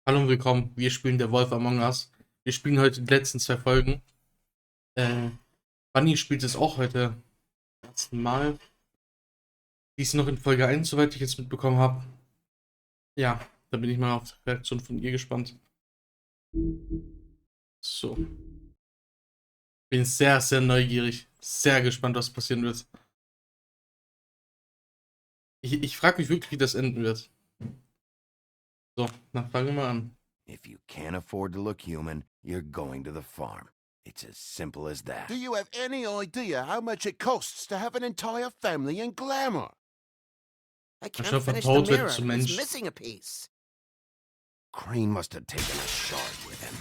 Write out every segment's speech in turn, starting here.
Hallo und willkommen. Wir spielen der Wolf Among Us. Wir spielen heute die letzten zwei Folgen. Bunny spielt es auch heute zum ersten Mal. Die ist noch in Folge 1, soweit ich jetzt mitbekommen habe. Ja, da bin ich mal auf die Reaktion von ihr gespannt. So. Bin sehr, sehr neugierig. Sehr gespannt, was passieren wird. Ich frage mich wirklich, wie das enden wird. So, dann fangen wir mal an. If you can't afford to look human, you're going to the farm. It's as simple as that. Do you have any idea how much it costs to have an entire family in glamour? I Schon can't finish the vertraut wird mirror. zum It's Mensch. missing a piece. Crane must have taken a shard with him.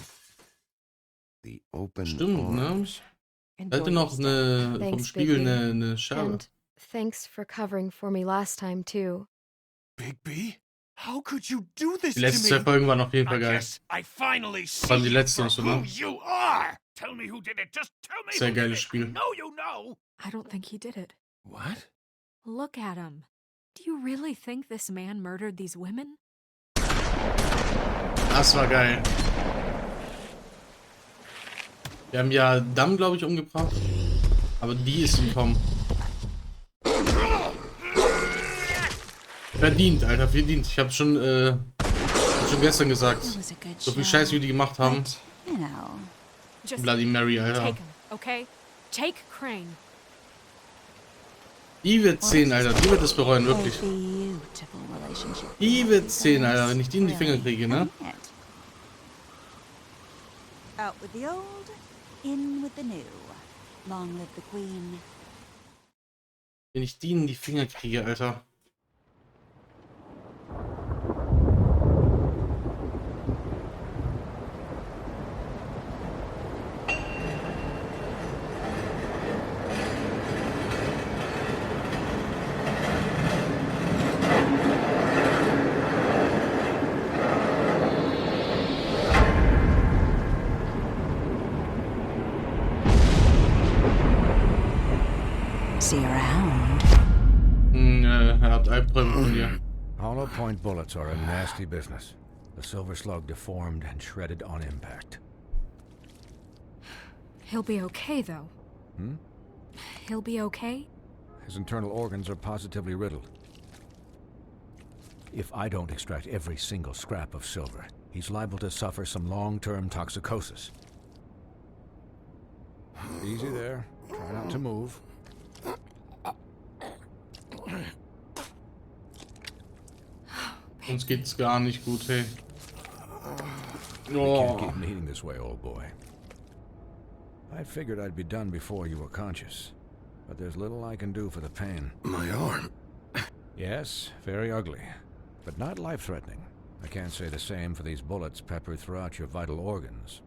The open Stimmt, ne? arms. Hatte noch eine vom Thanks, Spiegel Bigby. eine Scherbe. And thanks for covering for me last time, too. Bigby, how could you do this Die to letzten zwei me? Folgen waren auf jeden Fall I geil. guess I finally Vor allem die see letzte for und so, who ne? you are. Tell me who did it. Just tell me Sehr who did geiles it. Spiel. No, you know. I don't think he did it. What? Look at him. Do you really think this man murdered these women? Das war geil. Wir haben ja Damm, glaube ich, umgebracht. Aber die ist entkommen. Verdient, Alter, verdient. Ich habe schon gestern gesagt. So viel Scheiß, wie die gemacht haben. You know, Just Bloody Mary, Alter. take him, okay? Take Crane. Die wird 10, Alter. Die wird es bereuen, a wirklich. beautiful relationship. Die wird 10, Alter, wenn ich die in die Finger kriege, ne? Isn't it? Out with the old, in with the new. Long live the queen. Wenn ich die in die Finger kriege, Alter. See you around. Er hat Albträume von dir. Hollow point bullets are a nasty business. The silver slug deformed and shredded on impact. He'll be okay, though. Hmm? He'll be okay? His internal organs are positively riddled. If I don't extract every single scrap of silver, he's liable to suffer some long-term toxicosis. Easy there. Try not to move. Uns geht's gar nicht gut, hey. You can't Oh. keep bleeding this way, old boy. I figured I'd be done before you were conscious, but there's little I can do for the pain. My arm. Yes, very ugly, but not life-threatening. I can't say the same for these bullets peppered throughout your vital organs.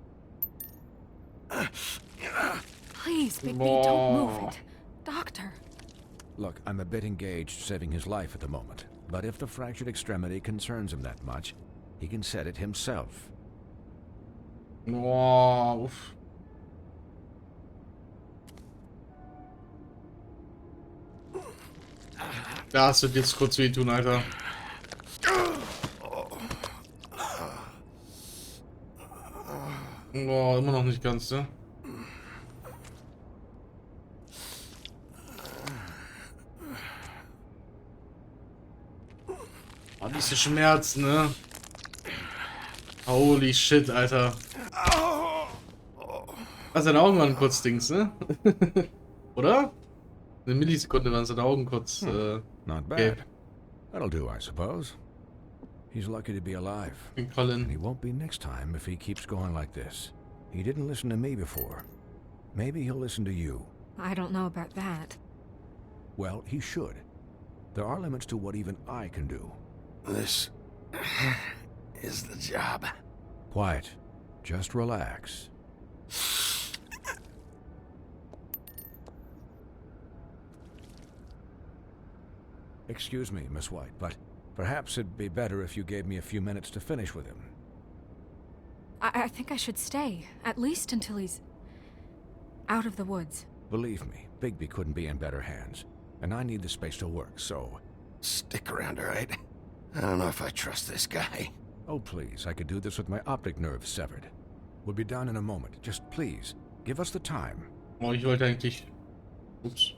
Please, Bigby, don't move it. Doctor. Look, I'm a bit engaged saving his life at the moment, but if the fractured extremity concerns him that much, he can set it himself. Oh, uff. Das wird jetzt kurz wehtun, Alter. Oh, immer noch nicht ganz, ne? Oh, diese Schmerzen, ne? Holy shit, Alter. Was, seine Augen waren kurz Dings, ne? Oder? Eine Millisekunde waren seine Augen kurz, Not Okay. bad. That'll do, I suppose. He's lucky to be alive. And Colin. he won't be next time if he keeps going like this. He didn't listen to me before. Maybe he'll listen to you. I don't know about that. Well, he should. There are limits to what even I can do. This is the job. Quiet. Just relax. Excuse me, Miss White, but perhaps it'd be better if you gave me a few minutes to finish with him. I think I should stay, at least until he's out of the woods. Believe me, Bigby couldn't be in better hands, and I need the space to work, so... Stick around, all right? I don't know if I trust this guy. Oh, please, I could do this with my optic nerve severed. We'll be down in a moment. Just please, give us the time. Oh, ich wollte eigentlich... Ups.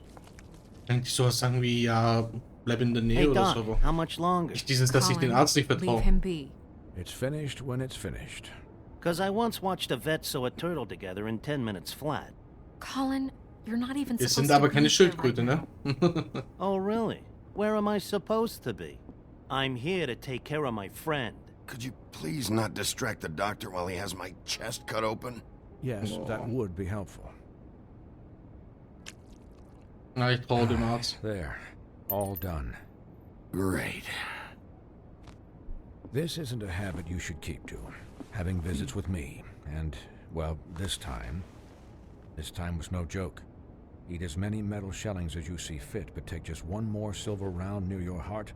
Eigentlich sowas sagen wie, ja, bleib in der Nähe Hey, oder Doc, so. Aber how much longer? nicht dieses, dass ich den Colin, Arzt nicht leave vertraue. him be. It's finished when it's finished. Because I once watched a vet sew a turtle together in 10 minutes flat. Colin, you're not even Wir supposed sind to aber be keine here right Schildkröte, now. ne? Oh, really? Where am I supposed to be? I'm here to take care of my friend. Could you please not distract the doctor while he has my chest cut open? Yes, that would be helpful. Na, ich traue dem Arzt. There. All done. Great. This isn't a habit you should keep to. Having visits with me. And, well, this time was no joke. Eat as many metal shellings as you see fit, but take just one more silver round near your heart,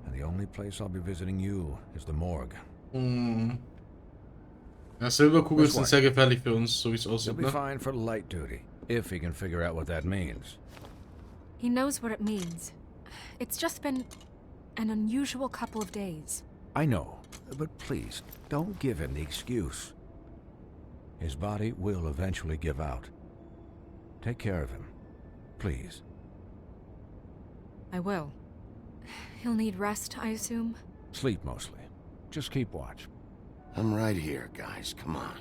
and the only place I'll be visiting you is the morgue. Hm. Ja, Silberkugeln sind sehr gefährlich für uns, so wie es He'll aussieht, be ne? fine for light duty, if he can figure out what that means. He knows what it means. It's just been an unusual couple of days. I know, but please, don't give him the excuse. His body will eventually give out. Take care of him, please. I will. He'll need rest, I assume. Sleep mostly. Just keep watch. I'm right here, guys. Come on.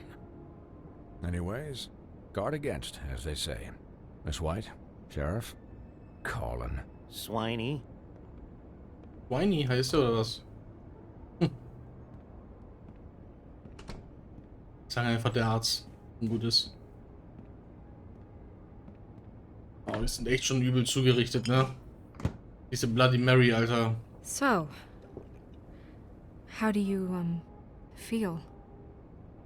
Anyways, guard against, as they say. Miss White, Sheriff, Colin. Swiney. Whiny heißt er oder was? Sag einfach der Arzt. Ein gutes. Oh, die sind echt schon übel zugerichtet, ne? Diese Bloody Mary, Alter. So, how do you, feel?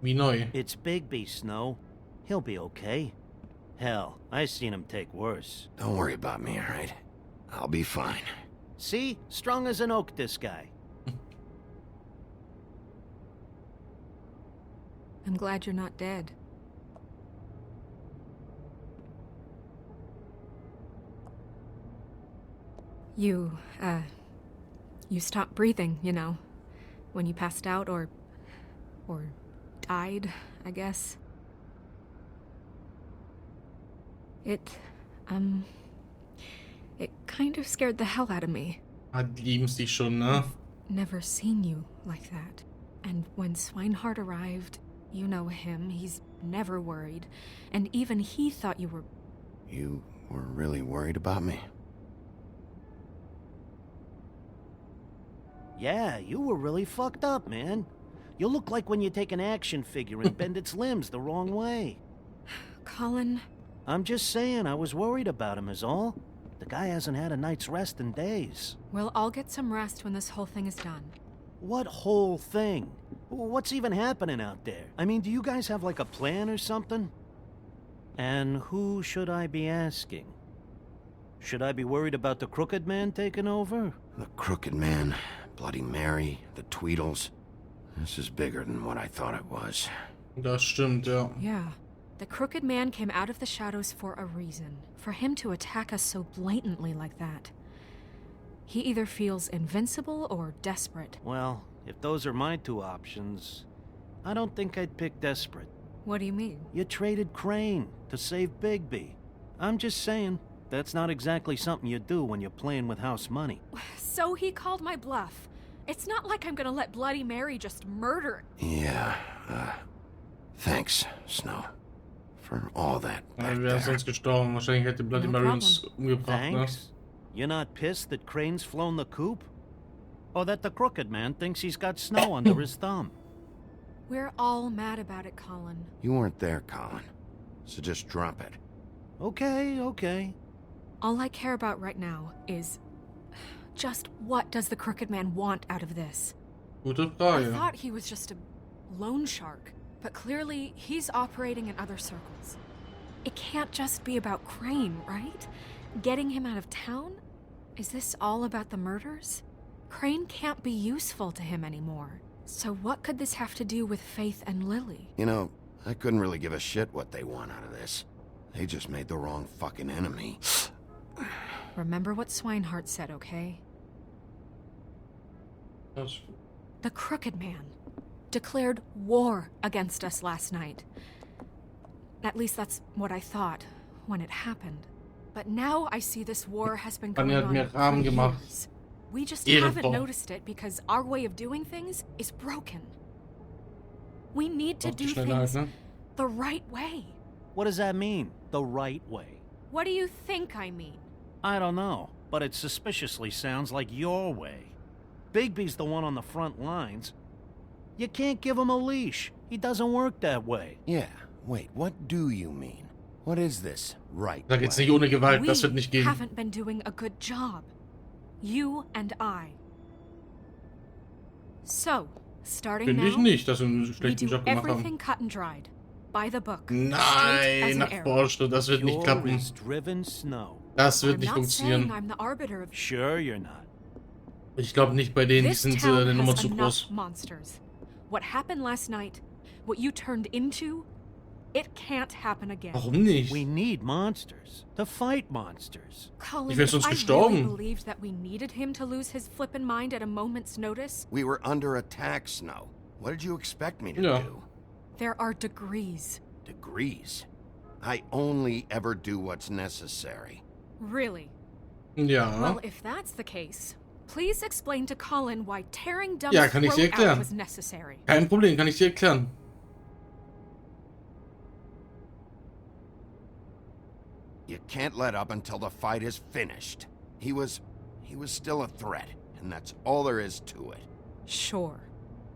Wie neu. It's Bigby, Snow. He'll be okay. Hell, I seen him take worse. Don't worry about me, all right? I'll be fine. See? Strong as an oak, this guy. I'm glad you're not dead. You stopped breathing, you know, when you passed out or died, I guess. It kind of scared the hell out of me. Ah, die lieben's dich schon, ne? Never seen you like that. And when Swinehart arrived, you know him, he's never worried. And even he thought you were... You were really worried about me? Yeah, you were really fucked up, man. You look like when you take an action figure and bend its limbs the wrong way. Colin... I'm just saying, I was worried about him is all. The guy hasn't had a night's rest in days. We'll all get some rest when this whole thing is done. What whole thing? What's even happening out there? I mean, do you guys have like a plan or something? And who should I be asking? Should I be worried about the Crooked Man taking over? The Crooked Man, Bloody Mary, the Tweedles. This is bigger than what I thought it was. Das stimmt, ja. Yeah. The Crooked Man came out of the shadows for a reason. For him to attack us so blatantly like that. He either feels invincible or desperate. Well, if those are my two options, I don't think I'd pick desperate. What do you mean? You traded Crane to save Bigby. I'm just saying, that's not exactly something you do when you're playing with house money. So he called my bluff. It's not like I'm gonna let Bloody Mary just murder... Yeah, thanks, Snow. For all that back Er wäre there. sonst gestorben. Wahrscheinlich hätte Bloody No Mary problem. uns umgebracht, ne? Thanks. You're not pissed that Crane's flown the coop? Or that the Crooked Man thinks he's got snow under his thumb? We're all mad about it, Colin. You weren't there, Colin. So just drop it. Okay. All I care about right now is... just what does the Crooked Man want out of this? Gute I Frage. thought he was just a loan shark, but clearly he's operating in other circles. It can't just be about Crane, right? Getting him out of town? Is this all about the murders? Crane can't be useful to him anymore. So what could this have to do with Faith and Lily? You know, I couldn't really give a shit what they want out of this. They just made the wrong fucking enemy. Remember what Swinehart said, okay? Das- The Crooked Man. declared war against us last night. At least that's what I thought when it happened. But now I see this war has been going hat mir on Rahmen for gemacht. years. We just Ehrenvoll. haven't noticed it because our way of doing things is broken. We need to Auf die do Schnelle halt, things ne? the right way. What does that mean, the right way? What do you think I mean? I don't know, but it suspiciously sounds like your way. Bigby's the one on the front lines. You can't give him a leash. He doesn't work that way. Yeah, wait, what do you mean? What is this right Sag jetzt way? nicht ohne Gewalt, We das wird nicht gehen. haven't been doing a good job. You and I. So, starting Finde ich now, nicht, dass wir einen we schlechten do Job gemacht everything haben. cut and dried. By the book. Nein, Straight as nach an arrow. Vorschrift, das wird nicht Pure klappen. as driven snow. Das wird I'm nicht not funktionieren. saying I'm the arbiter of Sure you're not. Ich glaube nicht bei denen, die this sind town eine Nummer has zu enough groß. monsters. What happened last night, what you turned into, it can't happen again. Warum nicht? We need monsters. To fight monsters. Colin, Ich wär if sonst I really gestorben. believed that we needed him to lose his flippin' mind at a moment's notice, We were under attack, Snow. What did you expect me to Yeah. do? there are degrees. Degrees. I only ever do what's necessary. Really? Ja. Well, if that's the case, please explain to Colin why tearing Dumb's Ja, kann ich dir throat erklären. out was necessary. Kein Problem, kann ich dir erklären. You can't let up until the fight is finished. He was still a threat, and that's all there is to it. Sure.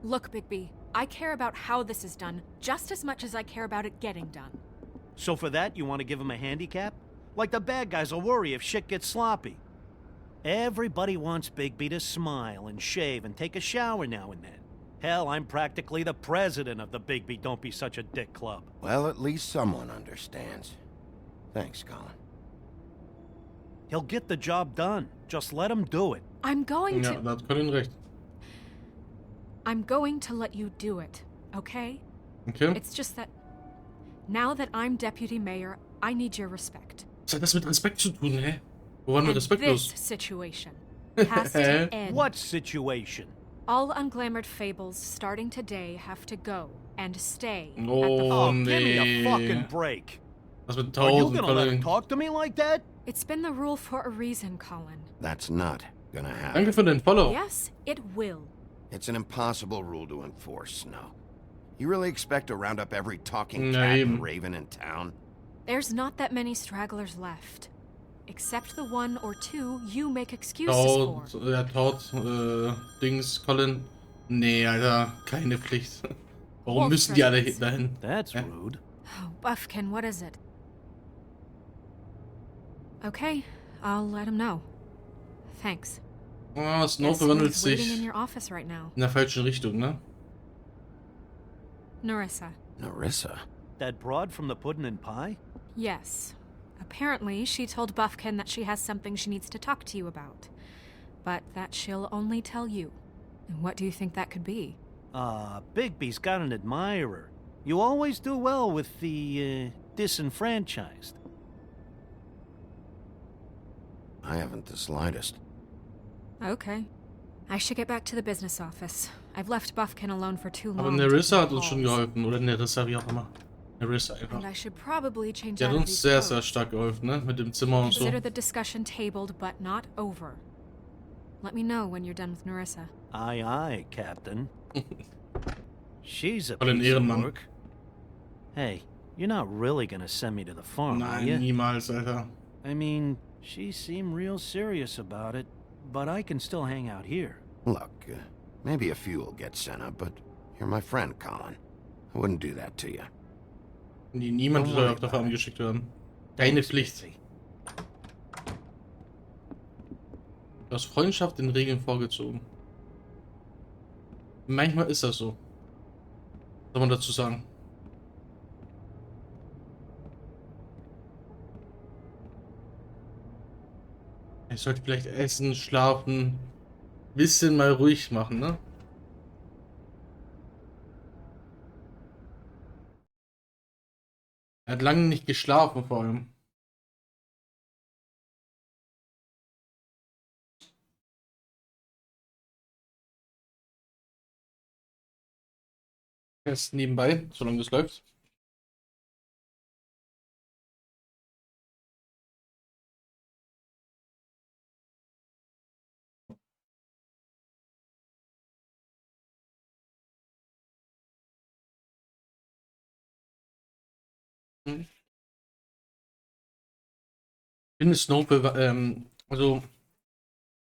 Look, Bigby, I care about how this is done just as much as I care about it getting done. So for that, you want to give him a handicap? Like the bad guys will worry if shit gets sloppy. Everybody wants Bigby to smile and shave and take a shower now and then. Hell, I'm practically the president of the Bigby Don't Be Such a Dick Club. Well, at least someone understands. Thanks, Colin. He'll get the job done. Just let him do it. I'm going Ja, to... da hat Colin recht. I'm going to let you do it, okay? Okay. It's just that... Now that I'm deputy mayor, I need your respect. Was hat das mit Respekt zu tun, hä? Wo waren wir And this respektlos? situation has to end. What situation? All unglamored fables starting today have to go and stay at the Oh, Give me a nee. fucking break. Was mit Are you 1000, gonna let her Colin? talk to me like that? It's been the rule for a reason, Colin. That's not gonna happen. Danke für den Follow. Yes, it will. It's an impossible rule to enforce, Snow. You really expect to round up every talking Na cat eben. and raven in town? There's not that many stragglers left. Except the one or two you make excuses Taut, for. Taut, Dings, Colin. Nee, Alter, keine Pflicht. Warum Well, müssen die alle friends. dahin? That's Yeah. rude. Oh, Buffkin, what is it? Okay, I'll let him know. Thanks. Ah, Snow Guess verwandelt who's waiting in sich your office right now? in der falschen Richtung, ne? Narissa. Narissa? That broad from the puddin' and pie? Yes. Apparently, she told Buffkin that she has something she needs to talk to you about. But that she'll only tell you. And what do you think that could be? Bigby's got an admirer. You always do well with the, disenfranchised. I haven't the slightest. Okay. I should get back to the business office. I've left Buffkin alone for too Aber long. Narissa hat taking uns schon calls. geholfen. Oder Narissa, wie auch immer. Narissa And einfach. I should probably change Die hat out of uns these sehr, sehr clothes. stark geholfen, ne? Mit dem Zimmer und so. Consider the discussion tabled, but not over. Let me know when you're done with Narissa. Aye, aye, Captain. She's a Voll ein piece of Ehrenmann. work. Hey, you're not really gonna send me to the farm, are Nein, you? niemals, Alter. I mean, she seemed real serious about it, but I can still hang out here. Look, maybe a few will get sent up, but you're my friend, Colin. I wouldn't do that to you. Niemand Don't soll worry auf der about Farm it. geschickt werden. Keine Thanks, Pflicht. Izzy. Aus Freundschaft den Regeln vorgezogen. Manchmal ist das so. Soll man dazu sagen. Ich sollte vielleicht essen, schlafen, bisschen mal ruhig machen, ne? Er hat lange nicht geschlafen, vor allem. Erst nebenbei, solange das läuft. Ich finde Snow, also,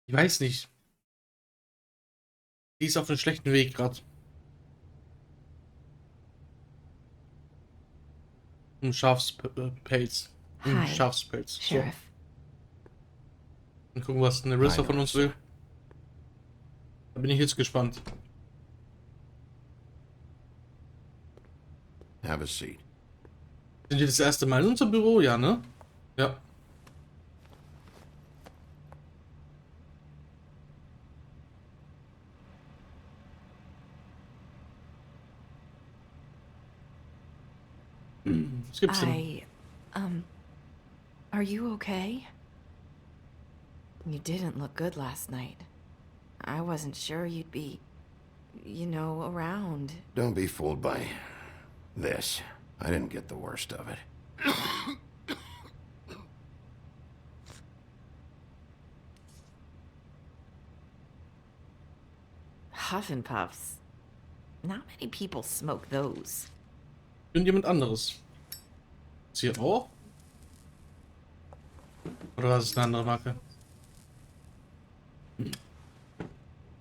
ich weiß nicht. Die ist auf einem schlechten Weg gerade. Im Schafspelz. Im Hi, Schafspelz. So. Sheriff. Und gucken, was Nerissa von uns will. Da bin ich jetzt gespannt. Have a seat. Sind wir das erste Mal in unserem Büro? Ja, ne? Ja. Was gibt's denn? Are you okay? You didn't look good last night. I wasn't sure you'd be, around. Don't be fooled by this. I didn't get the worst of it. Huff and Puffs. Not many people smoke those. Irgendjemand anderes. Ist hier auch? Oder was ist eine andere Marke?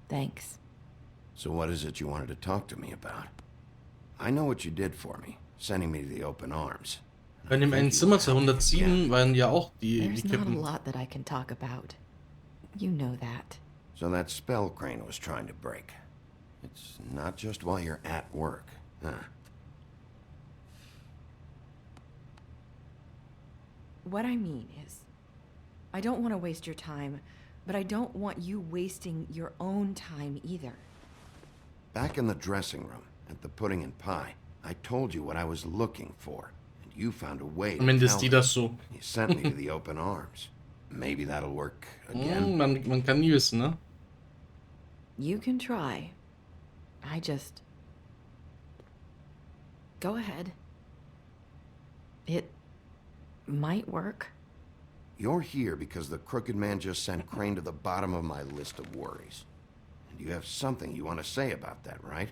Thanks. So what is it you wanted to talk to me about? I know what you did for me, sending me to the open arms. Bei dem einen Zimmer 207 waren ja auch die There's not a Kippen. lot that I can talk about. You know that. So that spell Crane was trying to break. It's not just while you're at work, huh? What I mean is, I don't want to waste your time, but I don't want you wasting your own time either. Back in the dressing room, at the pudding and pie, I told you what I was looking for, and you found a way to Am Ende ist tell die me. das so. You sent me to the open arms. Maybe that'll work again. Man kann nie wissen, ne? You can try. I just... Go ahead. It might work. You're here because the crooked man just sent Crane to the bottom of my list of worries. And you have something you want to say about that, right?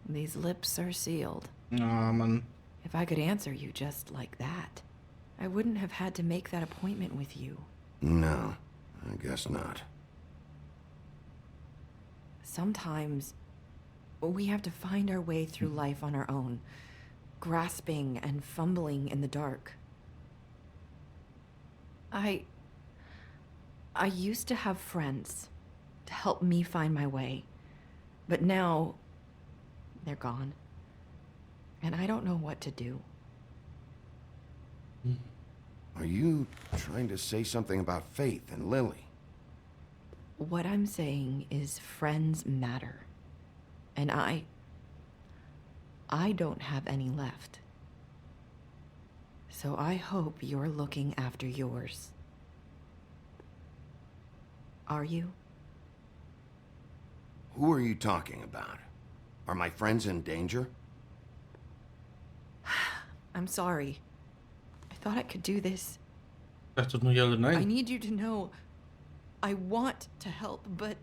These lips are sealed. Ah, Mann. If I could answer you just like that, I wouldn't have had to make that appointment with you. No, I guess not. Sometimes we have to find our way through life on our own, grasping and fumbling in the dark. I used to have friends to help me find my way, but now they're gone, and I don't know what to do. Are you trying to say something about Faith and Lily? What I'm saying is friends matter, and I don't have any left. So I hope you're looking after yours. Are you? Who are you talking about? Are my friends in danger? I'm sorry. I thought I could do this. Ich dachte nur ja oder I nein. need you to know I want to help, but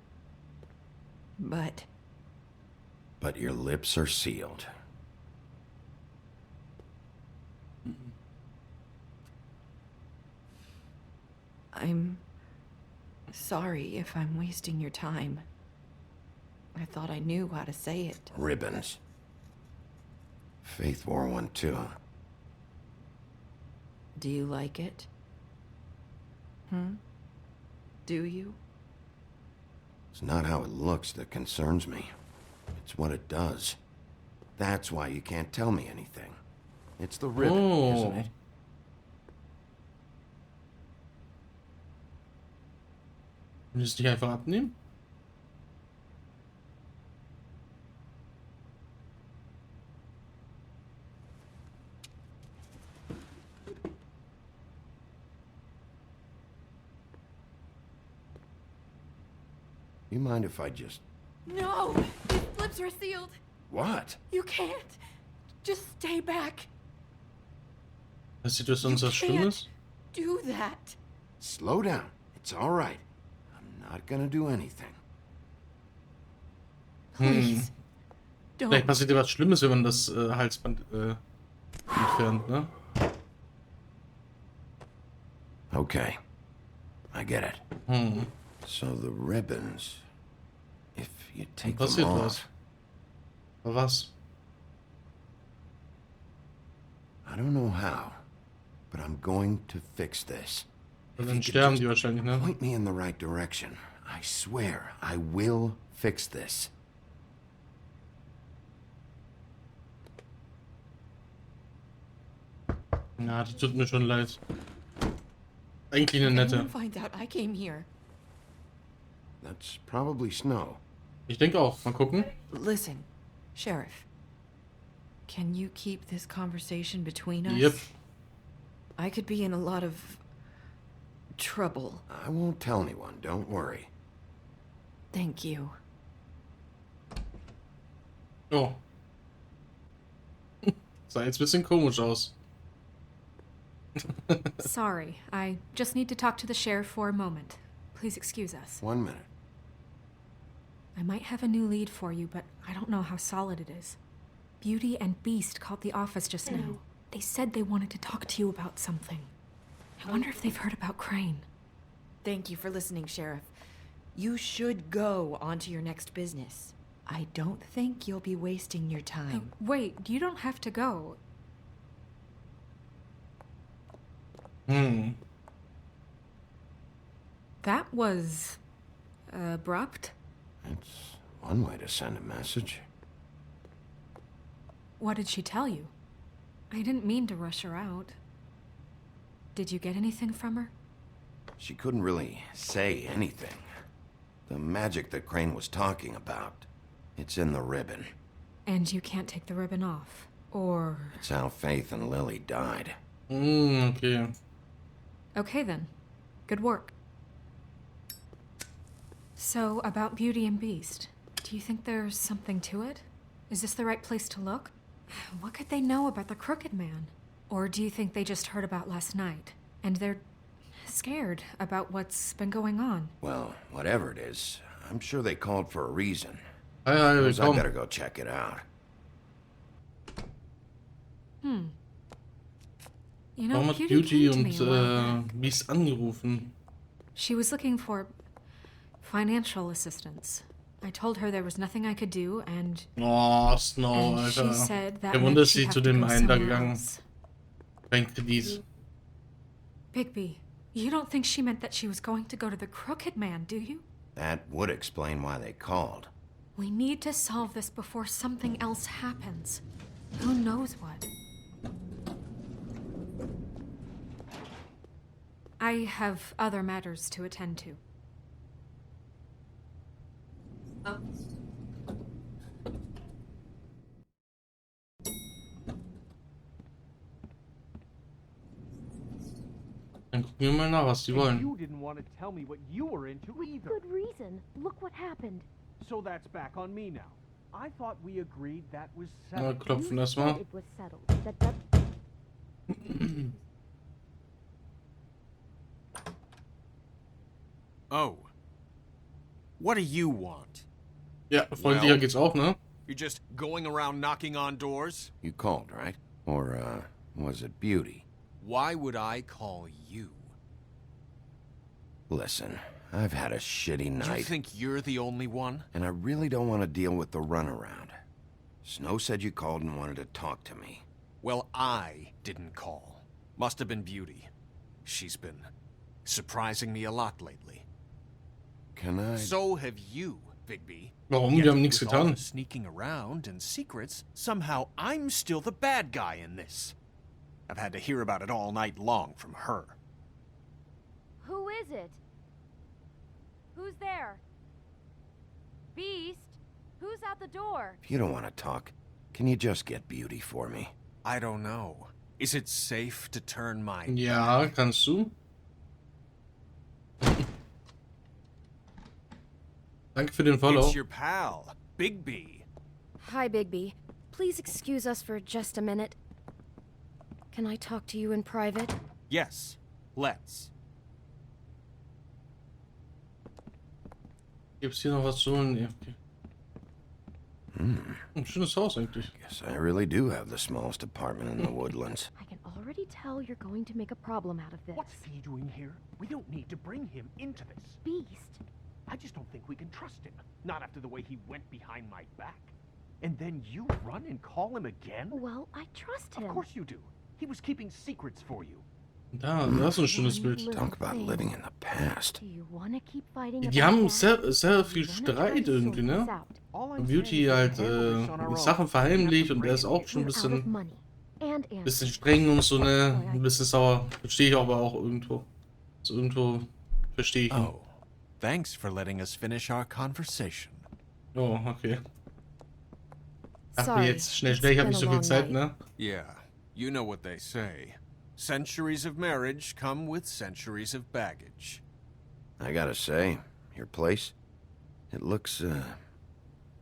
But your lips are sealed. I'm sorry if I'm wasting your time. I thought I knew how to say it. Ribbons. Faith wore one too. Do you like it? Do you? It's not how it looks that concerns me. It's what it does. That's why you can't tell me anything. It's the ribbon, isn't it? Können wir es nicht einfach abnehmen? You mind if I just... No! It's lips are sealed. What? You can't. Just stay back. Passiert das sonst was Schlimmes? Do that. Slow down. It's all right. I'm not gonna do anything. Please. Vielleicht passiert dir was Schlimmes, wenn man das Halsband entfernt, ne? Okay. I get it. So the ribbons, if you take them Passiert was. off... Aber was? I don't know how, but I'm going to fix this. Und If dann you could sterben just die wahrscheinlich, ne? point me in the right direction. I swear, I will fix this. Ja, die tut mir schon leid. Eigentlich eine nette. Everyone finds out I came here. That's probably snow. Ich denke auch. Mal gucken. Listen, Sheriff. Can you keep this conversation between us? Yep. I could be in a lot of trouble. I won't tell anyone, don't worry. Thank you. Oh. Sah jetzt ein bisschen komisch aus. Sorry, I just need to talk to the sheriff for a moment. Please excuse us. 1 minute. I might have a new lead for you, but I don't know how solid it is. Beauty and Beast called the office just now. They said they wanted to talk to you about something. I wonder if they've heard about Crane. Thank you for listening, Sheriff. You should go on to your next business. I don't think you'll be wasting your time. Wait, you don't have to go. That was abrupt. It's one way to send a message. What did she tell you? I didn't mean to rush her out. Did you get anything from her? She couldn't really say anything. The magic that Crane was talking about, it's in the ribbon. And you can't take the ribbon off, or... It's how Faith and Lily died. Okay. Okay then. Good work. So, about Beauty and Beast, do you think there's something to it? Is this the right place to look? What could they know about the Crooked Man? Or do you think they just heard about last night, and they're scared about what's been going on? Well, whatever it is, I'm sure they called for a reason. I better go check it out. You know, Warum hat Beauty Beauty came to me a while und back. Beast angerufen? She was looking for financial assistance. I told her there was nothing I could do, and Oh, Snow, she Alter. said that Kein meant Wunder, dass she'd sie have zu to dem go einen da somewhere gegangen. else. Kein Kredit. Bigby, you don't think she meant that she was going to go to the Crooked Man, do you? That would explain why they called. We need to solve this before something else happens. Who knows what? I have other matters to attend to. Dann gucken wir mal nach, was die wollen. You didn't want to tell me what you were into either. Good reason. Look what happened. So that's back on me now. I thought we agreed that was Mal settled. klopfen erstmal. It was settled. That Oh. What do you want? Ja, freundlicher geht's auch, ne? You're just going around knocking on doors? You called, right? Or, was it Beauty? Why would I call you? Listen, I've had a shitty night. You think you're the only one? And I really don't want to deal with the runaround. Snow said you called and wanted to talk to me. Well, I didn't call. Must have been Beauty. She's been surprising me a lot lately. Can I... So have you, Bigby. Warum? Yet Wir haben nichts with all getan. the sneaking around and secrets, somehow I'm still the bad guy in this. I've had to hear about it all night long from her. Who is it? Who's there? Beast? Who's out the door? If you don't want to talk, can you just get Beauty for me? I don't know. Is it safe to turn my... Ja, kannst du. Danke für den Follow. It's your pal, Bigby. Hi, Bigby. Please excuse us for just a minute. Can I talk to you in private? Yes, let's. Gibt's hier noch was zu holen? Ja, okay. Ein schönes Haus eigentlich. Guess I really do have the smallest apartment in the woodlands. I can already tell you're going to make a problem out of this. What's he doing here? We don't need to bring him into this. Beast? I just don't think we can trust him. Not after the way he went behind my back. And then you run and call him again? Well, I trust him. Of course you do. He was keeping secrets for you. Da, das ist ein schönes Bild. Talk about living in the past. Do you wanna keep fighting Die about haben that? sehr viel Streit irgendwie, ne? Und Beauty halt Sachen verheimlicht und der ist auch schon ein bisschen streng und so, ne? Ein bisschen sauer. Verstehe ich aber auch irgendwo. So irgendwo verstehe ich ihn. Oh, thanks for letting us finish our conversation. Oh, okay. Ach, Sorry, jetzt schnell, ich habe nicht so viel Zeit, ne? Yeah, you know what they say. Centuries of marriage come with centuries of baggage. I gotta say, your place, it looks,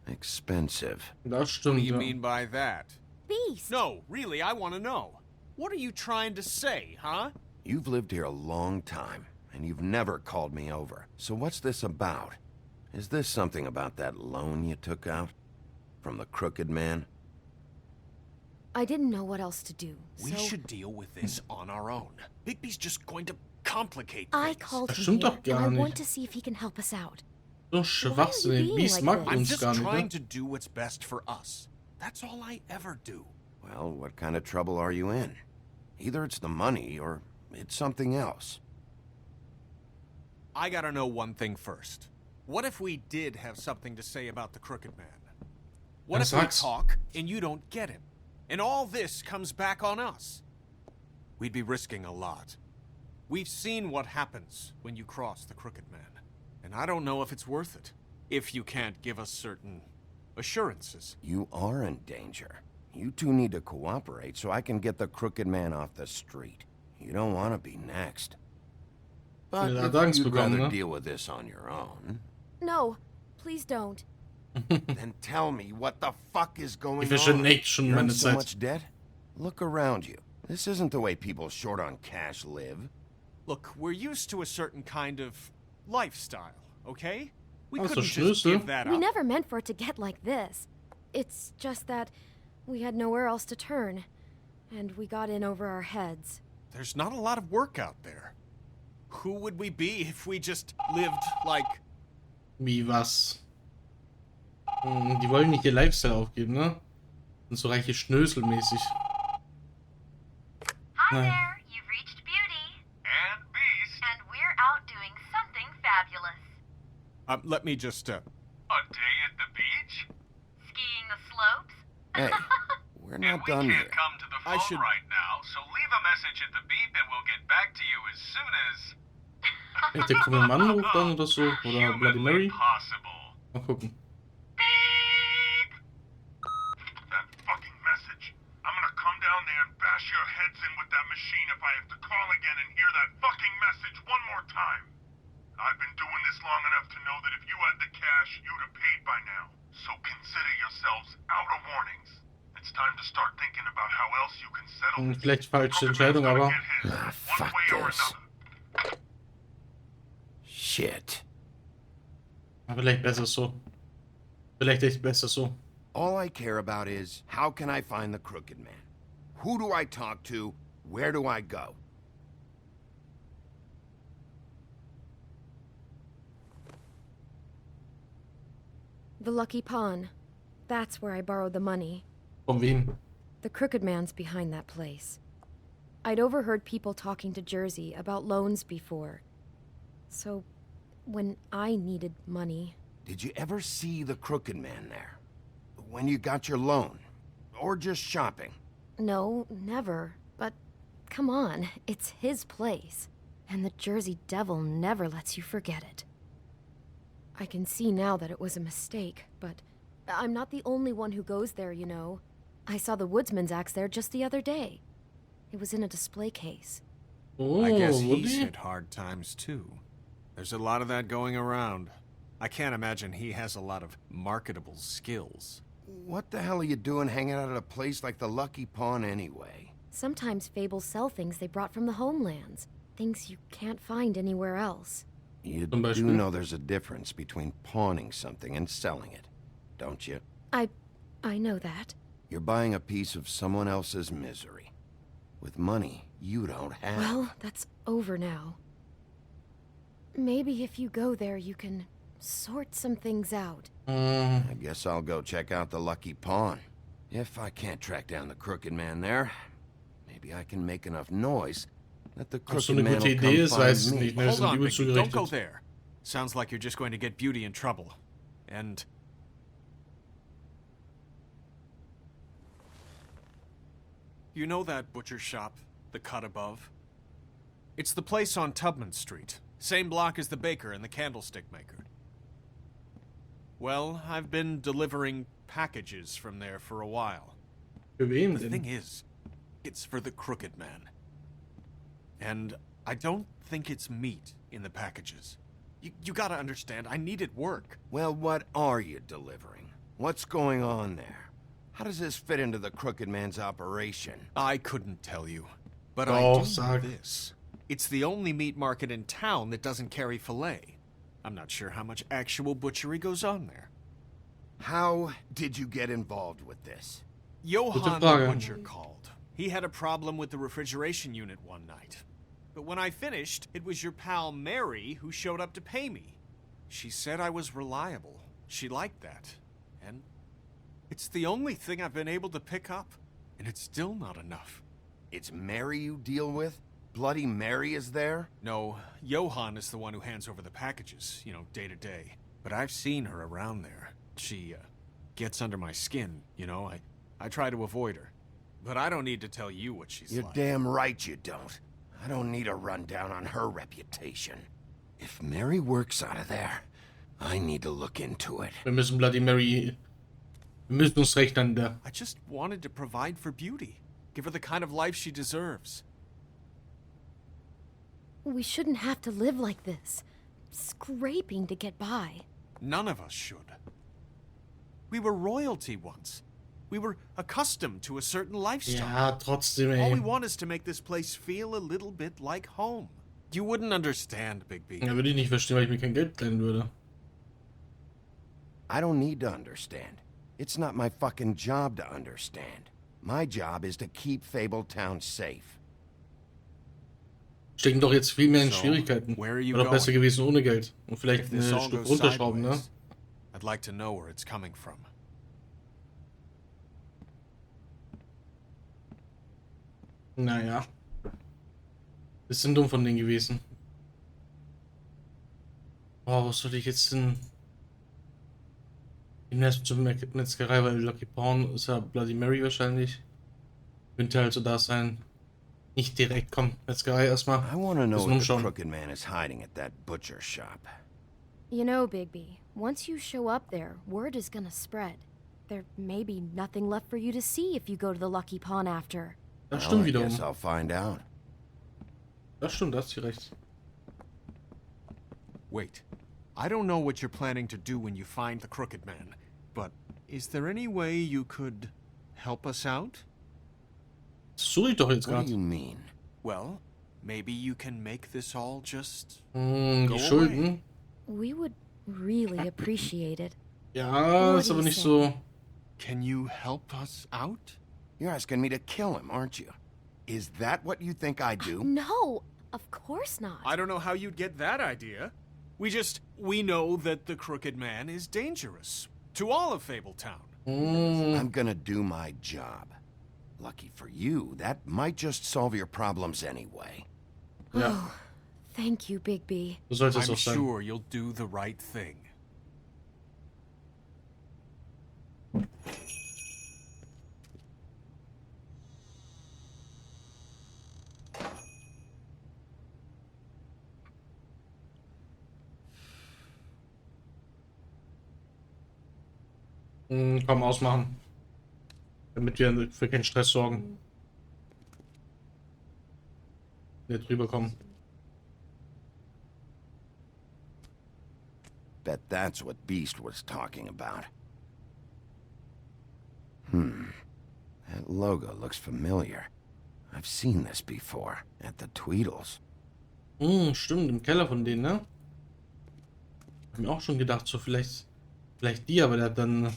expensive. Das stimmt, What do you ja. mean by that? Beast! No, really, I want to know. What are you trying to say, huh? You've lived here a long time, and you've never called me over. So what's this about? Is this something about that loan you took out? From the crooked man? I didn't know what else to do, so... We should deal with this on our own. Bigby's just going to complicate I things. called Das him stimmt here, doch gar and I want nicht. to see if he can help us out. So Schwachsinn. Beast mag I'm uns just gar nicht, trying ne? to do what's best for us. That's all I ever do. Well, what kind of trouble are you in? Either it's the money, or it's something else. I gotta know one thing first. What if we did have something to say about the crooked man? What That if we sucks. talk and you don't get him? And all this comes back on us? We'd be risking a lot. We've seen what happens when you cross the crooked man. And I don't know if it's worth it. If you can't give us certain assurances. You are in danger. You two need to cooperate so I can get the crooked man off the street. You don't want to be next. But Ja, if Angst you'd bekommen, rather ne? deal with this on your own, No, please don't. then tell me what the fuck is going Ich verschwende on. echt schon You're in meine so Zeit. much debt? Look around you. This isn't the way people short on cash live. Look, we're used to a certain kind of lifestyle, okay? We Also couldn't just Schlüssel. give that We up. never meant for it to get like this. It's just that we had nowhere else to turn, and we got in over our heads. There's not a lot of work out there. Who would we be if we just lived like... Wie was? Die wollen nicht ihr Lifestyle aufgeben, ne? Sind so reiche Schnöselmäßig. Hi Nein. there, you've reached Beauty. And Beast. And we're out doing something fabulous. let me just, A day at the beach? Skiing the slopes? Hey, we're not done we here. can't come to the phone I should- right now, so leave a message at the beep and we'll get back to you as soon as... Vielleicht der krumme Mann ruft dann oder so. Oder Bloody Mary. possible. Mal gucken. Beep! That fucking message. I'm gonna come down there and bash your heads in with that machine if I have to call again and hear that fucking message one more time. I've been doing this long enough to know that if you had the cash, you'd have paid by now. So consider yourselves out of warnings. It's time to start thinking about how else you can settle this. Vielleicht falsche Entscheidung, aber... Ah, fuck this. Shit. Vielleicht besser so. Vielleicht echt besser so. All I care about is, how can I find the crooked man? Who do I talk to? Where do I go? The Lucky Pawn. That's where I borrowed the money. Von wem? The crooked man's behind that place. I'd overheard people talking to Jersey about loans before. So, when I needed money... Did you ever see the crooked man there? When you got your loan? Or just shopping? No, never. But, come on, it's his place. And the Jersey Devil never lets you forget it. I can see now that it was a mistake, but I'm not the only one who goes there, you know. I saw the woodsman's axe there just the other day. It was in a display case. Oh, I guess Woody? he's hit hard times too. There's a lot of that going around. I can't imagine he has a lot of marketable skills. What the hell are you doing hanging out at a place like the Lucky Pawn anyway? Sometimes fables sell things they brought from the homelands. Things you can't find anywhere else. You do know there's a difference between pawning something and selling it, don't you? I know that. You're buying a piece of someone else's misery. With money you don't have. Well, that's over now. Maybe if you go there, you can sort some things out. I guess I'll go check out the Lucky Pawn. If I can't track down the crooked man there, maybe I can make enough noise that the crooked man will come find me. Hold on, Mickey, don't go there. Sounds like you're just going to get Beauty in trouble. And... you know that butcher shop, the cut above? It's the place on Tubman Street. Same block as the baker and the candlestick maker. Well, I've been delivering packages from there for a while. The thing is, it's for the crooked man. And I don't think it's meat in the packages. You gotta understand, I needed work. Well, what are you delivering? What's going on there? How does this fit into the crooked man's operation? I couldn't tell you, but I do know this. It's the only meat market in town that doesn't carry filet. I'm not sure how much actual butchery goes on there. How did you get involved with this? Johann the butcher called. He had a problem with the refrigeration unit one night. But when I finished, it was your pal Mary who showed up to pay me. She said I was reliable. She liked that. And it's the only thing I've been able to pick up. And it's still not enough. It's Mary you deal with? Bloody Mary is there? No, Johann is the one who hands over the packages, you know, day to day. But I've seen her around there. She, gets under my skin, you know. I try to avoid her. But I don't need to tell you what she's like. You're damn right you don't. I don't need a rundown on her reputation. If Mary works out of there, I need to look into it. Wir müssen Bloody Mary... Wir müssen uns recht an der... I just wanted to provide for Beauty. Give her the kind of life she deserves. We shouldn't have to live like this. Scraping to get by. None of us should. We were royalty once. We were accustomed to a certain lifestyle. Ja, trotzdem, ey. All we want is to make this place feel a little bit like home. You wouldn't understand, Big B. Ja, würde ich nicht verstehen, weil ich mir kein Geld leihen würde. I don't need to understand. It's not my fucking job to understand. My job is to keep Fabletown safe. Stecken doch jetzt viel mehr in Schwierigkeiten. Wäre doch besser gewesen ohne Geld. Und vielleicht eine Stufe runterschrauben, ne? I'd like to know where it's coming from. Naja. Bisschen dumm von denen gewesen. Oh, was soll ich jetzt denn... Erst zur Metzgerei, weil Lucky Pawn ist ja Bloody Mary wahrscheinlich. Könnte halt so da sein. Nicht direkt, komm, Metzgerei erstmal. I want to know what the crooked man is hiding at that butcher shop. You know, Bigby, once you show up there, word is gonna spread. There may be nothing left for you to see if you go to the Lucky Pawn after. Das stimmt wiederum. I guess I'll find out. Das stimmt, da hast du recht. Wait, I don't know what you're planning to do when you find the crooked man, but is there any way you could help us out? Suche ich doch jetzt gerade. What do you mean? Well, maybe you can make this all just die Schulden. We would really appreciate it. Ja, ist aber nicht so. Can you help us out? You're asking me to kill him, aren't you? Is that what you think I do? No, of course not. I don't know how you'd get that idea. We know that the crooked man is dangerous to all of Fabletown. I'm gonna do my job. Lucky for you, that might just solve your problems anyway. Ja. Oh, thank you, Bigby. I'm sure you'll do the right thing. Komm, ausmachen. Damit wir für keinen Stress sorgen. Nicht rüberkommen. Bet that's what Beast was talking about. That logo looks familiar. I've seen this before, at the Tweedles. Stimmt, im Keller von denen, ne? Hab mir auch schon gedacht, so vielleicht die, aber der hat dann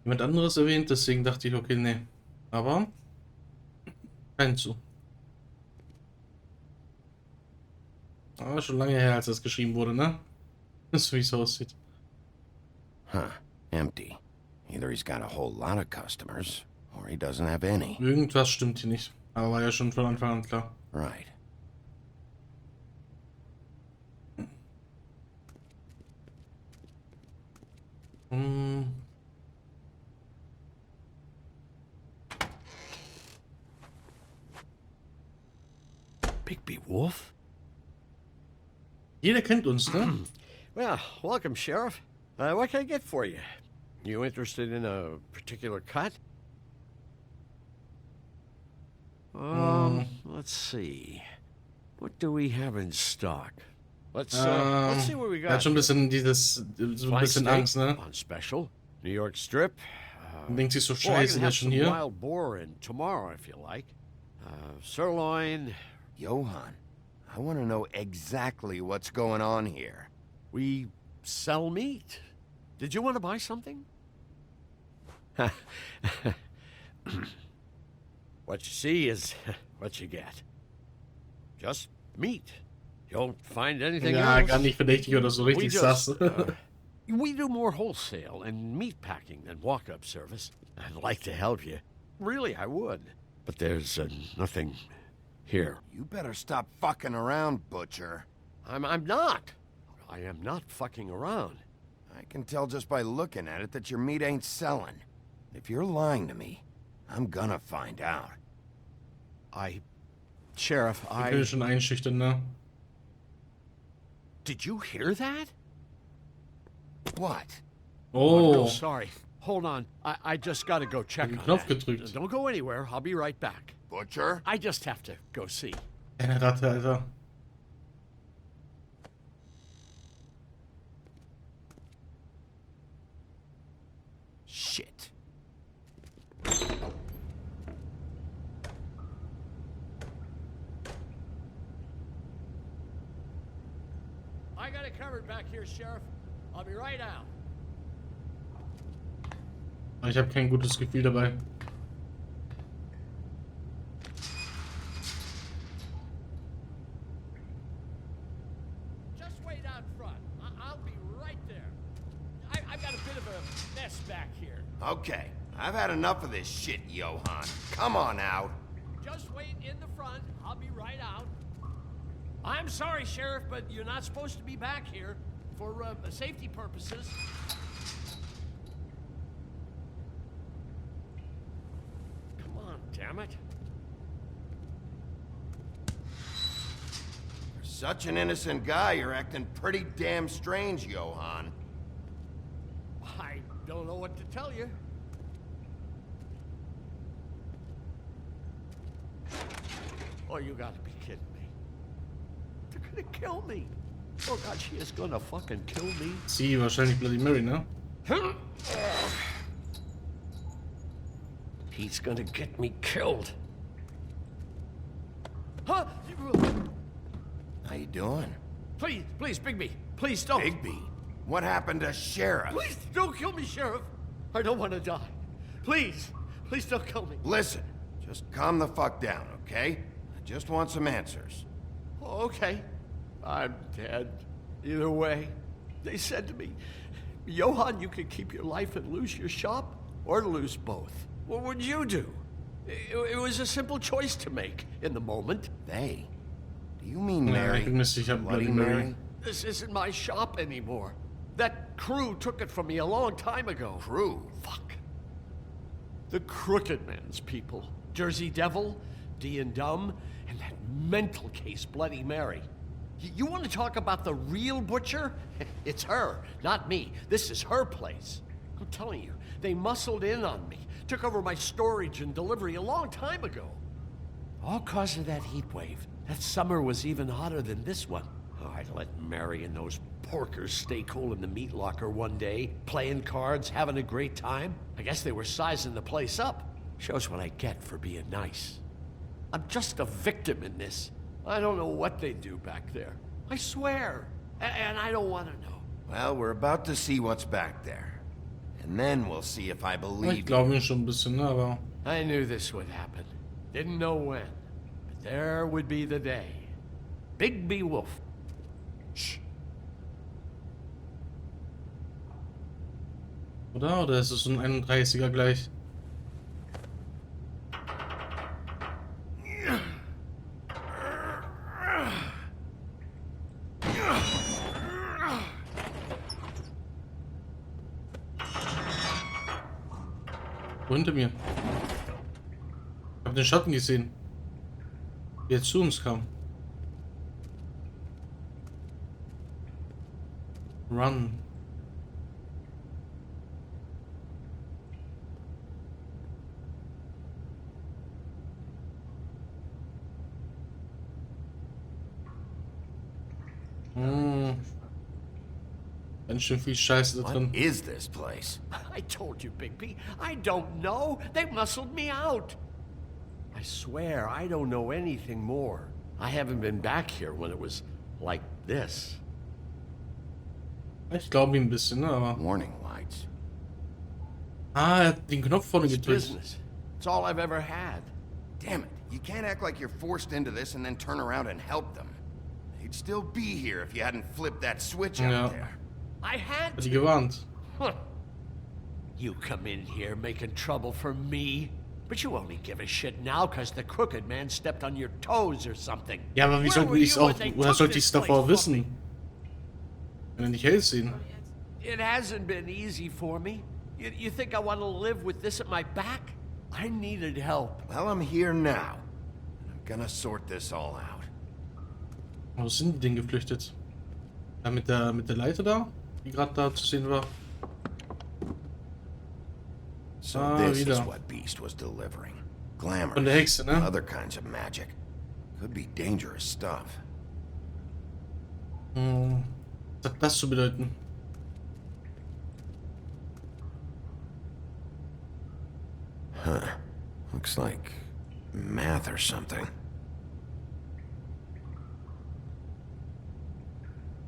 jemand anderes erwähnt, deswegen dachte ich, okay, nee. Aber kein zu. Aber schon lange her, als das geschrieben wurde, ne? Das ist, wie es aussieht. Huh, empty. Either he's got a whole lot of customers, or he doesn't have any. Irgendwas stimmt hier nicht. Aber war ja schon von Anfang an klar. Right. Bigby Wolf? Jeder kennt uns, ne? Well, welcome, Sheriff. What can I get for you? You interested in a particular cut? Let's see. What do we have in stock? Let's see what we got. Hat schon ein bisschen so ein bisschen Angst, ne? On special. New York Strip. Denkt sich so scheiße, der ist schon hier. Wild boar in tomorrow, if you like. Sirloin. Johann, I want to know exactly what's going on here. We sell meat. Did you want to buy something? What you see is what you get. Just meat. You don't find anything else. Gar nicht verdächtig oder so richtig sass. We do more wholesale and meat packing than walk-up service. I'd like to help you. Really, I would. But there's nothing here. You better stop fucking around, Butcher. I'm not. I am not fucking around. I can tell just by looking at it that your meat ain't selling. If you're lying to me, I'm gonna find out. Sheriff, Ich will schon einschüchtern, ne? Did you hear that? What? Oh. No, sorry. Hold on. I just gotta go check on Knopf that. gedrückt. Don't go anywhere. I'll be right back. Butcher? I just have to go see. Eine Ratte, Alter. Shit. I got it covered back here, Sheriff. I'll be right out. Ich habe kein gutes Gefühl dabei. Just wait out front. I'll be right there. I've got a bit of a mess back here. Okay, I've had enough of this shit, Johann. Come on out. Just wait in the front. I'll be right out. I'm sorry, Sheriff, but you're not supposed to be back here for safety purposes. Come on, damn it. For such an innocent guy, you're acting pretty damn strange, Johann. I don't know what to tell you. Oh, you gotta be kidding me. They're gonna kill me. Oh God, she is gonna fucking kill me. Sie, wahrscheinlich Bloody Mary, ne? He's gonna get me killed. Huh? How you doing? Please, Bigby. Please don't. Bigby? What happened to Sheriff? Please don't kill me, Sheriff. I don't want to die. Please don't kill me. Listen, just calm the fuck down, okay? I just want some answers. Okay. I'm dead. Either way. They said to me, Johann, you could keep your life and lose your shop, or lose both. What would you do? It was a simple choice to make in the moment. They? Do you mean Mary? Ich bin mir sicher, Bloody Mary? This isn't my shop anymore. That crew took it from me a long time ago. Crew? Fuck. The Crooked Man's people. Jersey Devil, D and Dumb, and that mental case Bloody Mary. You want to talk about the real butcher? It's her, not me. This is her place. I'm telling you, they muscled in on me. Took over my storage and delivery a long time ago. All cause of that heat wave. That summer was even hotter than this one. Oh, I'd let Mary and those porkers stay cool in the meat locker one day, playing cards, having a great time. I guess they were sizing the place up. Shows what I get for being nice. I'm just a victim in this. I don't know what they do back there. I swear. And I don't want to know. Well, we're about to see what's back there. And then we'll see if I believe Ich glaube schon ein bisschen, ne, aber... I knew this would happen. Didn't know when. But there would be the day. Bigby Wolf. Shh. Oder ist es ein 31er gleich? Wo hinter mir? Ich habe den Schatten gesehen. Wie er zu uns kam. Run. Ganz schön viel Scheiße da drin. What is this place? I told you, Bigby. I don't know. They muscled me out. I swear, I don't know anything more. I haven't been back here when it was like this. Ich glaube ihm ein bisschen, ne, aber... Warning lights. Ah, er hat den Knopf vorne It's gedrückt. business. It's all I've ever had. Damn it. You can't act like you're forced into this and then turn around and help them. They'd still be here if you hadn't flipped that switch out there. I had Hat die to. gewarnt. Huh. You come in here making trouble for me, but you only give a shit now because the crooked man stepped on your toes or something. Ja, aber wie sollte ich es auch... Woher sollte ich es davor wissen? Wenn er nicht hell sehen. It hasn't been easy for me. You think I want to live with this at my back? I needed help. Well, I'm here now. I'm gonna sort this all out. Wo sind die denn geflüchtet? Ja, mit der Leiter da? Die gerade da zu sehen war. So this is what Beast was delivering. Glamour. Von der Hexe, ne? Other kinds of magic. Could be dangerous stuff. Was hat das zu bedeuten? Huh. Looks like math or something.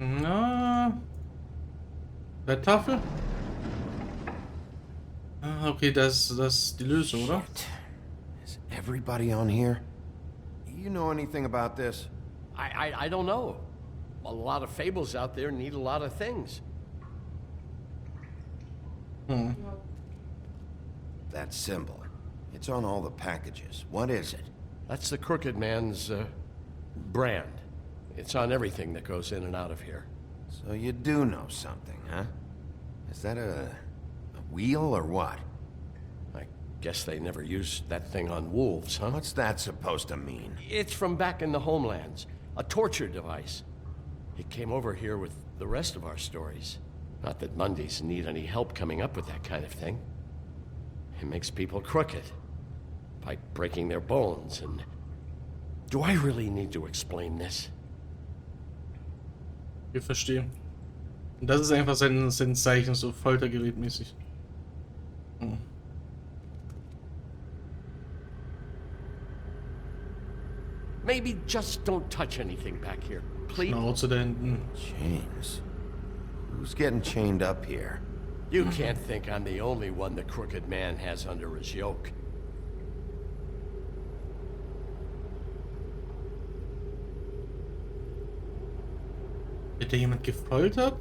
Na. Der Tafel? Ah, okay, das ist die Lösung, oder? Is everybody on here? You know anything about this? I don't know. A lot of fables out there need a lot of things. That symbol. It's on all the packages. What is it? That's the crooked man's brand. It's on everything that goes in and out of here. So you do know something, huh? Is that a wheel or what? I guess they never used that thing on wolves, huh? What's that supposed to mean? It's from back in the homelands. A torture device. It came over here with the rest of our stories. Not that Mondays need any help coming up with that kind of thing. It makes people crooked. By breaking their bones and... Do I really need to explain this? Ich verstehe. Und das ist einfach sein Zeichen, so Foltergerätmäßig. Maybe just don't touch anything back here, please. Schnauze da hinten. Chains. Who's getting chained up here? You can't think I'm the only one the crooked man has under his yoke. Wird da jemand gefoltert?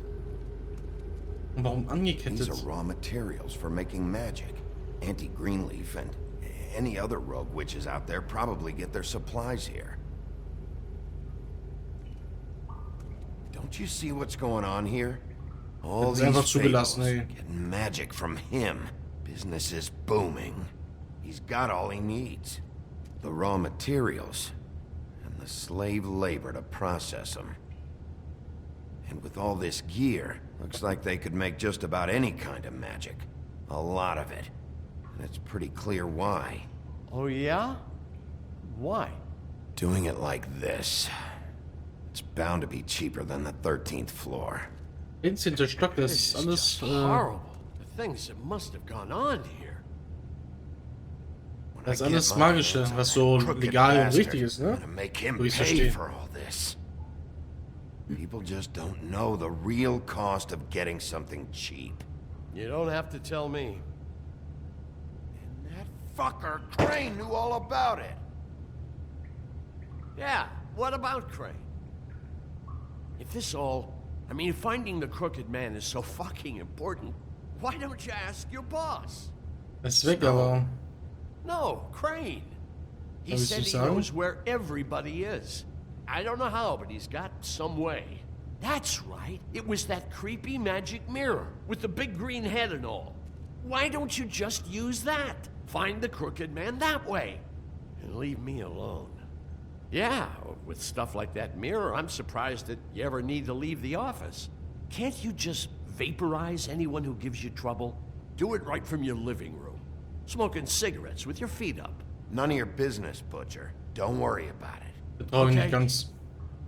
Und warum These angekettet? are raw materials for making magic. Auntie Greenleaf and any other rogue witches out there probably get their supplies here. Don't you see what's going on here? All these fables getting magic from him. Business is booming. He's got all he needs. The raw materials and the slave labor to process them. And with all this gear, looks like they could make just about any kind of magic. A lot of it. And it's pretty clear why. Oh yeah? Why? Doing it like this. It's bound to be cheaper than the 13th floor. 13. Stock, das ist alles. Horrible. The things that must have gone on here. Das ist alles Magische, was so legal und richtig ist, ne? So ich verstehe. People just don't know the real cost of getting something cheap. You don't have to tell me. And that fucker Crane knew all about it. Yeah, what about Crane? If this all... I mean, finding the crooked man is so fucking important, why don't you ask your boss? Das ist weg, aber... No, Crane. He said he knows where everybody is. I don't know how, but he's got some way. That's right. It was that creepy magic mirror with the big green head and all. Why don't you just use that? Find the crooked man that way. And leave me alone. Yeah, with stuff like that mirror, I'm surprised that you ever need to leave the office. Can't you just vaporize anyone who gives you trouble? Do it right from your living room. Smoking cigarettes with your feet up. None of your business, Butcher. Don't worry about it. Okay.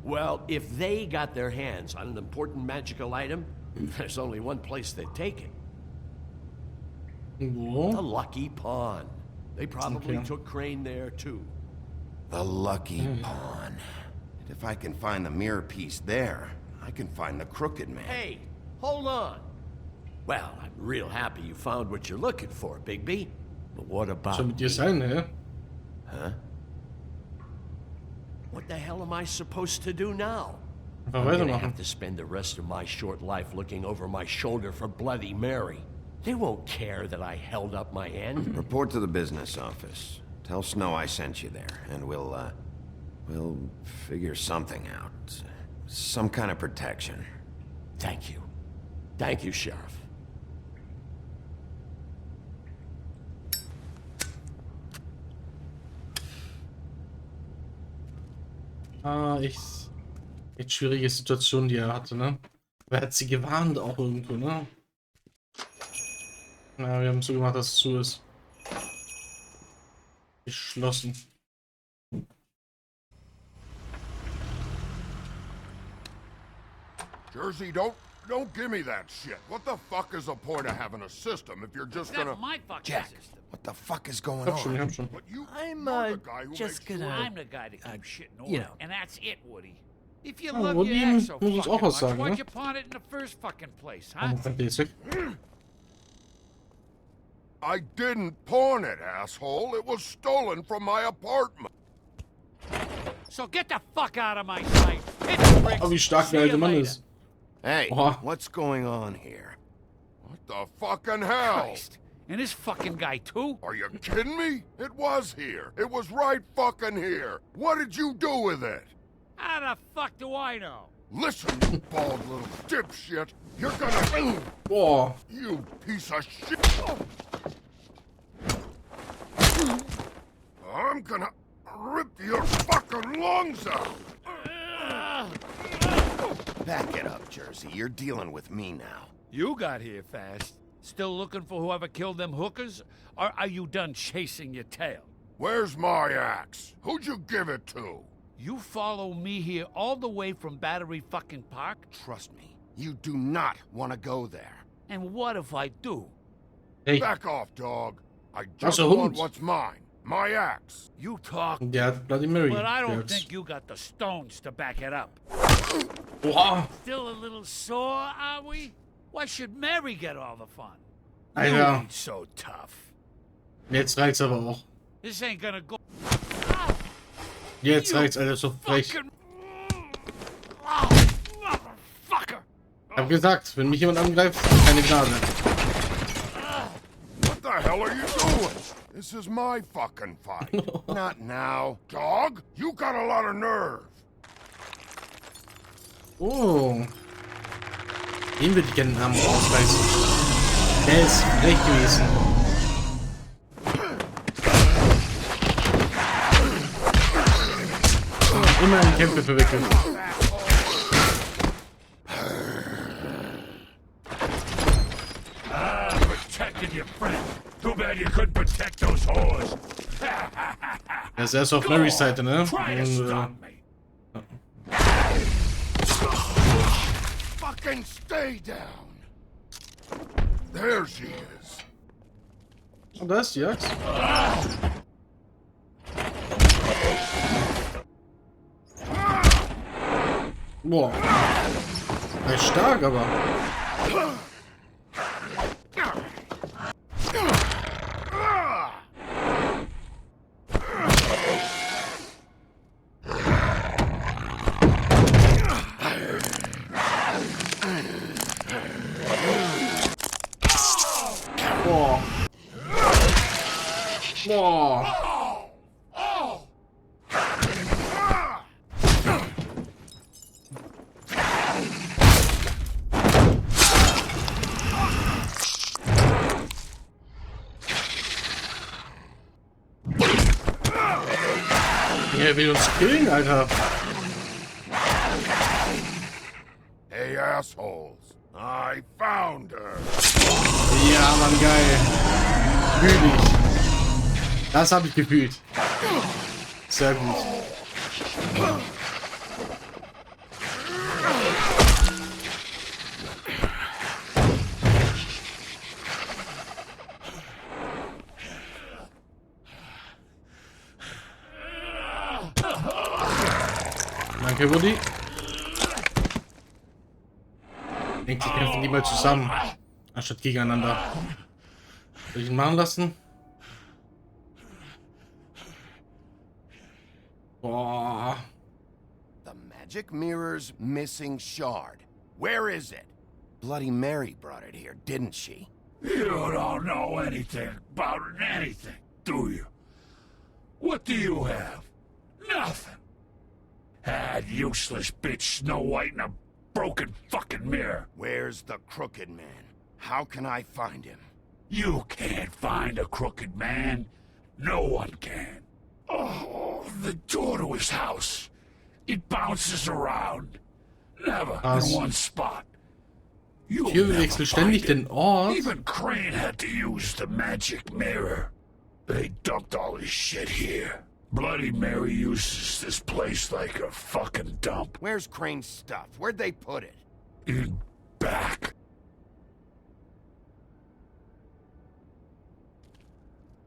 Well, if they got their hands on an important magical item, there's only one place they'd take it. The Lucky Pawn. They probably took Crane there, too. The Lucky Pawn. And if I can find the mirror piece there, I can find the crooked man. Hey, hold on. Well, I'm real happy you found what you're looking for, Bigby. But what about me? Huh? What the hell am I supposed to do now? I'm gonna have to spend the rest of my short life looking over my shoulder for Bloody Mary. They won't care that I held up my end. Report to the business office. Tell Snow I sent you there, and we'll figure something out. Some kind of protection. Thank you. Thank you, Sheriff. Echt schwierige Situation, die er hatte, ne? Aber er hat sie gewarnt auch irgendwo, ne? Na, wir haben so gemacht, dass es zu ist. Geschlossen. Jersey, don't give me that shit. What the fuck is the point of having a system if you're just gonna... That's my fucking Jack, system. what the fuck is going on? I'm just gonna... I'm the guy that keeps shit in order, you know. and that's it, Woody. If you Oh, love Woody your ass so muss uns auch fucking was much, sagen, why'd ne? you pawn it in the first fucking place, huh? I didn't pawn it, asshole. It was stolen from my apartment. So get the fuck out of my sight. Hit the bricks. Oh, wie stark der alte Mann ist. Hey, what's going on here? What the fucking hell? Christ. And this fucking guy, too? Are you kidding me? It was here. It was right fucking here. What did you do with it? How the fuck do I know? Listen, you bald little dipshit. You're gonna... Boah. You piece of shit. I'm gonna rip your fucking lungs out. Back it up, Jersey. You're dealing with me now. You got here fast. Still looking for whoever killed them hookers? Or are you done chasing your tail? Where's my axe? Who'd you give it to? You follow me here all the way from Battery fucking Park? Trust me, you do not want to go there. And what if I do? Hey. Back off, dog. I just want what's mine. My axe. You talk, Der hat Bloody Mary. but I don't think you got the stones to back it up. Boah. Still a little sore, are we? Why should Mary get all the fun? Alter. You ain't so tough. Jetzt reicht's aber auch. This ain't gonna go. Jetzt reicht's, Alter, so frech. Ich hab gesagt, wenn mich jemand angreift, keine Gnade. What the hell are you doing? This is my fucking fight. Not now. Dog, you got a lot of nerve. Oh. Den würde ich gerne den Namen ausreißen. Der ist frech gewesen. Immer in Kämpfe verwickeln. Protected your friend. Too bad you couldn't protect those whores. Er ist erst auf Marys Seite, ne? Und, fucking stay down. There she is. Und da ist die Axt. Boah. Er ist stark, aber. Boah. Boah. Er will uns killen, Alter. Hey, assholes. I found her. Ja, Mann, geil. Willigt. Das habe ich gefühlt. Sehr gut. Danke, Woody. Denkt, sie kämpfen lieber zusammen, anstatt gegeneinander. Soll ich ihn machen lassen? Boah. The magic mirror's missing shard. Where is it? Bloody Mary brought it here, didn't she? You don't know anything about anything, do you? What do you have? Nothing. That useless bitch Snow White in a broken fucking mirror. Where's the crooked man? How can I find him? You can't find a crooked man. No one can. Oh, the door to his house. It bounces around. Never in one spot. Hier wechselt ständig den Ort. Even Crane had to use the magic mirror. They dumped all his shit here. Bloody Mary uses this place like a fucking dump. Where's Crane's stuff? Where'd they put it? In back.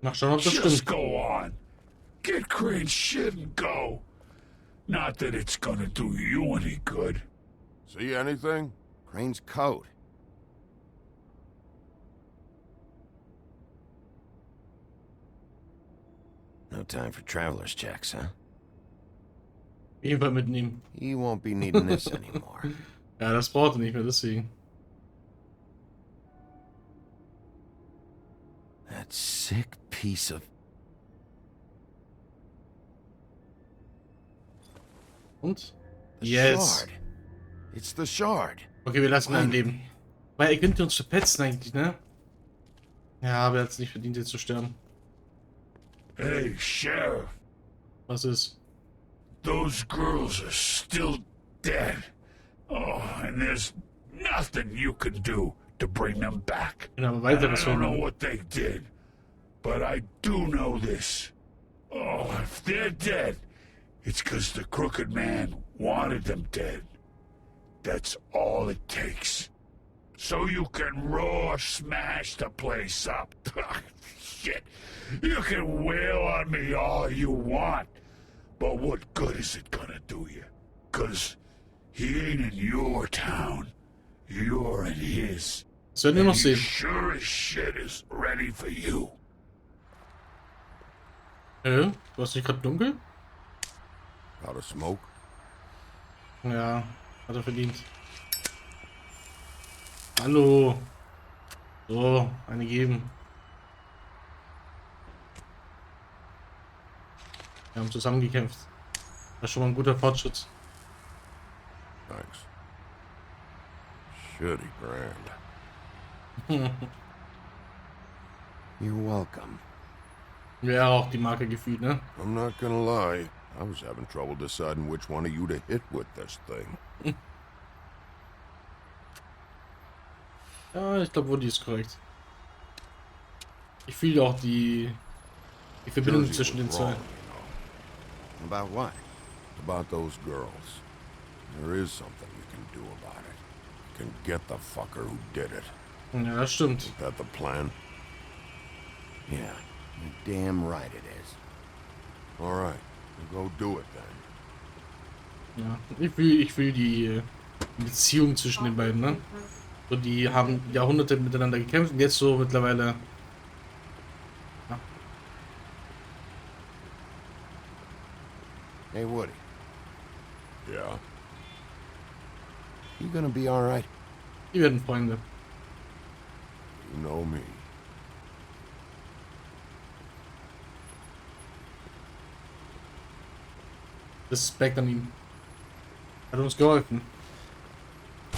Mach schon, ob das Just stimmt. go on. Get Crane's shit and go. Not that it's gonna do you any good. See anything? Crane's coat. No time for traveler's checks, huh? Jedenfalls mitnehmen. He won't be needing this anymore. Ja, das braucht er nicht mehr, deswegen. That sick piece of... Und? The Yes. shard. It's the shard. Okay, wir lassen ihn am Leben. Weil er könnte uns verpetzen eigentlich, ne? Ja, aber er hat es nicht verdient, jetzt zu sterben. Hey, Sheriff. Was ist? Those girls are still dead. Oh, and there's nothing you can do to bring them back. Aber I weiteres don't know von what they did, but I do know this. Oh, if they're dead, it's because the crooked man wanted them dead. That's all it takes. So you can raw smash the place up. Shit. You can wail on me all you want, but what good is it gonna do you? 'Cause he ain't in your town. You're in his. Das werden wir noch And he sehen. sure as shit is ready for you. Du hast nicht gerade dunkel? Out of smoke? Ja, hat er verdient. Hallo. So, eine geben. Wir haben zusammen gekämpft. Das ist schon mal ein guter Fortschritt. Thanks. Shitty brand. You're welcome. Ja, auch die Marke gefühlt, ne? I'm not gonna lie. I was having trouble deciding which one of you to hit with this thing. Ja, ich glaube, Woody ist korrekt. Ich fühle auch die Verbindung Jersey zwischen den was zwei. wrong, you know. About what? About those girls. There is something you can do about it. can get the fucker who did it. Ja, das stimmt. Is that the plan? Yeah, you're damn right it is. All right, we'll go do it then. Ja, ich will die Beziehung zwischen den beiden, ne? So, die haben Jahrhunderte miteinander gekämpft und jetzt so mittlerweile. Ja. Hey, Woody. Yeah? You gonna be all right? Die werden Freunde. You know me. Respekt an ihn. Hat uns geholfen.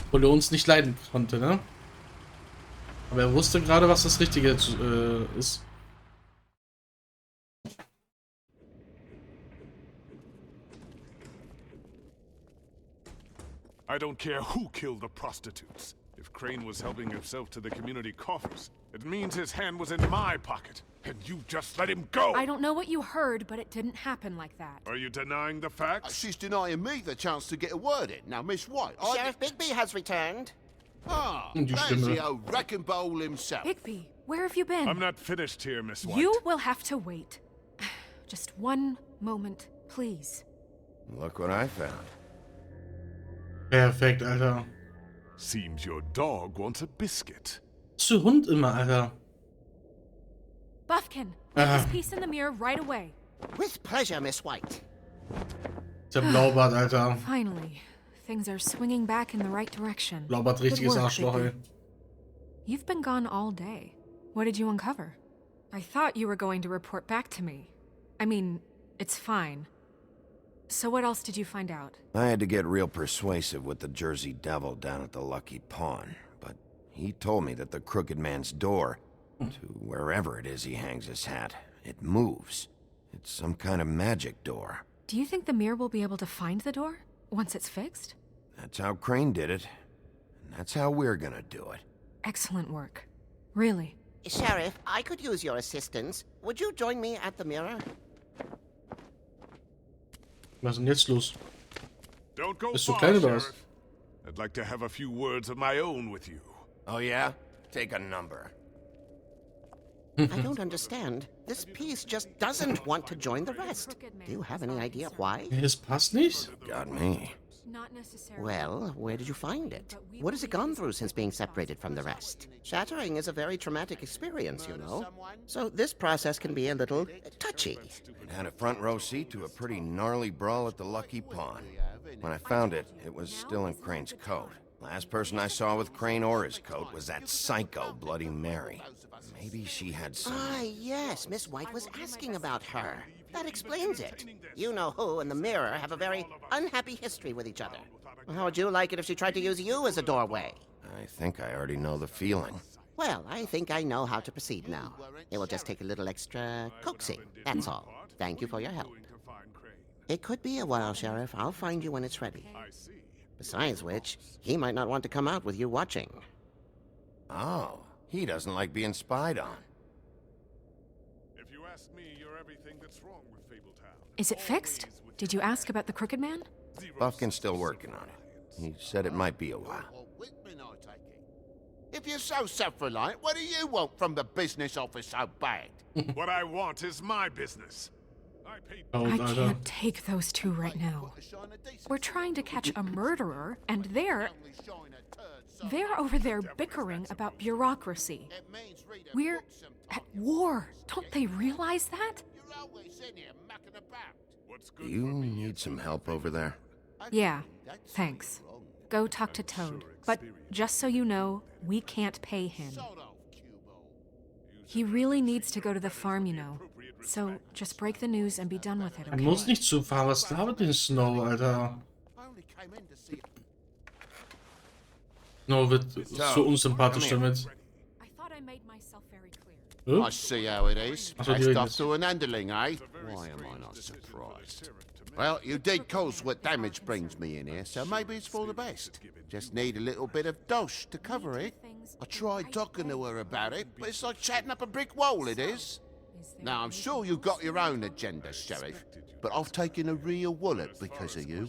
Obwohl er uns nicht leiden konnte, ne? Aber er wusste gerade, was das Richtige ist. I don't care who killed the prostitutes. If Crane was helping himself to the community coffers, it means his hand was in my pocket, and you just let him go! I don't know what you heard, but it didn't happen like that. Are you denying the facts? She's denying me the chance to get a word in. Now, Miss White, Sheriff Bigby has returned. Ah, Die there's Stimme. the old wrecking bowl himself. Bigby, where have you been? I'm not finished here, Miss White. You will have to wait. Just one moment, please. Look what I found. Perfekt, Alter. Seems your dog wants a biscuit. Was für Hund immer, Alter. Buffkin, put this piece in the mirror right away. With pleasure, Miss White. Der Blaubart, Alter. Finally, things are swinging back in the right direction. Blaubart, richtiges Good work, Arschloch, ey. Bigby. You've been gone all day. What did you uncover? I thought you were going to report back to me. I mean, it's fine. So what else did you find out? I had to get real persuasive with the Jersey Devil down at the Lucky Pawn, but he told me that the Crooked Man's door, to wherever it is he hangs his hat, it moves. It's some kind of magic door. Do you think the mirror will be able to find the door once it's fixed? That's how Crane did it, and that's how we're gonna do it. Excellent work. Really. Sheriff, I could use your assistance. Would you join me at the mirror? Was ist denn jetzt los? Don't go Bist du far, klein oder was? Sheriff. I'd like to have a few words of my own with you. Oh yeah? Take a number. I don't understand. This piece just doesn't want to join the rest. Do you have any idea why? Es passt nicht? Got me. Not necessarily. Well, where did you find it? What has it gone through since being separated from the rest? Shattering is a very traumatic experience, you know. So this process can be a little touchy. It had a front row seat to a pretty gnarly brawl at the Lucky Pawn. When I found it, it was still in Crane's coat. Last person I saw with Crane or his coat was that psycho Bloody Mary. Maybe she had some... Ah, yes, Miss White was asking about her. That explains it. You know who and the mirror have a very unhappy history with each other. How would you like it if she tried to use you as a doorway? I think I already know the feeling. Well, I think I know how to proceed now. It will just take a little extra coaxing, that's all. Thank you for your help. It could be a while, Sheriff. I'll find you when it's ready. Besides which, he might not want to come out with you watching. Oh, he doesn't like being spied on. If you ask me, you're everything that's wrong with Fabletown. Is it fixed? Did you ask about the Crooked Man? Buffkin's still working on it. He said it might be a while. If you're so self-reliant, what do you want from the business office so bad? What I want is my business. I can't take those two right now. We're trying to catch a murderer, and they're over there bickering about bureaucracy. We're at war. Don't they realize that? Do you need some help over there? Yeah, thanks. Go talk to Toad. But just so you know, we can't pay him. He really needs to go to the farm, you know. So just break the news and be done with it, okay? Muss nicht zufahren, was labert den Snow, Alter? Snow wird so unsympathisch damit. I thought I made myself very clear. Huh? I see how it is. Ach so, die Passed reden off jetzt. to an underling, eh? Why am I not surprised? Well, you did cause what damage brings me in here, so maybe it's for the best. Just need a little bit of dosh to cover it. I tried talking to her about it, but it's like chatting up a brick wall, it is. Now, I'm sure you've got your own agenda, Sheriff, but I've taken a real wallet because of you,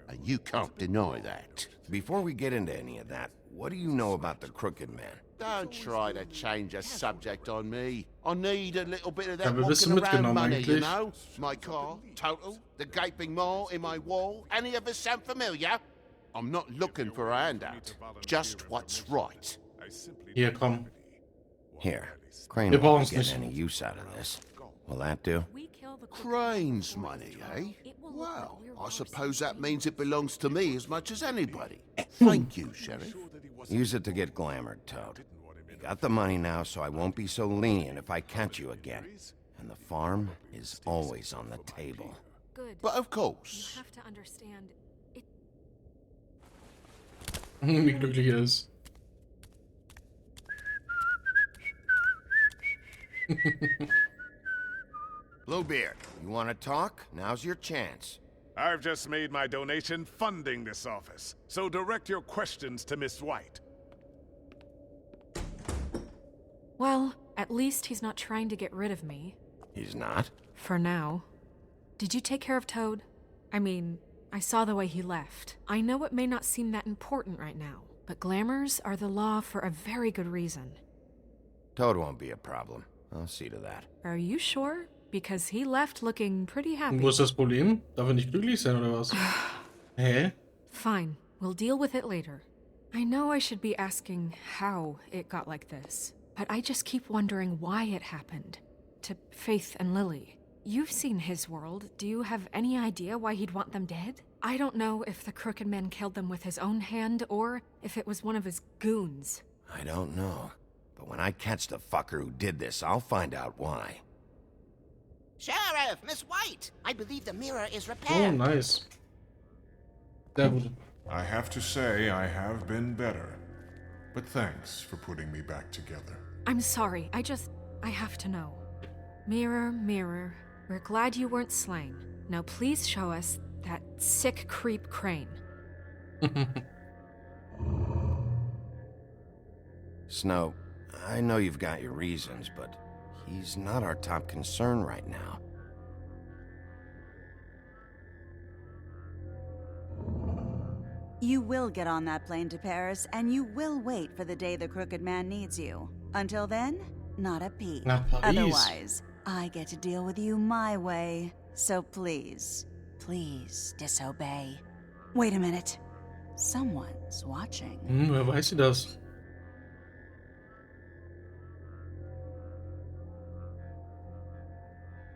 and you can't deny that. Before we get into any of that, what do you know about the Crooked Man? Don't try to change a subject on me. I need a little bit of that wir wissen walking around mitgenommen money, you eigentlich. know? My car, total, the gaping maw in my wall. Any of us sound familiar? I'm not looking for a handout. Just what's right. Hier, komm. Here, Crane Wir won't brauchen's get nicht. any use out of this. Will that do? Crane's money, eh? Well, I suppose that means it belongs to me as much as anybody. Thank you, Sheriff. Use it to get glamored, Toad. You got the money now, so I won't be so lenient if I catch you again. And the farm is always on the table. Good. But of course. You have to understand. Wie glücklich er ist. Bluebeard, you want to talk? Now's your chance. I've just made my donation funding this office, so direct your questions to Miss White. Well, at least he's not trying to get rid of me. He's not? For now. Did you take care of Toad? I mean, I saw the way he left. I know it may not seem that important right now, but glamours are the law for a very good reason. Toad won't be a problem. I'll see to that. Are you sure? Because he left looking pretty happy. Wo ist das Problem? Darf er nicht glücklich sein, oder was? Hä? Fine, we'll deal with it later. I know I should be asking how it got like this, but I just keep wondering why it happened. To Faith and Lily. You've seen his world. Do you have any idea why he'd want them dead? I don't know if the Crooked Man killed them with his own hand, or if it was one of his goons. I don't know. But when I catch the fucker who did this, I'll find out why. Sheriff, Miss White! I believe the mirror is Oh, repaired. nice. Sehr gut. I have to say I have been better. But thanks for putting me back together. I'm sorry, I have to know. Mirror, mirror, we're glad you weren't slain. Now please show us that sick creep Crane. Snow, I know you've got your reasons, but he's not our top concern right now. You will get on that plane to Paris, and you will wait for the day the Crooked Man needs you. Until then, not a peep. Nach Paris. Otherwise, I get to deal with you my way. So please, please disobey. Wait a minute. Someone's watching. Wer weiß sie das?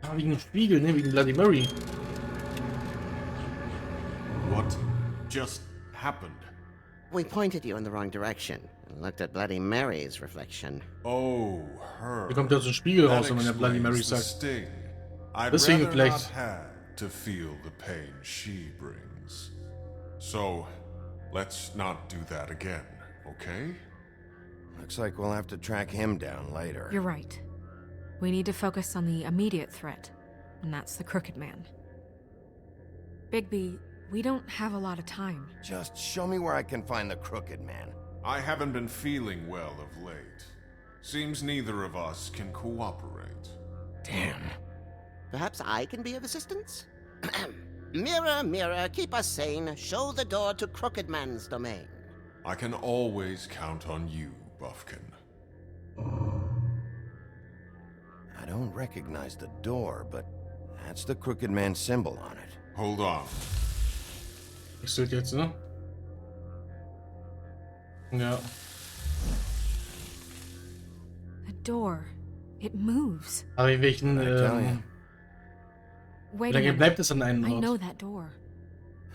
Ah, wegen dem Spiegel, ne? Wegen Bloody Mary. What just happened? We pointed you in the wrong direction and looked at Bloody Mary's reflection. Oh, her. Hier kommt ja so ein Spiegel That raus, wenn man ja Bloody Mary explains sagt. the sting. I'd Deswegen rather vielleicht. not have to feel the pain she brings. So, let's not do that again, okay? Looks like we'll have to track him down later. You're right. We need to focus on the immediate threat, and that's the Crooked Man. Bigby, we don't have a lot of time. Just show me where I can find the Crooked Man. I haven't been feeling well of late. Seems neither of us can cooperate. Damn. Perhaps I can be of assistance? Mirror, mirror, keep us sane. Show the door to Crooked Man's domain. I can always count on you, Buffkin. I don't recognize the door, but that's the Crooked Man symbol on it. Hold on. Wechselt jetzt, ne? Ja. The door. It moves. Aber in welchen, Wait wie a lange minute. bleibt es an einem I know Ort? that door.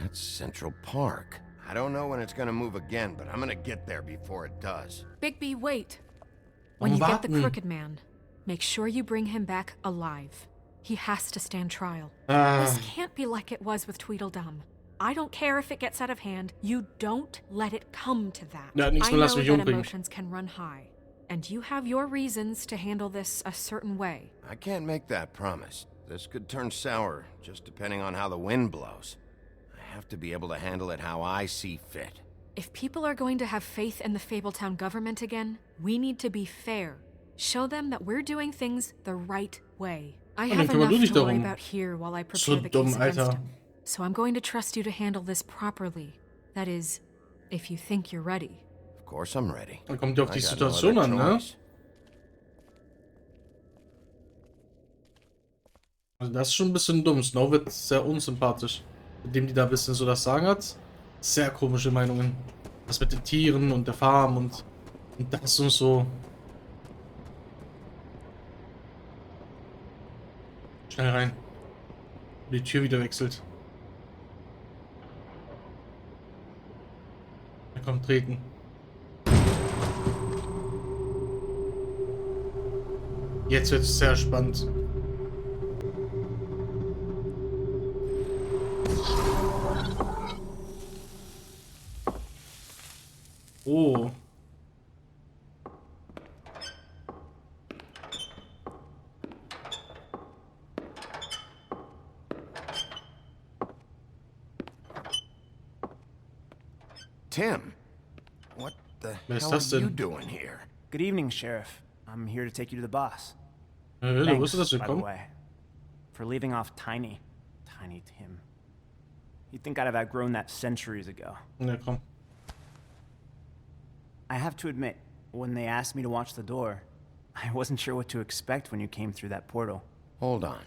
That's Central Park. I don't know when it's gonna move again, but I'm gonna get there before it does. Bigby, wait. When you Warum get the warten? Crooked Man, make sure you bring him back alive. He has to stand trial. Ah. This can't be like it was with Tweedledum. I don't care if it gets out of hand. You don't let it come to that. Ja, nichts I mehr know lass mich that umbringen. emotions can run high, and you have your reasons to handle this a certain way. I can't make that promise. This could turn sour, just depending on how the wind blows. I have to be able to handle it how I see fit. If people are going to have faith in the Fabletown government again, we need to be fair. Show them that we're doing things the right way. I dann have kümmere du enough dich to worry darum. about here while I prepare So the dumm, case against Alter. him. So I'm going to trust you to handle this properly. That is, if you think you're ready. Of Of course I'm ready. Da kommt ja auf die Situation an, ne? Also das ist schon ein bisschen dumm. Snow wird sehr unsympathisch. Indem die da ein bisschen so das Sagen hat. Sehr komische Meinungen. Das mit den Tieren und der Farm und das und so. Schnell rein. Die Tür wieder wechselt. Er kommt treten. Jetzt wird es sehr spannend. Oh. Tim, what the hell are you doing here? Good evening, Sheriff. I'm here to take you to the boss. Thanks, by the way, for leaving off Tiny Tim. You'd think I'd have outgrown that centuries ago. Ja, komm. I have to admit, when they asked me to watch the door, I wasn't sure what to expect when you came through that portal. Hold on.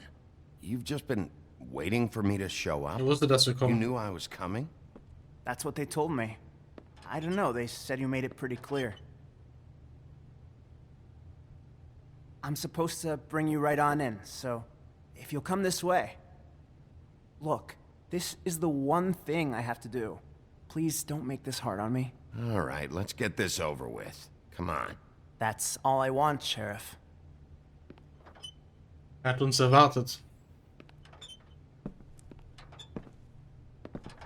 You've just been waiting for me to show up? You knew I was coming? That's what they told me. I don't know, they said you made it pretty clear. I'm supposed to bring you right on in, so if you'll come this way. Look, this is the one thing I have to do. Please don't make this hard on me. All right, let's get this over with. Come on. That's all I want, Sheriff. Hat uns erwartet.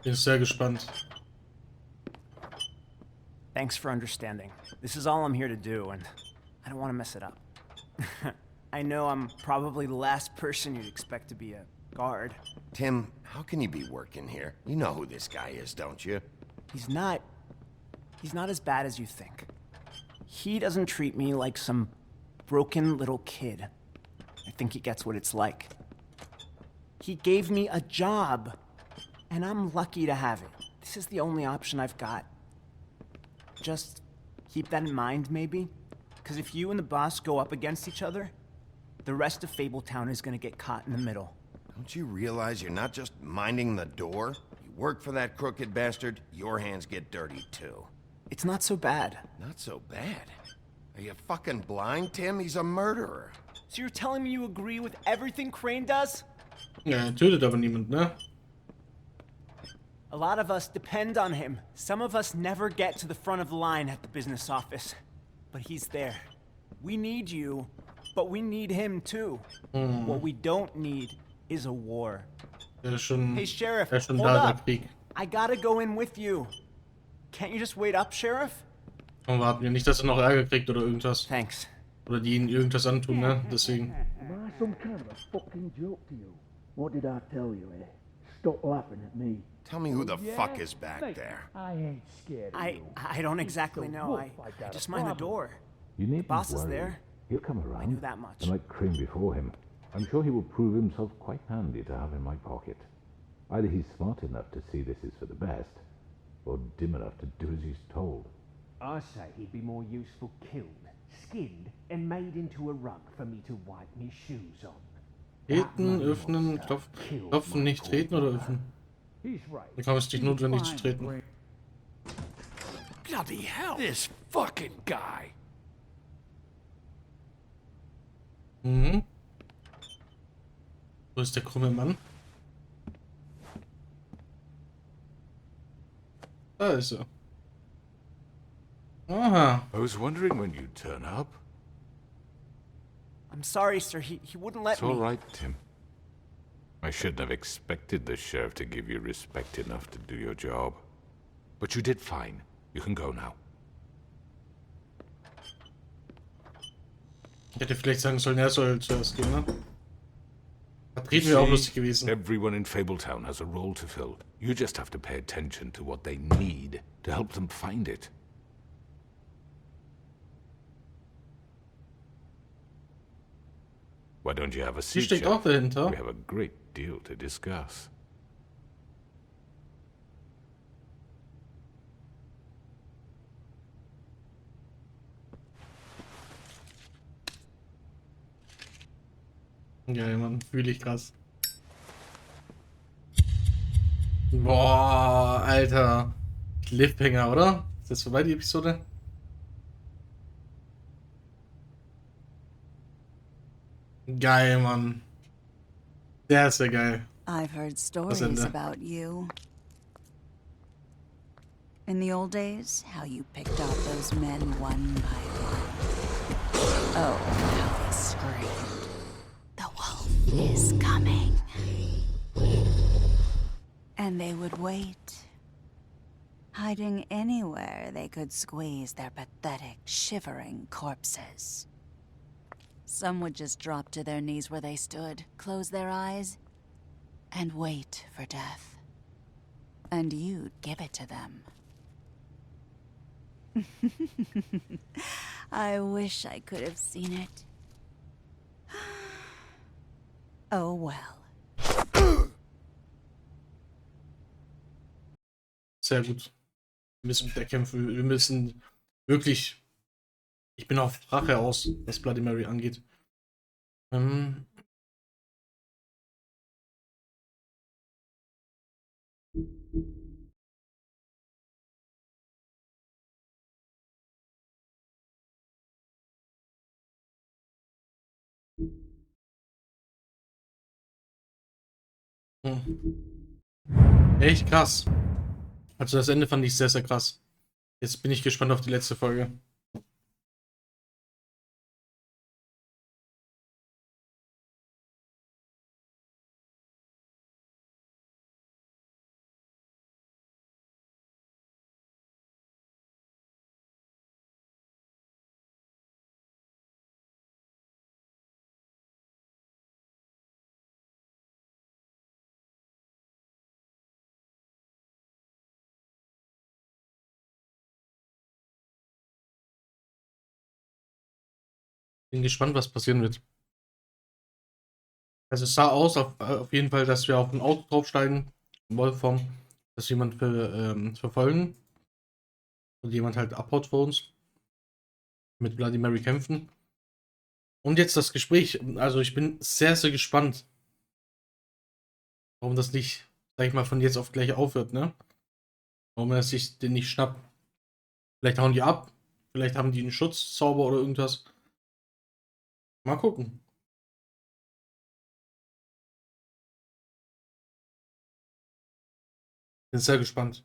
Bin sehr gespannt. Thanks for understanding. This is all I'm here to do, and I don't want to mess it up. I know I'm probably the last person you'd expect to be a guard. Tim, how can you be working here? You know who this guy is, don't you? He's not as bad as you think. He doesn't treat me like some broken little kid. I think he gets what it's like. He gave me a job, and I'm lucky to have it. This is the only option I've got. Just keep that in mind, maybe? Because if you and the boss go up against each other, the rest of Fabletown is gonna get caught in the middle. Don't you realize you're not just minding the door? You work for that crooked bastard, your hands get dirty too. It's not so bad. Not so bad? Are you fucking blind, Tim? He's a murderer. So you're telling me you agree with everything Crane does? Ja, er tötet aber niemand, ne? A lot of us depend on him. Some of us never get to the front of the line at the business office. But he's there. We need you, but we need him too. What we don't need is a war. Hey, Sheriff, hold up. I gotta go in with you. Can't you just wait up, Sheriff? Und warten wir nicht, dass er noch Ärger kriegt oder irgendwas. Thanks. Oder die ihn irgendwas antun, ne? Deswegen. Am I some kind of a fucking joke to you? What did I tell you, eh? Stop laughing at me. Tell me who the fuck is back there. I ain't scared of you. I don't exactly know. I just mind the door. You needn't The boss is worry. there. He'll come around. I knew that much. And like Crane before him, I'm sure he will prove himself quite handy to have in my pocket. Either he's smart enough to see this is for the best, or dim enough to do as he's told. I say he'd be more useful killed, skinned, and made into a rug for me to wipe me shoes on. Treten, öffnen, klopfen, nicht treten oder öffnen? Da kam es nicht notwendig zu treten. Bloody hell! This fucking guy! Mhm. Wo ist der krumme Mann? Da ist er. Aha. I was wondering when you'd turn up. I'm sorry, sir. He wouldn't let It's me. all right, Tim. I shouldn't have expected the sheriff to give you respect enough to do your job. But you did fine. You can go now. Ich hätte vielleicht sagen sollen, er soll zuerst gehen, ne? Vertreten wäre auch lustig gewesen. Everyone in Fabletown has a role to fill. You just have to pay attention to what they need to help them find it. Why don't you have a Sie seat, steckt auch Sheriff? dahinter. We have a great deal to discuss. Geil, Mann. Fühle ich krass. Boah, Alter. Cliffhanger, oder? Ist jetzt vorbei, die Episode? Geil, Mann. Der ist ja geil. I've heard Das stories Ende. about you. In the old days, how you picked off those men one by one. Oh, how they screamed. The wolf is coming. And they would wait, hiding anywhere they could squeeze their pathetic, shivering corpses. Some would just drop to their knees where they stood, close their eyes, and wait for death. And you'd give it to them. I wish I could have seen it. Oh well. Sehr gut. Wir müssen mit der kämpfen. Wir müssen wirklich. Ich bin auf Rache aus, was Bloody Mary angeht. Echt krass. Also das Ende fand ich sehr, sehr krass. Jetzt bin ich gespannt auf die letzte Folge. Bin gespannt, was passieren wird. Also es sah aus, auf jeden Fall, dass wir auf ein Auto draufsteigen, in Wolfform, dass jemand verfolgen und jemand halt abhaut vor uns, mit Bloody Mary kämpfen. Und jetzt das Gespräch. Also ich bin sehr, sehr gespannt, warum das nicht, sag ich mal, von jetzt auf gleich aufhört, ne? Warum er sich den nicht schnappt. Vielleicht hauen die ab, vielleicht haben die einen Schutzzauber oder irgendwas. Mal gucken. Bin sehr gespannt.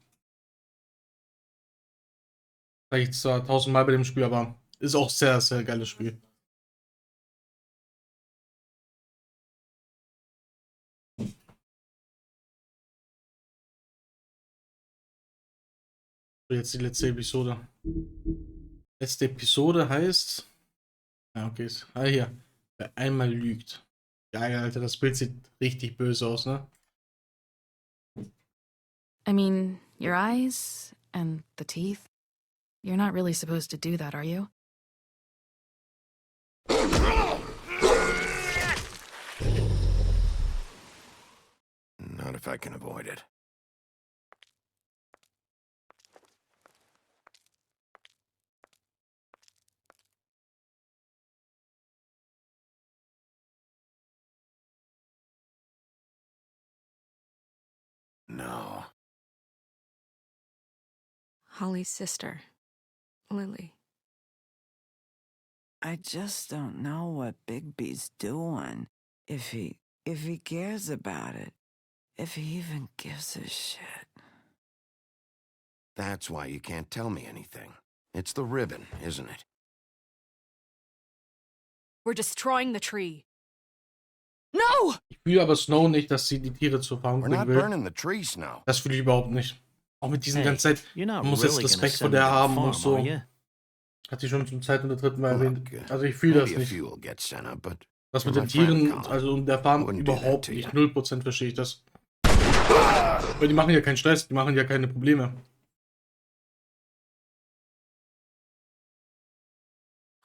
Sag ich zwar 1000-mal bei dem Spiel, aber ist auch sehr, sehr geiles Spiel. So, jetzt die letzte Episode. Letzte Episode heißt. Ja, okay. Hier. Wer einmal lügt. Geil, Alter, das Bild sieht richtig böse aus, ne? I mean, your eyes and the teeth. You're not really supposed to do that, are you? Not if I can avoid it. No. Holly's sister, Lily. I just don't know what Bigby's doing. If he cares about it. If he even gives a shit. That's why you can't tell me anything. It's the ribbon, isn't it? We're destroying the tree. No! Ich fühle aber Snow nicht, dass sie die Tiere zur Farm We're bringen not will. burning the tree, Snow. Das fühle ich überhaupt nicht. Auch mit diesen ganzen Zeit. you're not Man muss really jetzt gonna Respekt vor send me der to the haben farm, und so. are you? Hat sie schon zum zweiten oder dritten Mal erwähnt. Also ich fühle das Maybe a nicht. few will get sent up, but Das mit for den my friend Tieren, Colin, also und der Farm wouldn't do that überhaupt to nicht. you. 0% verstehe ich das. Weil die machen ja keinen Stress, die machen ja keine Probleme.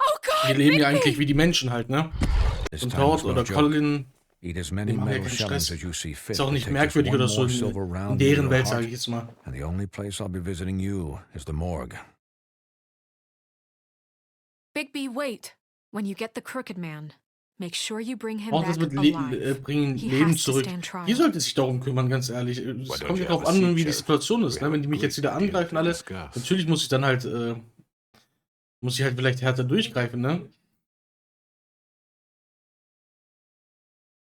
Oh God, Die leben ja eigentlich wie die Menschen halt, ne? Und Todd oder Colin, Eat as die many machen ja metal keinen shillings Stress. as you see fit. Ist auch but nicht take just merkwürdig one oder so more in silver round deren in your Welt, heart, sage ich jetzt mal. And the only place I'll be visiting you is the morgue. Bigby, wait. When you get the crooked man, Make sure you bring him Auch back das mit alive. bringen He Leben has to zurück. stand trial. Die sollte sich darum kümmern, ganz ehrlich. Es kommt ja drauf an, wie die Situation ist. Ne? Wenn die mich jetzt wieder angreifen alle, natürlich muss ich dann halt, muss ich halt vielleicht härter durchgreifen, ne?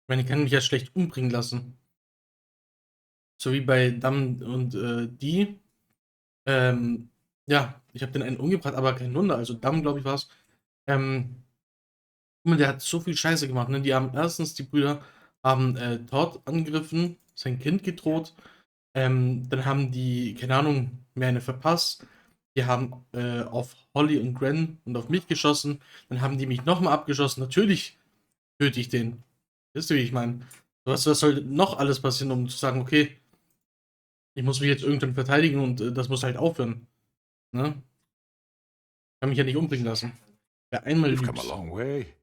Ich meine, die kann mich ja schlecht umbringen lassen. So wie bei Dam und die. Ja, ich habe den einen umgebracht, aber kein Wunder. Also Dam, glaube ich, war es. Der hat so viel Scheiße gemacht. Ne? Die haben erstens, die Brüder haben Todd angegriffen, sein Kind gedroht. Dann haben die, keine Ahnung, mir eine verpasst. Die haben auf Holly und Gren und auf mich geschossen. Dann haben die mich nochmal abgeschossen. Natürlich töte ich den. Wisst ihr, wie ich meine? Was soll noch alles passieren, um zu sagen, okay, ich muss mich jetzt irgendwann verteidigen und das muss halt aufhören. Ne? Kann mich ja nicht umbringen lassen. Wer einmal You've come a long way.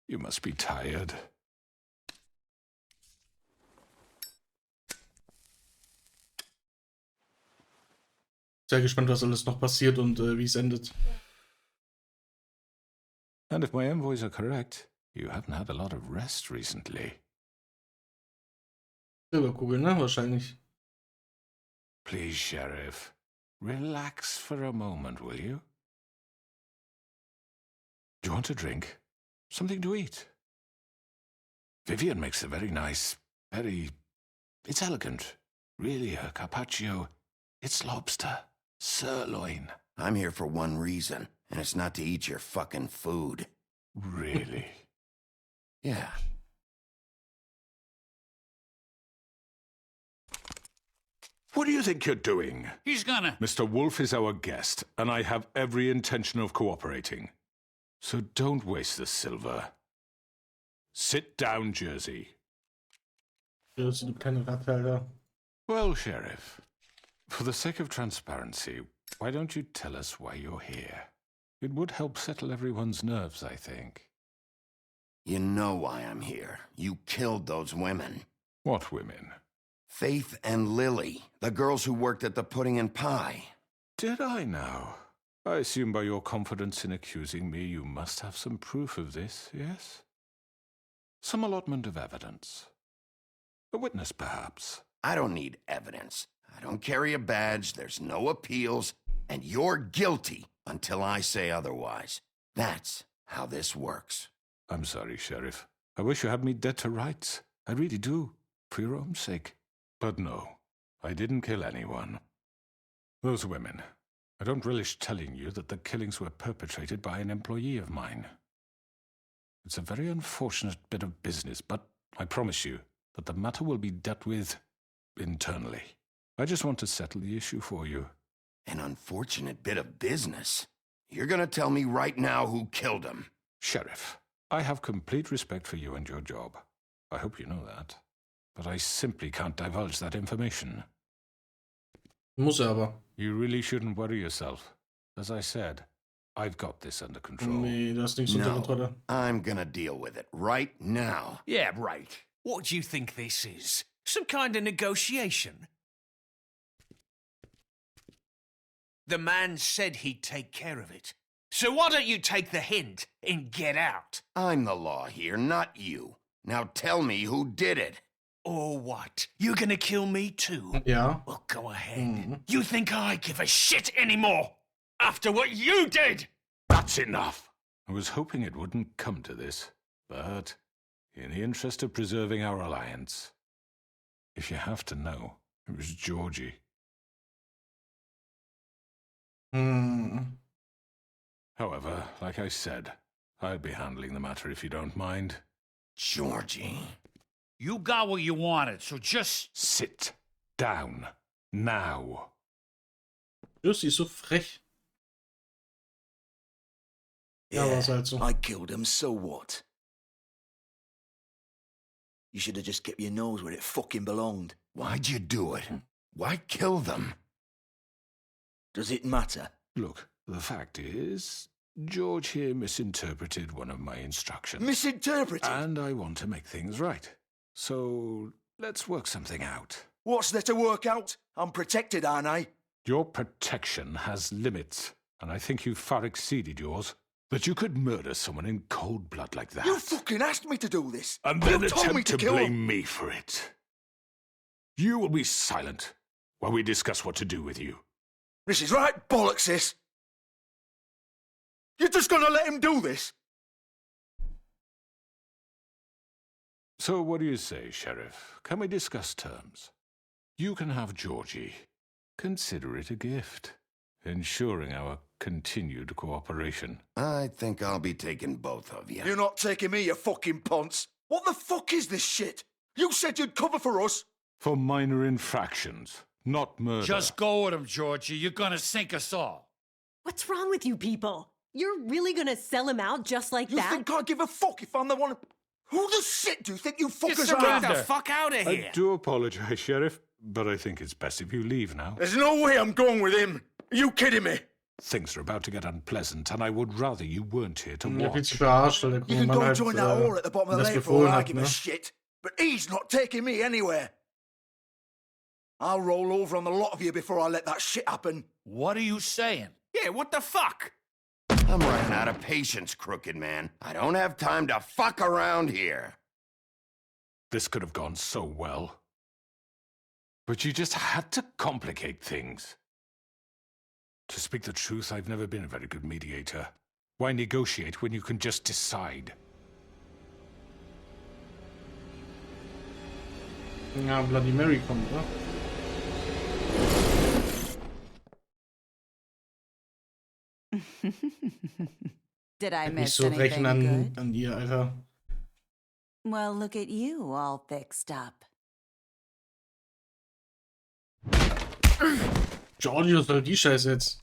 You must be tired. Sehr gespannt, was alles noch passiert und wie es endet. And if my envoys are correct, you haven't had a lot of rest recently. Silberkugel, ne? Wahrscheinlich. Please, Sheriff. Relax for a moment, will you? Do you want a drink? Something to eat? Vivian makes a very nice, it's elegant. Really, her carpaccio. It's lobster. Sirloin. I'm here for one reason, and it's not to eat your fucking food. Really? Yeah. What do you think you're doing? He's gonna... Mr. Wolf is our guest, and I have every intention of cooperating. So don't waste the silver. Sit down, Jersey. Jersey, du kleine Radhalter. Well, Sheriff, for the sake of transparency, why don't you tell us why you're here? It would help settle everyone's nerves, I think. You know why I'm here. You killed those women. What women? Faith and Lily, the girls who worked at the Pudding and Pie. Did I now? I assume by your confidence in accusing me, you must have some proof of this, yes? Some allotment of evidence. A witness, perhaps. I don't need evidence. I don't carry a badge, there's no appeals, and you're guilty until I say otherwise. That's how this works. I'm sorry, Sheriff. I wish you had me dead to rights. I really do, for your own sake. But no, I didn't kill anyone. Those women, I don't relish telling you that the killings were perpetrated by an employee of mine. It's a very unfortunate bit of business, but I promise you that the matter will be dealt with internally. I just want to settle the issue for you. An unfortunate bit of business? You're gonna tell me right now who killed him? Sheriff, I have complete respect for you and your job. I hope you know that. But I simply can't divulge that information. Muss aber. You really shouldn't worry yourself. As I said, I've got this under control. Nee, du hast nichts unter Kontrolle. I'm gonna deal with it right now. Yeah, right. What do you think this is? Some kind of negotiation? The man said he'd take care of it. So why don't you take the hint and get out? I'm the law here, not you. Now tell me who did it. Or what? You gonna kill me too? Yeah. Well, go ahead. You think I give a shit anymore? After what you did? That's enough. I was hoping it wouldn't come to this, but in the interest of preserving our alliance, if you have to know, it was Georgie. However, like I said, I'll be handling the matter if you don't mind. Georgie. You got what you wanted, so just... Sit down. Now. Just ist so frech. Ja, was halt so. I killed him, so what? You should have just kept your nose where it fucking belonged. Why'd you do it? Why kill them? Does it matter? Look, the fact is, George here misinterpreted one of my instructions. Misinterpreted? And I want to make things right. So, let's work something out. What's there to work out? I'm protected, aren't I? Your protection has limits, and I think you've far exceeded yours. That you could murder someone in cold blood like that. You fucking asked me to do this. And then you told me attempt to to kill blame him. me for it. You will be silent while we discuss what to do with you. This is right bollocks, sis. You're just gonna let him do this? So what do you say, Sheriff? Can we discuss terms? You can have Georgie. Consider it a gift, ensuring our continued cooperation. I think I'll be taking both of you. You're not taking me, you fucking ponce. What the fuck is this shit? You said you'd cover for us. For minor infractions, not murder. Just go with him, Georgie. You're gonna sink us all. What's wrong with you people? You're really gonna sell him out just like that? You think I give a fuck if I'm the one... Who the shit do you think you fuckers Get are? the fuck out of here! I do apologize, Sheriff, but I think it's best if you leave now. There's no way I'm going with him. Are you kidding me? Things are about to get unpleasant, and I would rather you weren't here to Er fühlt watch. sich verarscht, weil der You can Mann go halt join that whore at the bottom of the das lake for all befohlen I hat, give a ne? shit. But he's not taking me anywhere. I'll roll over on the lot of you before I let that shit happen. What are you saying? Yeah, what the fuck? I'm running out of patience, crooked man. I don't have time to fuck around here. This could have gone so well. But you just had to complicate things. To speak the truth, I've never been a very good mediator. Why negotiate when you can just decide? Ja, Bloody Mary kommt, oder? Did I Nicht miss so rächen anything good? an ihr, Alter. Well, look at you, all fixed up. Georgie, was soll die Scheiße jetzt?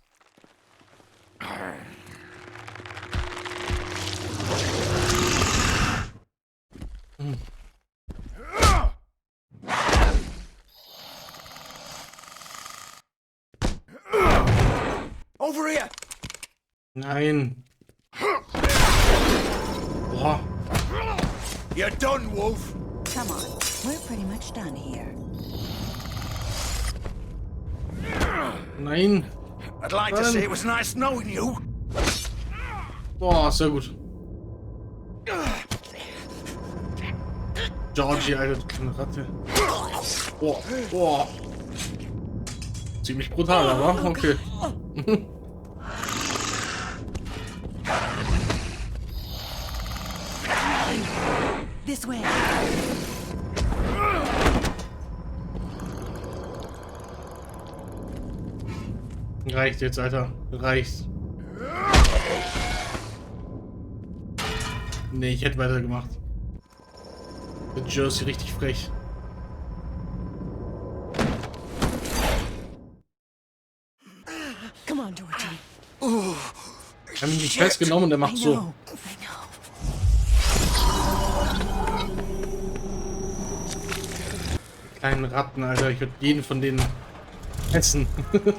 Over here! Nein. Boah. You're done, Wolf. Come on, we're pretty much done here. Nein. I'd like to say it was nice knowing you. Boah, sehr gut. Georgie, Alter, du kleine Ratte. Boah, boah. Ziemlich brutal, aber okay. This way. Reicht jetzt, Alter. Reicht. Nee, ich hätte weitergemacht. Mit Jersey richtig frech. Come on, Georgie. Ich hab ihn nicht festgenommen und er macht so. Kleinen Ratten, Alter. Ich würde jeden von denen essen. Boah.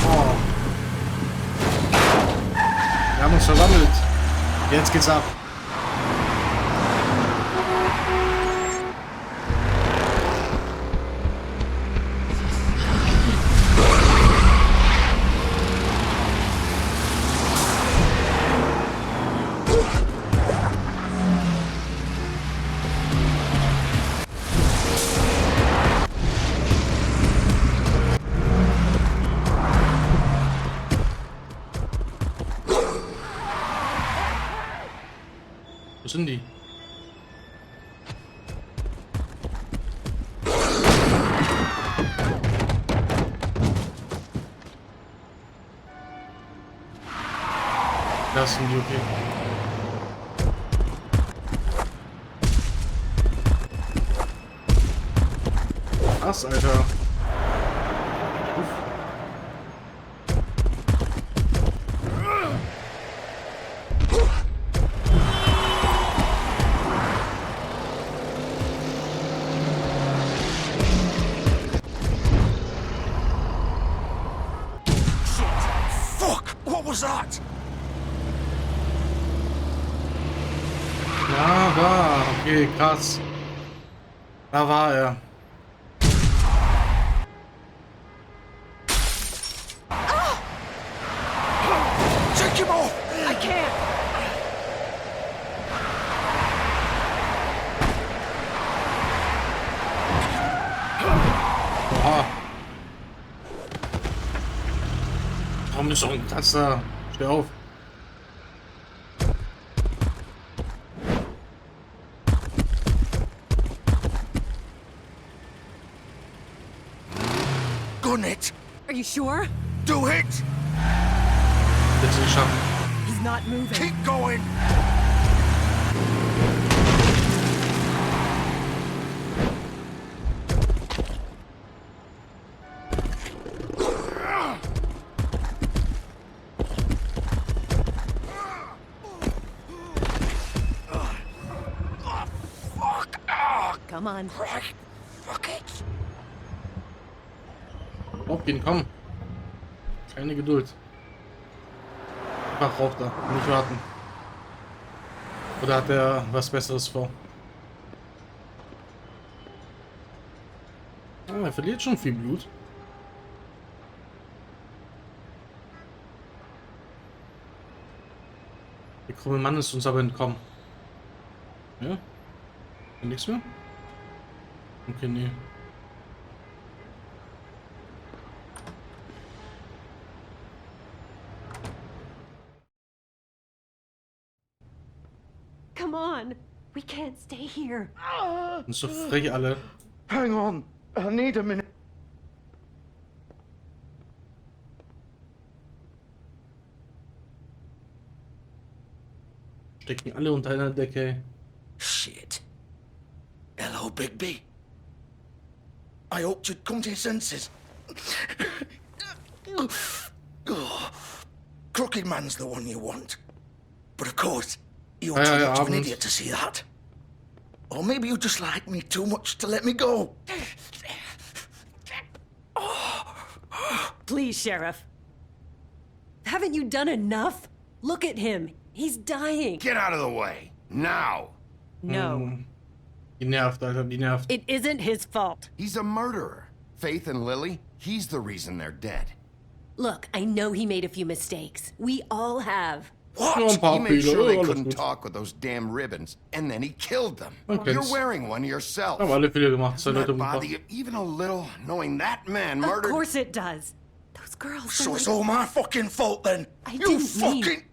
Oh. Wir haben uns verwandelt. Jetzt geht's ab. Wo sind die? Das sind die, okay. Was, Alter? What was that? Ja, da. Okay, Okay, krass. Da war er. Take him off! I can't! Oha. Warum ist doch ein krasser? Steh auf. Gun it! Are you sure? Do it! Bitte nicht schaffen. He's not moving. Keep going! Come on. Fuck it! Aufgehen, komm. Keine Geduld. Einfach rauf da. Nicht warten. Oder hat er was Besseres vor? Oh, er verliert schon viel Blut. Der krumme Mann ist uns aber entkommen. Ja? Nichts mehr? Okay, nee. Come on. We can't stay here. Und so frech alle. Hang on. I need a minute. Stecken alle unter einer Decke. Shit. Hello, Bigby. I hoped you'd come to your senses. Oh, Crooked Man's the one you want. But of course, you're too much of an idiot to see that. Or maybe you just like me too much to let me go. Please, Sheriff. Haven't you done enough? Look at him. He's dying. Get out of the way. Now. No. Die nervt, Alter, die nervt. It isn't his fault. He's a murderer. Faith and Lily, he's the reason they're dead. Look, I know he made a few mistakes. We all have. What? He made sure they couldn't talk with those damn ribbons, and then he killed them. You're wearing one yourself. Haben alle Fehler gemacht. Doesn't that bother you even a little, knowing that man murdered... Of course it does. Those girls... So it's all my fucking fault then? You fucking...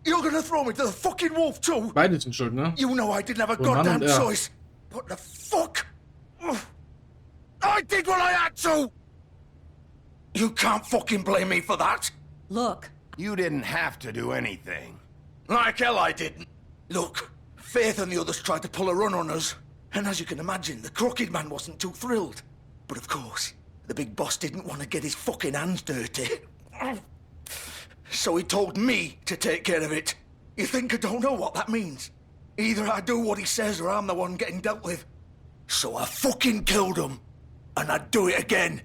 You're gonna throw me to the fucking wolf too? Beide sind schuld, ne? You know I didn't have a goddamn choice. What the fuck? I did what I had to! You can't fucking blame me for that. Look. You didn't have to do anything. Like hell I didn't. Look, Faith and the others tried to pull a run on us. And as you can imagine, the Crooked Man wasn't too thrilled. But of course, the big boss didn't want to get his fucking hands dirty. So he told me to take care of it. You think I don't know what that means? Either I do what he says or I'm the one getting dealt with. So I fucking killed him. And I'd do it again.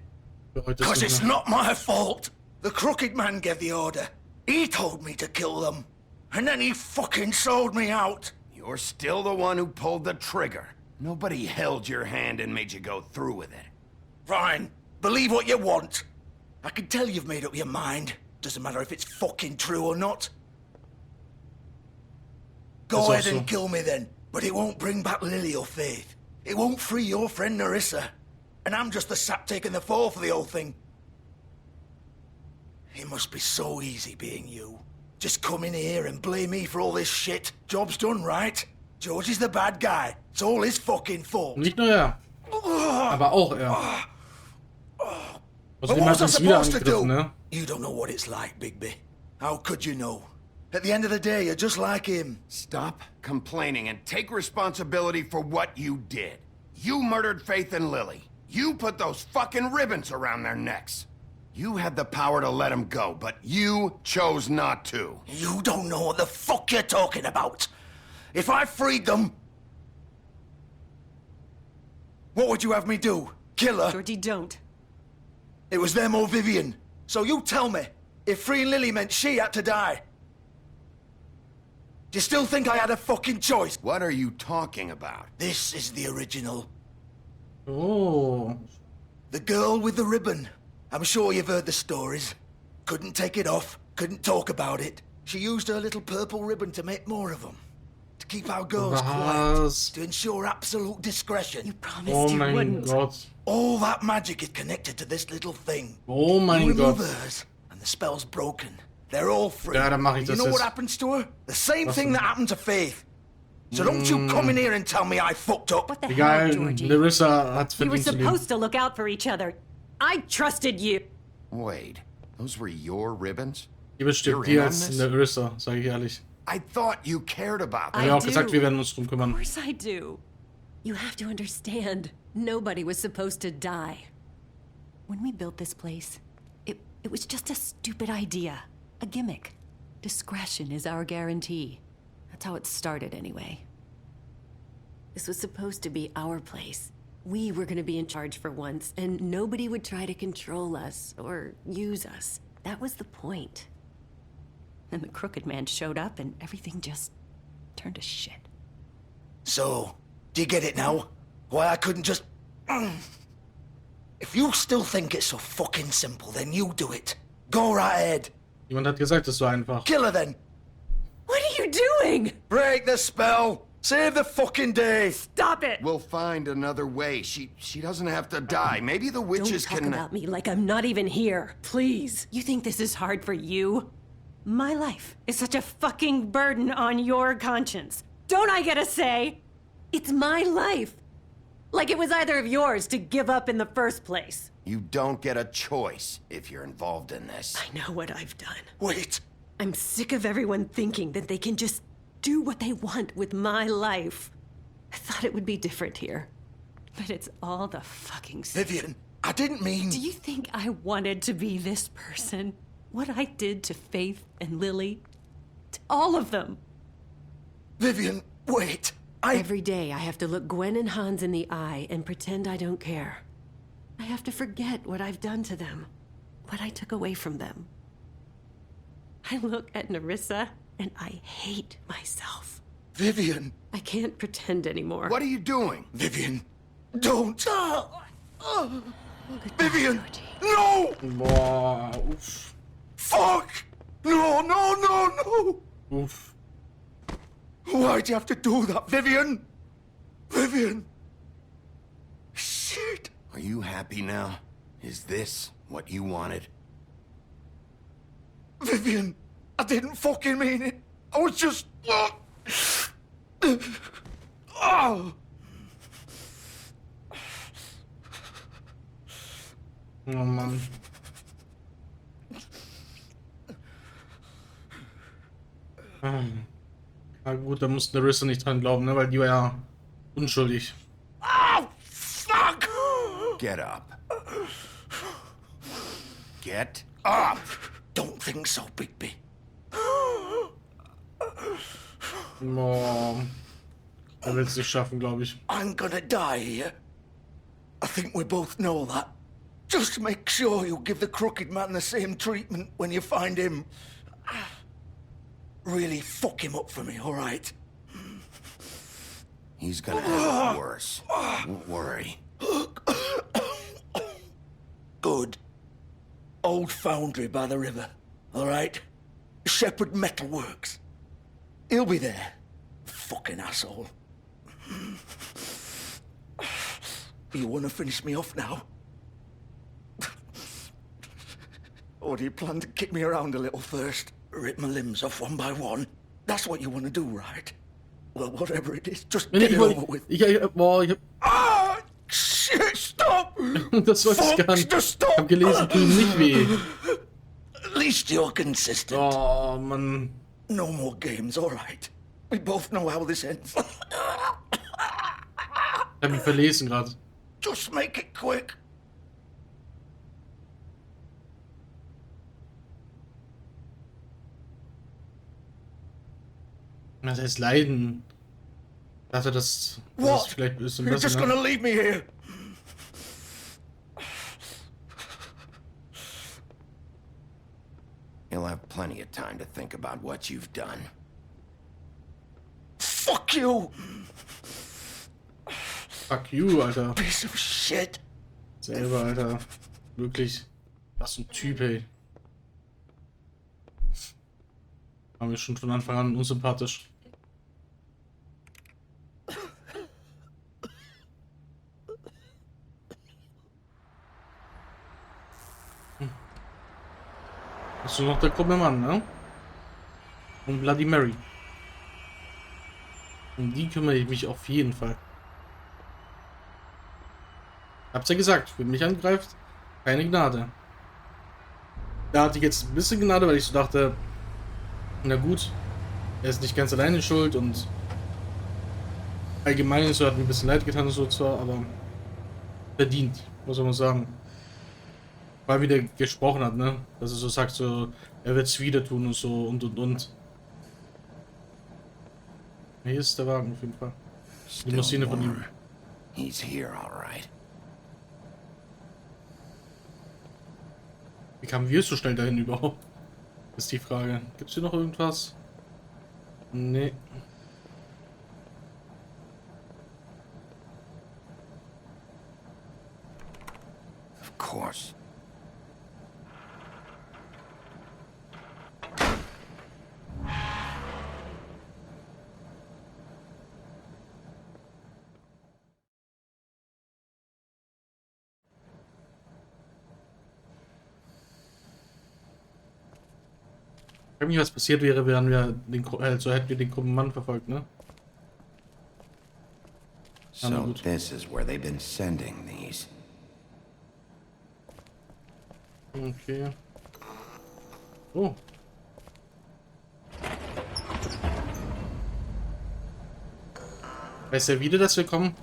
Because it's not my fault. The Crooked Man gave the order. He told me to kill them. And then he fucking sold me out. You're still the one who pulled the trigger. Nobody held your hand and made you go through with it. Fine. Believe what you want. I can tell you've made up your mind. Doesn't matter if it's fucking true or not. Go ahead and kill me then. But it won't bring back Lily or Faith. It won't free your friend Nerissa. And I'm just the sap taking the fall for the whole thing. It must be so easy being you. Just come in here and blame me for all this shit. Job's done, right? George is the bad guy. It's all his fucking fault. Nicht nur er. Aber auch er. But what was I supposed to do? Ne? You don't know what it's like, Bigby. How could you know? At the end of the day, you're just like him. Stop complaining and take responsibility for what you did. You murdered Faith and Lily. You put those fucking ribbons around their necks. You had the power to let them go, but you chose not to. You don't know what the fuck you're talking about. If I freed them... What would you have me do? Kill her? Georgie, don't. It was them or Vivian. So you tell me, if freeing Lily meant she had to die. Do you still think I had a fucking choice? What are you talking about? This is the original. Oh. The girl with the ribbon. I'm sure you've heard the stories. Couldn't take it off, couldn't talk about it. She used her little purple ribbon to make more of them. To keep our girls quiet. To ensure absolute discretion. You Oh mein Gott. All that magic is connected to this little thing. Oh mein you remove Gott. hers, and the spell's broken. They're all free. Ja, dann mach ich you das know jetzt. what happens to her? The same thing that happened to Faith. So don't you come in here and tell me I fucked up. What the Egal, hell, Georgie? Larissa hat You were verdient zu leben. supposed to look out for each other. I trusted you. Wait, those were your ribbons? Die bestimmt die als Larissa, sage ich ehrlich. I thought you cared about Ich habe auch gesagt, wir werden uns drum kümmern. Of course I do. You have to understand, nobody was supposed to die. When we built this place, it was just a stupid idea. A gimmick. Discretion is our guarantee. That's how it started anyway. This was supposed to be our place. We were gonna be in charge for once, and nobody would try to control us or use us. That was the point. Then the crooked man showed up and everything just turned to shit. So, do you get it now? Why I couldn't just... If you still think it's so fucking simple, then you do it. Go right ahead. Jemand hat gesagt, es ist so einfach. Kill her then. What are you doing? Break the spell. Save the fucking day. Stop it. We'll find another way. She doesn't have to die. Maybe the witches Don't talk can... about me like I'm not even here. Please. You think this is hard for you? My life is such a fucking burden on your conscience. Don't I get a say? It's my life. Like it was either of yours to give up in the first place. You don't get a choice if you're involved in this. I know what I've done. Wait. I'm sick of everyone thinking that they can just do what they want with my life. I thought it would be different here. But it's all the fucking same. Vivian, I didn't mean... Do you think I wanted to be this person? What I did to Faith and Lily? To all of them. Vivian, wait. Every day I have to look Gwen and Hans in the eye and pretend I don't care. I have to forget what I've done to them. What I took away from them. I look at Nerissa and I hate myself. Vivian. I can't pretend anymore. What are you doing? Vivian, don't. Vivian, no! Boah, uff. Fuck! No, no, no, no! Uff. Why'd you have to do that, Vivian? Vivian! Shit! Are you happy now? Is this what you wanted? Vivian, I didn't fucking mean it. I was just... Oh! Oh Mann. Na gut, da muss Nerissa nicht dran glauben, ne? Weil die war ja unschuldig. Oh, fuck! Get up. Get up! Don't think so, Bigby. Boah. Er will es nicht schaffen, glaube ich. I'm gonna die here. I think we both know that. Just make sure you give the crooked man the same treatment when you find him. Really fuck him up for me, all right? He's gonna have it worse. Don't worry. Good. Old foundry by the river, all right? Shepherd Metalworks. He'll be there. Fucking asshole. You want to finish me off now? Or do you plan to kick me around a little first? Rip my limbs off one by one? That's what you want to do, right? Well, whatever it is, just get it over with. Ah! Shit, stop! Das wollte ich gar nicht. Ich hab gelesen, tut nicht weh. At least you're consistent. Oh, Mann. No more games, all right? We both know how this ends. Ich hab mich verlesen gerade. Just make it quick. Das heißt leiden. Ich dachte, das ist vielleicht ein bisschen You're besser. just gonna leave me here. You'll have plenty of time to think about what you've done. Fuck you! Fuck you, Alter. Piece of shit! Selber, Alter. Wirklich. Was ein Typ, ey. War mir schon von Anfang an unsympathisch. Bist du noch der krumme Mann, ne? Und Bloody Mary. Um die kümmere ich mich auf jeden Fall. Hab's ja gesagt, wenn mich angreift, keine Gnade. Da hatte ich jetzt ein bisschen Gnade, weil ich so dachte, na gut, er ist nicht ganz alleine schuld und allgemein so hat mir ein bisschen leid getan und so zwar, aber verdient, muss man sagen. Weil wieder gesprochen hat, ne? Dass er so sagt, so, er wird es wieder tun und so und. Hier ist der Wagen auf jeden Fall. Die Limousine von ihm. He's here, all right. Wie kamen wir so schnell dahin überhaupt? Ist die Frage. Gibt's hier noch irgendwas? Nee. Of course. Ich frage mich, was passiert wäre, wären wir den, so hätten wir den krummen Mann verfolgt, ne? So this is where they've been sending these. Okay. Oh. Weiß er wieder, dass wir kommen?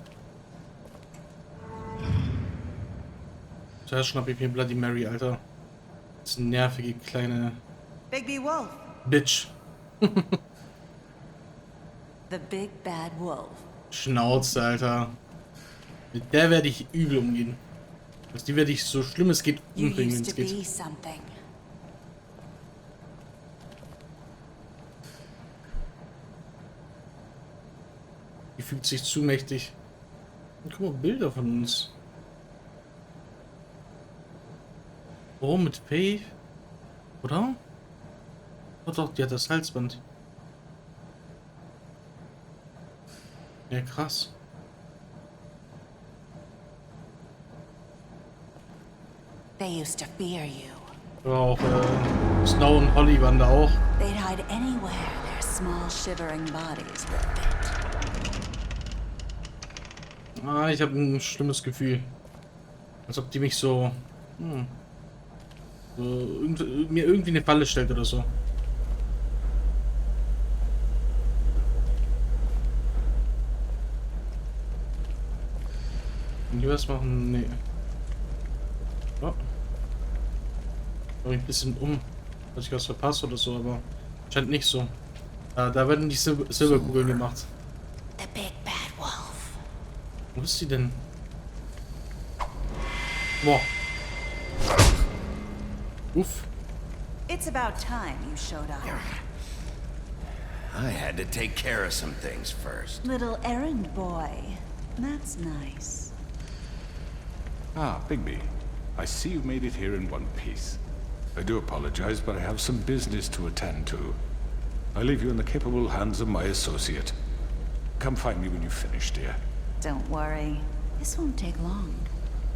Zuerst schnapp ich mir Bloody Mary, Alter. Das ist eine nervige kleine Big Wolf. Bitch. The Big Bad Wolf. Schnauze, Alter. Mit der werde ich übel umgehen. Die werde ich so schlimm es geht umbringen, wenn es geht. Die fühlt sich zu mächtig. Und guck mal, Bilder von uns. Oh, mit Faith? Oder? Oh doch, die hat das Halsband. Ja, krass. They used to fear you. Ja, auch Snow und Holly waren da auch. They'd hide anywhere their small shivering bodies were bit. Ah, ich habe ein schlimmes Gefühl. Als ob die mich so, mir irgendwie eine Falle stellt oder so. Kann ich was machen? Nee. Oh. Schau mich ein bisschen um, dass ich was verpasse oder so, aber scheint nicht so. Da werden die Silberkugeln gemacht. The Big Bad Wolf. Wo ist sie denn? Boah. Uff. It's about time you showed up. I had to take care of some things first. Little errand boy. That's nice. Ah, Bigby. I see you made it here in one piece. I do apologize, but I have some business to attend to. I leave you in the capable hands of my associate. Come find me when you finish, dear. Don't worry. This won't take long.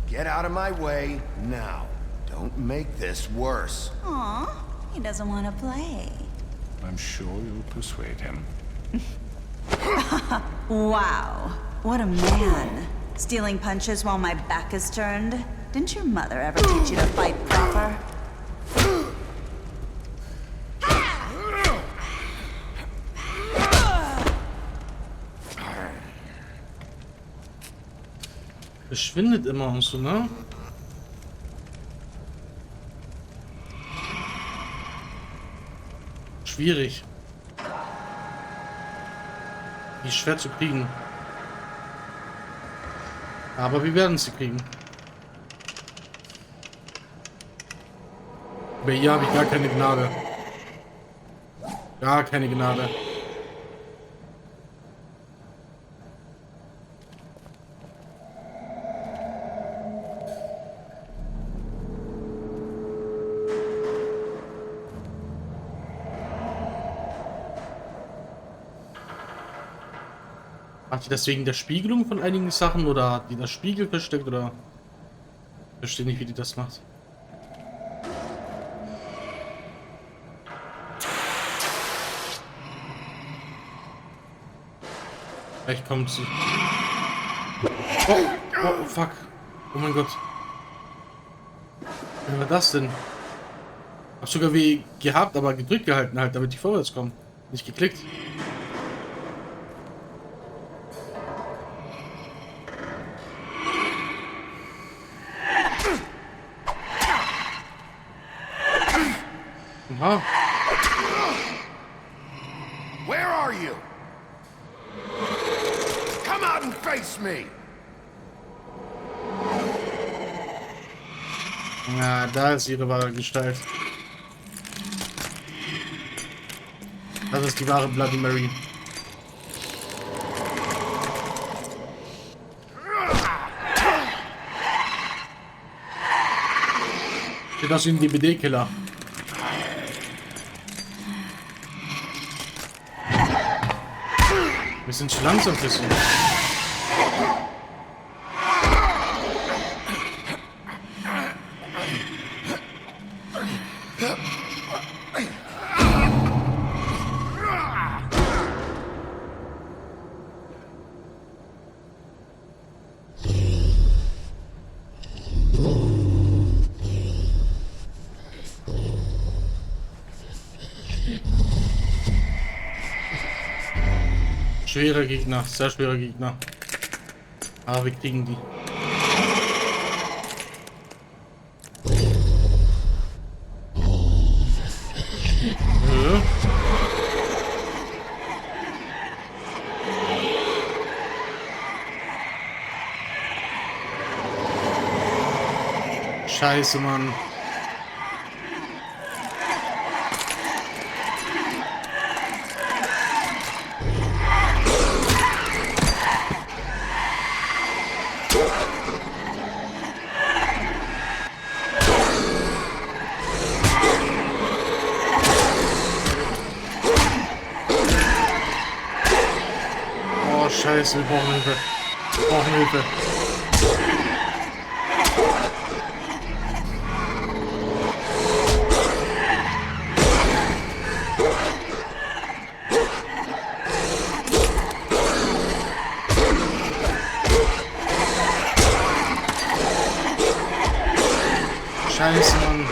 Get out of my way now. Don't make this worse. Aw, he doesn't want to play. I'm sure you'll persuade him. Wow, what a man. Stealing punches while my back is turned? Didn't your mother ever teach you to fight proper? Verschwindet immer und so, ne? Schwierig. Die ist schwer zu kriegen. Aber wir werden sie kriegen. Aber hier habe ich gar keine Gnade. Gar keine Gnade. Macht die das wegen der Spiegelung von einigen Sachen oder hat die das Spiegel versteckt oder... Ich verstehe nicht, wie die das macht. Vielleicht kommt sie. Oh, fuck. Oh mein Gott. Was war das denn? Hab sogar wie gehabt, aber gedrückt gehalten halt, damit die vorwärts kommen. Nicht geklickt. Aha. Where are you? Come out and face me. Ja, da ist ihre wahre Gestalt. Das ist die wahre Bloody Mary. Sieht aus wie ein DBD-Killer. Wir sind zu langsam für sie. Schwerer Gegner, sehr schwerer Gegner. Aber wir kriegen die. Scheiße, Mann. Scheiße, wir brauchen Hilfe. Wir brauchen Hilfe. Scheiße, Mann.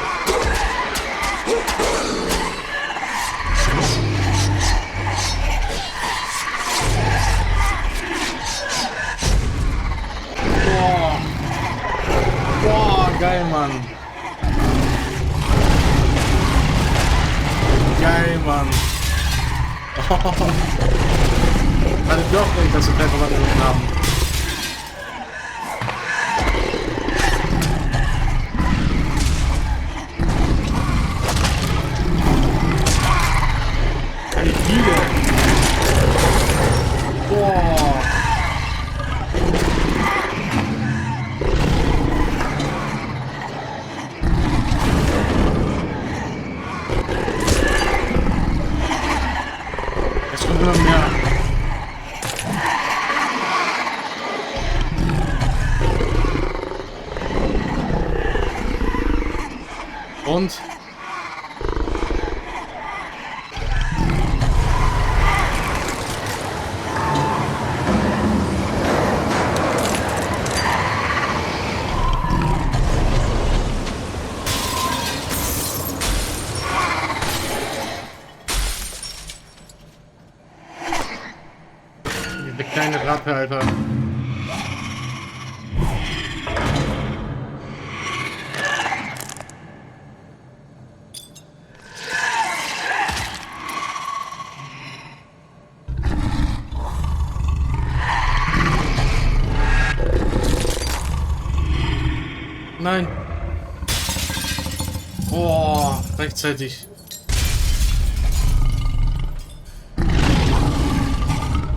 Geil, Mann. Geil, Mann. Hatte ich doch nicht, dass wir gleich Verwandlungen haben. Wie viele? Boah. Immer mehr. Und diese kleine Ratte, Alter. Nein. Oh, rechtzeitig.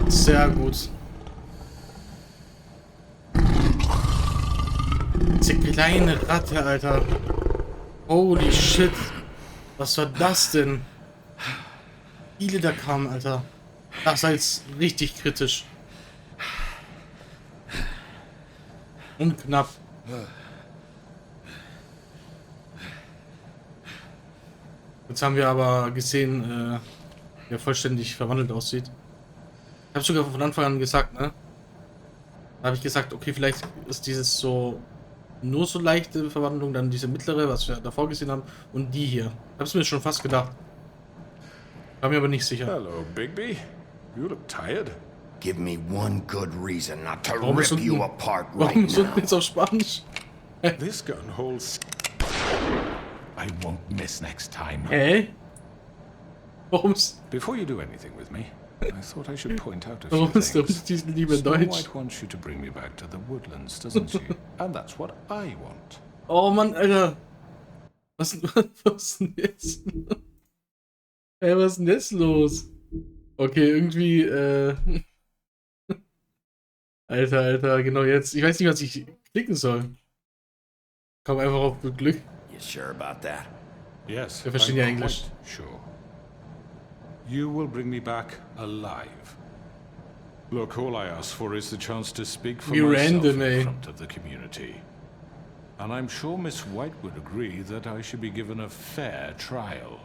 Sehr gut. Diese kleine Ratte, Alter. Holy shit. Was war das denn? Viele da kamen, Alter. Das war jetzt richtig kritisch. Und knapp. Jetzt haben wir aber gesehen, wie er vollständig verwandelt aussieht. Ich habe sogar von Anfang an gesagt, ne? Da habe ich gesagt, okay, vielleicht ist dieses so nur so leichte Verwandlung, dann diese mittlere, was wir davor gesehen haben, und die hier. Ich habe es mir schon fast gedacht. War mir aber nicht sicher. Hello, Bigby. You look tired. Give me one good reason not to Warum rip ist you unten- apart Warum right ist unten now. jetzt auf Spanisch? This gun holds. I won't miss next time. Hä? Warum's? Before you do anything with me, I thought I should point out a few Warum ist der things. Untertitel lieber Snow Deutsch? White wants you to bring me back to the woodlands, doesn't she? And that's what I want. Oh Mann, Alter. Was ist denn jetzt? Ey, was ist denn jetzt los? Okay, irgendwie, Alter, genau jetzt. Ich weiß nicht, was ich klicken soll. Komm einfach auf gut Glück. You sure about that? Yes, Wir verstehen I'm ja Englisch. quite sure. You will bring me back alive. Look, all I ask for is the chance to speak for Wie myself random, in ey. front of the community. And I'm sure Miss White would agree that I should be given a fair trial.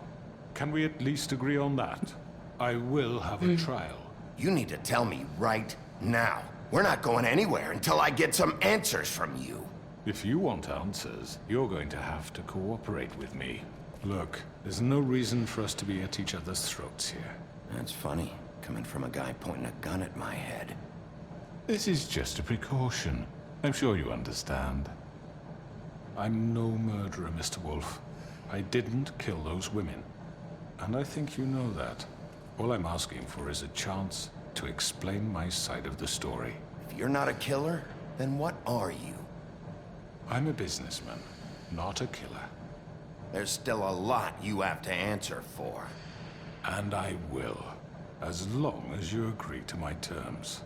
Can we at least agree on that? I will have a trial. You need to tell me right now. We're not going anywhere until I get some answers from you. If you want answers, you're going to have to cooperate with me. Look, there's no reason for us to be at each other's throats here. That's funny, coming from a guy pointing a gun at my head. This is just a precaution. I'm sure you understand. I'm no murderer, Mr. Wolf. I didn't kill those women. And I think you know that. All I'm asking for is a chance to explain my side of the story. If you're not a killer, then what are you? I'm a businessman, not a killer. There's still a lot you have to answer for. And I will, as long as you agree to my terms.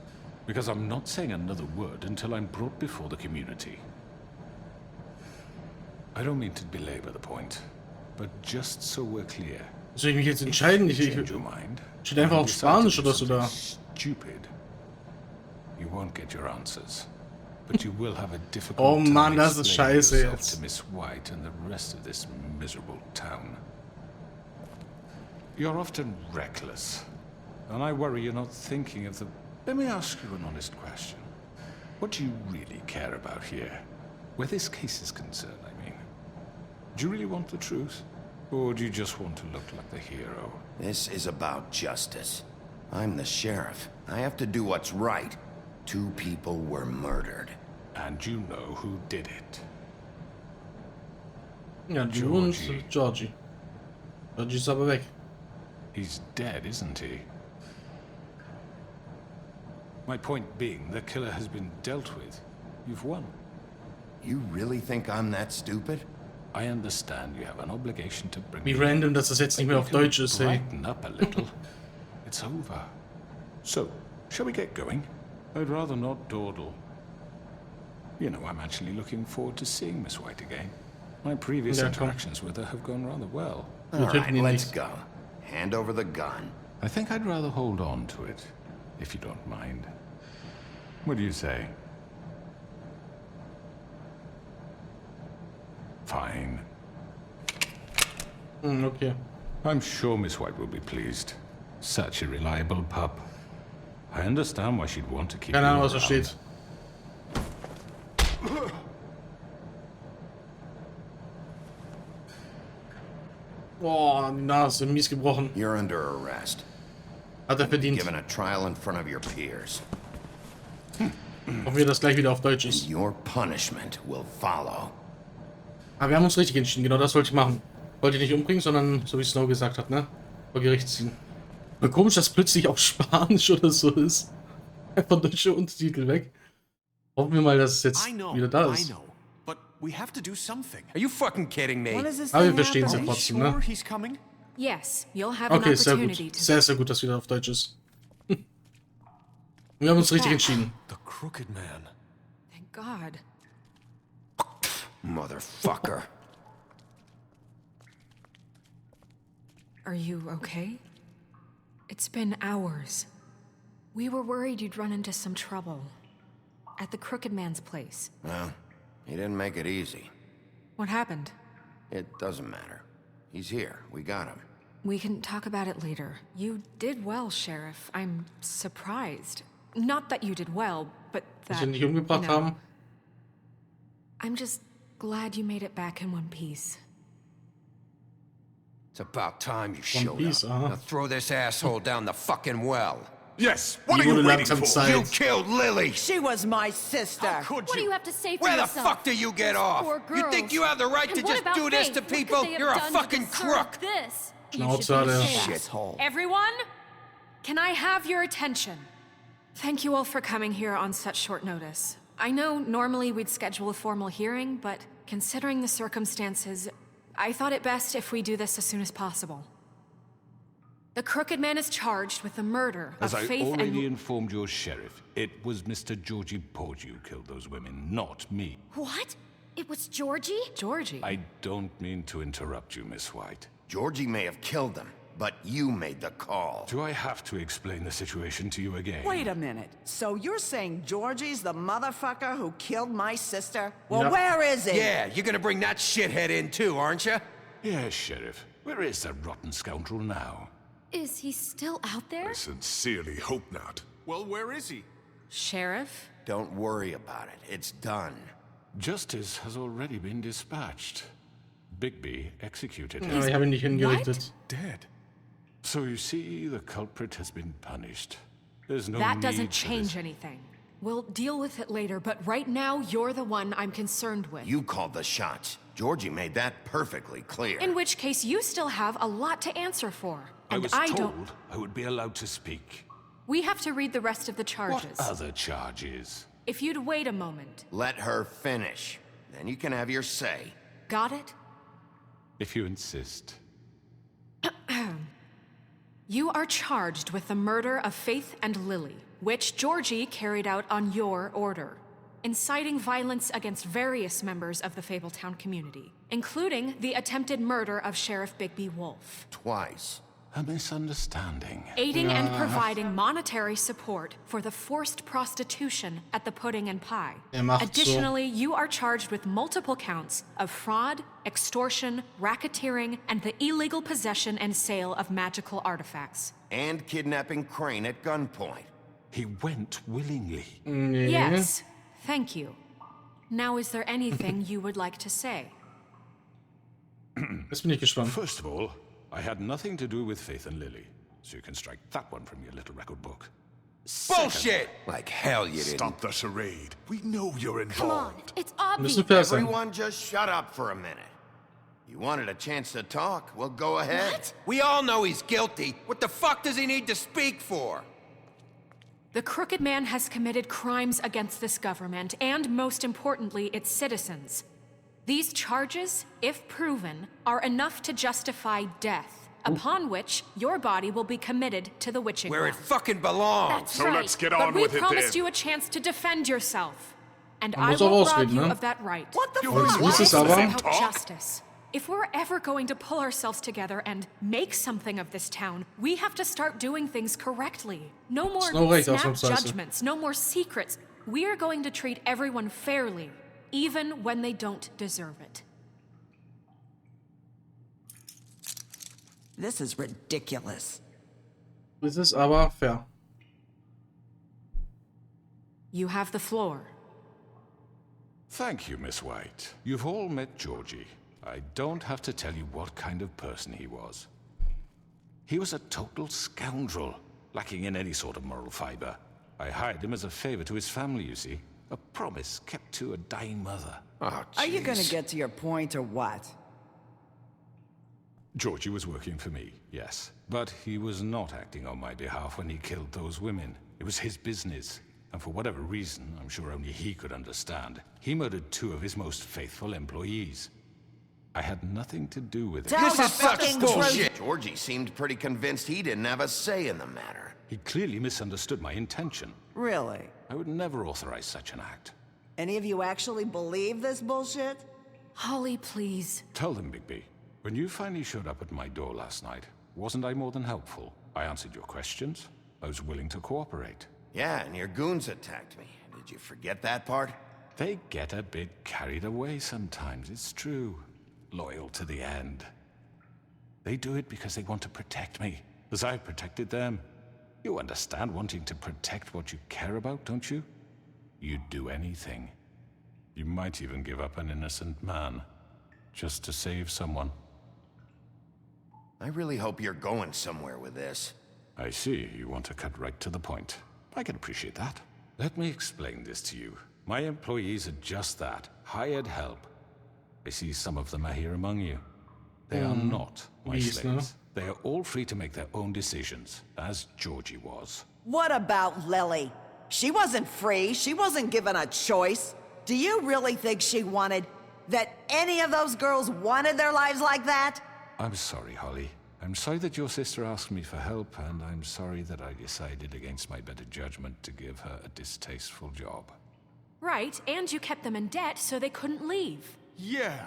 Because I'm not saying another word until I'm brought before the community. I don't mean to belabor the point, but just so we're clear. Soll ich mich jetzt entscheiden? Ich steht einfach auf Spanisch oder so da. Stupid. You won't get your answers. But you will have a difficult Oh time Mann, das ist explaining scheiße yourself jetzt. to Miss White and the rest of this miserable town. You're often reckless, and I worry you're not thinking of the... Let me ask you an honest question. What do you really care about here? Where this case is concerned, I mean. Do you really want the truth? Or do you just want to look like the hero? This is about justice. I'm the sheriff. I have to do what's right. 2 people were murdered. And you know who did it. Ja, du und Georgie. Georgie ist aber weg. He's dead, isn't he? My point being, the killer has been dealt with. You've won. You really think I'm that stupid? I understand you have an obligation to bring Wie me random, dass das jetzt nicht mehr auf Deutsch ist, ey. brighten up a little. It's over. So, shall we get going? I'd rather not dawdle. You know, I'm actually looking forward to seeing Miss White again. My previous Ja, komm. interactions with her have gone rather well. All right, let's go. Hand over the gun. I think I'd rather hold on to it, if you don't mind. What do you say? Fine. Okay. I'm sure Miss White will be pleased. Such a reliable pup. I understand why she'd want to keep Keine you Ahnung, was da around. steht. Boah, die Nase, mies gebrochen. You're under arrest. Hat er verdient. Given a trial in front of your peers. Hoffen wir, dass gleich wieder auf Deutsch ist. Your punishment will follow. Aber wir haben uns richtig entschieden, genau das wollte ich machen. Wollte ich nicht umbringen, sondern, so wie Snow gesagt hat, ne? Vor Gericht ziehen. Aber komisch, dass plötzlich auch Spanisch oder so ist. Einfach deutsche Untertitel weg. Hoffen wir mal, dass es jetzt wieder da ist. But we have to do something. Are you fucking kidding me? Aber wir verstehen es ja trotzdem, ne? He's coming? Yes, you'll have an Okay, sehr opportunity gut. to. Sehr, sehr gut, dass wieder auf Deutsch ist. Wir haben uns richtig entschieden. The crooked man. Thank God. Motherfucker. Are you okay? It's been hours. We were worried you'd run into some trouble. at the Crooked Man's place. Well, he didn't make it easy. What happened? It doesn't matter. He's here. We got him. We can talk about it later. You did well, Sheriff. I'm surprised. Not that you did well, but that, nicht umgebracht haben. I'm just glad you made it back in one piece. It's about time you showed Piece, up. Now throw this asshole down the fucking well. Yes, what are you waiting for? You killed Lily! She was my sister. How could What do you have to say for Where yourself? the fuck do you get off? Poor You think girls. you have the right And to what just about do this Faith? to What could people? they have You're a done to fucking deserve crook! This? Schnauze, der. Shithole. Everyone, can I have your attention? Thank you all for coming here on such short notice. I know normally we'd schedule a formal hearing, but considering the circumstances, I thought it best if we do this as soon as possible. The Crooked Man is charged with the murder As of I Faith already and... informed your sheriff, it was Mr. Georgie Porgy who killed those women, not me. What? It was Georgie? Georgie? I don't mean to interrupt you, Miss White. Georgie may have killed them, but you made the call. Do I have to explain the situation to you again? Wait a minute. So you're saying Georgie's the motherfucker who killed my sister? Well, Yep. where is he? Yeah, you're gonna bring that shithead in too, aren't you? Yes, Sheriff. Where is that rotten scoundrel now? Is he still out there? I sincerely hope not. Well, where is he? Sheriff? Don't worry about it. It's done. Justice has already been dispatched. Bigby executed Ja, ich habe ihn nicht hingerichtet. Dead. So you see, the culprit has been punished. There's no That need doesn't for change this. anything. We'll deal with it later, but right now, you're the one I'm concerned with. You called the shots. Georgie made that perfectly clear. In which case, you still have a lot to answer for. I And was I told don't... I would be allowed to speak. We have to read the rest of the charges. What other charges? If you'd wait a moment. Let her finish. Then you can have your say. Got it? If you insist. You are charged with the murder of Faith and Lily, which Georgie carried out on your order, inciting violence against various members of the Fabletown community, including the attempted murder of Sheriff Bigby Wolf. Twice. A misunderstanding. Aiding and providing monetary support for the forced prostitution at the Pudding and Pie. macht so. Additionally, you are charged with multiple counts of fraud, extortion, racketeering, and the illegal possession and sale of magical artifacts. And kidnapping Crane at gunpoint. He went willingly. Yes, thank you. Now, is there anything you would like to say? Jetzt bin ich gespannt. First of all, I had nothing to do with Faith and Lily, so you can strike that one from your little record book. Bullshit! Like hell you didn't. Stop the charade. We know you're Come on, involved. it's obvious. Müssen fair sein. Everyone just shut up for a minute. You wanted a chance to talk? Well, go ahead. What? We all know he's guilty. What the fuck does he need to speak for? The Crooked Man has committed crimes against this government and, most importantly, its citizens. These charges, if proven, are enough to justify death, upon which your body will be committed to the witching Where it well. fucking belongs. That's So right. let's get But on we with it promised then. you a chance to defend yourself, and Man I muss auch won't rob ausreden, you ne? of that right. What the You fuck? really ist es want aber- to About talk? justice. If we're ever going to pull ourselves together and make something of this town, we have to start doing things correctly. No more Snow Recht, snap ausnahmsweise. judgments, no more secrets. We are going to treat everyone fairly, even when they don't deserve it. This is ridiculous. Das ist aber fair. You have the floor. Thank you, Miss White. You've all met Georgie. I don't have to tell you what kind of person he was. He was a total scoundrel, lacking in any sort of moral fiber. I hired him as a favor to his family, you see. A promise kept to a dying mother. Oh, Are you gonna jeez. get to your point or what? Georgie was working for me, yes. But he was not acting on my behalf when he killed those women. It was his business. And for whatever reason, I'm sure only he could understand, he murdered 2 of his most faithful employees. I had nothing to do with it. Tell This the is such fucking bullshit. Georgie seemed pretty convinced he didn't have a say in the matter. He clearly misunderstood my intention. Really? I would never authorize such an act. Any of you actually believe this bullshit? Holly, please. Tell them, Bigby. When you finally showed up at my door last night, wasn't I more than helpful? I answered your questions. I was willing to cooperate. Yeah, and your goons attacked me. Did you forget that part? They get a bit carried away sometimes, it's true. Loyal to the end. They do it because they want to protect me, as I've protected them. You understand wanting to protect what you care about, don't you? You'd do anything. You might even give up an innocent man, just to save someone. I really hope you're going somewhere with this. I see, you want to cut right to the point. I can appreciate that. Let me explain this to you. My employees are just that, hired help. I see some of them are here among you. They are not my slaves. They are all free to make their own decisions, as Georgie was. What about Lily? She wasn't free. She wasn't given a choice. Do you really think she wanted... that any of those girls wanted their lives like that? I'm sorry, Holly. I'm sorry that your sister asked me for help, and I'm sorry that I decided against my better judgment to give her a distasteful job. Right, and you kept them in debt so they couldn't leave. Yeah,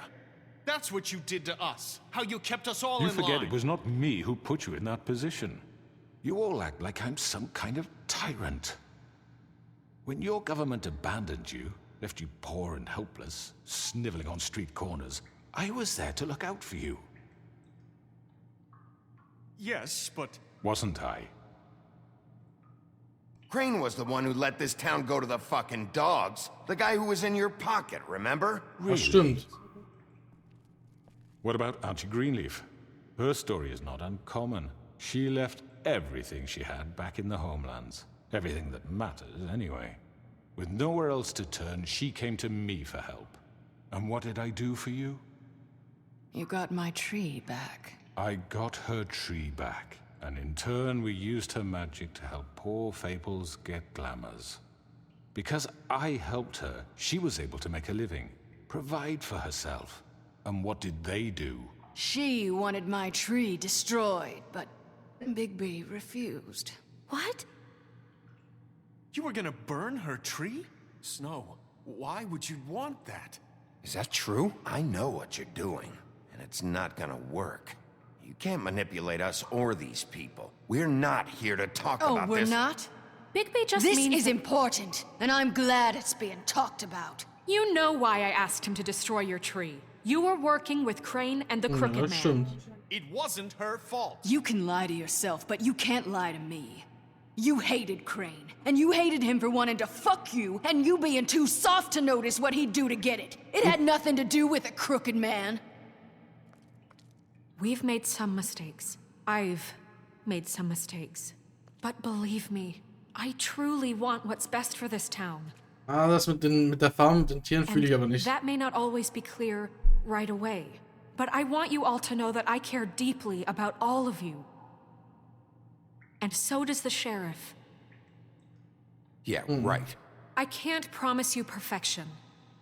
that's what you did to us. How you kept us all You in forget line. it was not me who put you in that position. You all act like I'm some kind of tyrant. When your government abandoned you, left you poor and helpless, sniveling on street corners, I was there to look out for you. Yes, but... Wasn't I? Crane was the one who let this town go to the fucking dogs. The guy who was in your pocket, remember? Really? Stimmt. What about Auntie Greenleaf? Her story is not uncommon. She left everything she had back in the homelands. Everything that matters, anyway. With nowhere else to turn, she came to me for help. And what did I do for you? You got my tree back. I got her tree back. And in turn, we used her magic to help poor Fables get glamours. Because I helped her, she was able to make a living, provide for herself. And what did they do? She wanted my tree destroyed, but Bigby refused. What? You were gonna burn her tree? Snow, why would you want that? Is that true? I know what you're doing, and it's not gonna work. You can't manipulate us or these people. We're not here to talk about this. Oh, we're not? Bigby just This means... is important, and I'm glad it's being talked about. You know why I asked him to destroy your tree. You were working with Crane and the Crooked Man. It wasn't her fault. You can lie to yourself, but you can't lie to me. You hated Crane, and you hated him for wanting to fuck you, and you being too soft to notice what he'd do to get it. It had nothing to do with a Crooked Man. We've made some mistakes. I've made some mistakes. But believe me, I truly want what's best for this town. Ah, das mit der Farm, mit den Tieren fühle ich aber nicht. That may not always be clear right away. But I want you all to know that I care deeply about all of you. And so does the sheriff. Yeah, right. I can't promise you perfection.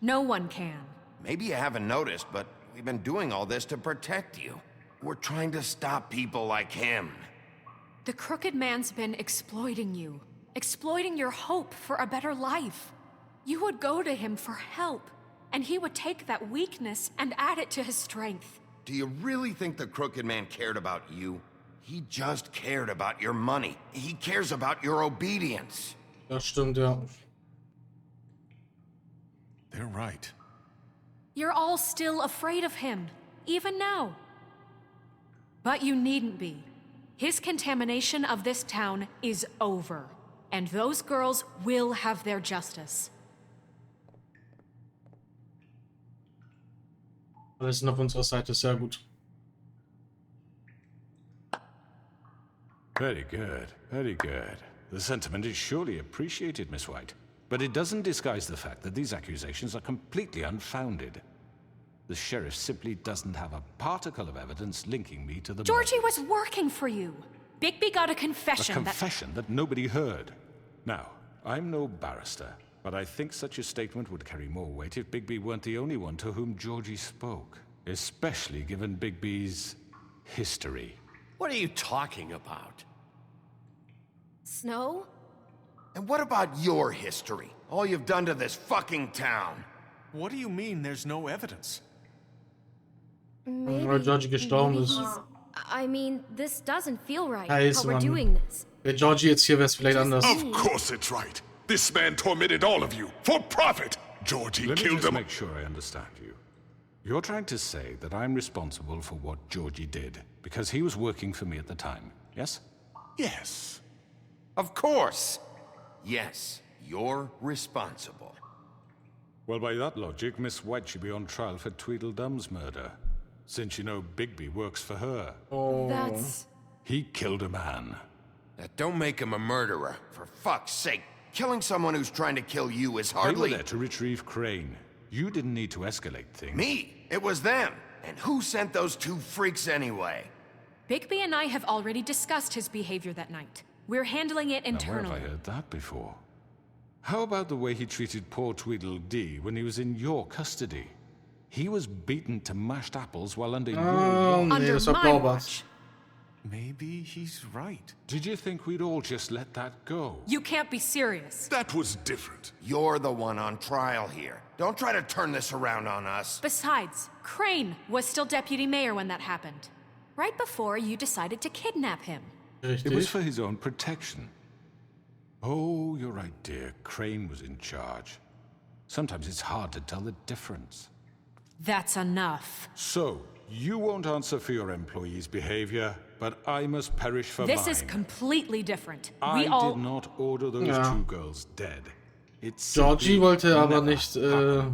No one can. Maybe you haven't noticed, but we've been doing all this to protect you. We're trying to stop people like him. The Crooked Man's been exploiting you. Exploiting your hope for a better life. You would go to him for help, and he would take that weakness and add it to his strength. Do you really think the Crooked Man cared about you? He just cared about your money. He cares about your obedience. Das stimmt, ja. They're right. You're all still afraid of him, even now. But you needn't be. His contamination of this town is over, and those girls will have their justice. Alles sind auf unserer Seite, sehr gut. Very good, very good. The sentiment is surely appreciated, Miss White. But it doesn't disguise the fact that these accusations are completely unfounded. The sheriff simply doesn't have a particle of evidence linking me to the Georgie was working for you. Bigby got a confession. A confession that nobody heard. Now, I'm no barrister, but I think such a statement would carry more weight if Bigby weren't the only one to whom Georgie spoke. Especially given Bigby's history. What are you talking about? Snow? And what about your history? All you've done to this fucking town. What do you mean there's no evidence? Weil Georgie gestorben ist. I mean, this doesn't feel right, Scheiße, how we're Mann. doing this. Wäre Georgie jetzt hier, wäre es vielleicht anders. Of course it's right. This man tormented all of you for profit. Georgie Let me killed just him. make sure I understand you. You're trying to say that I'm responsible for what Georgie did because he was working for me at the time, yes? Yes. Of course. Yes, you're responsible. Well, by that logic, Miss White should be on trial for Tweedledum's murder, since you know Bigby works for her. Oh. That's... He killed a man. That don't make him a murderer, for fuck's sake. Killing someone who's trying to kill you is They were hardly... there to retrieve Crane. You didn't need to escalate things. Me? It was them. And who sent those two freaks anyway? Bigby and I have already discussed his behavior that night. We're handling it internally. Now, where have I heard that before? How about the way he treated poor Tweedledee when he was in your custody? He was beaten to mashed apples while under your watch. Under my watch. Maybe he's right. Did you think we'd all just let that go? You can't be serious. That was different. You're the one on trial here. Don't try to turn this around on us. Besides, Crane was still deputy mayor when that happened. Right before you decided to kidnap him. It was for his own protection. Oh, you're right, dear. Crane was in charge. Sometimes it's hard to tell the difference. That's enough. So, you won't answer for your employees' behavior, but I must perish for mine. This is completely different. I did not order those two girls dead. It's Georgie wollte aber nicht,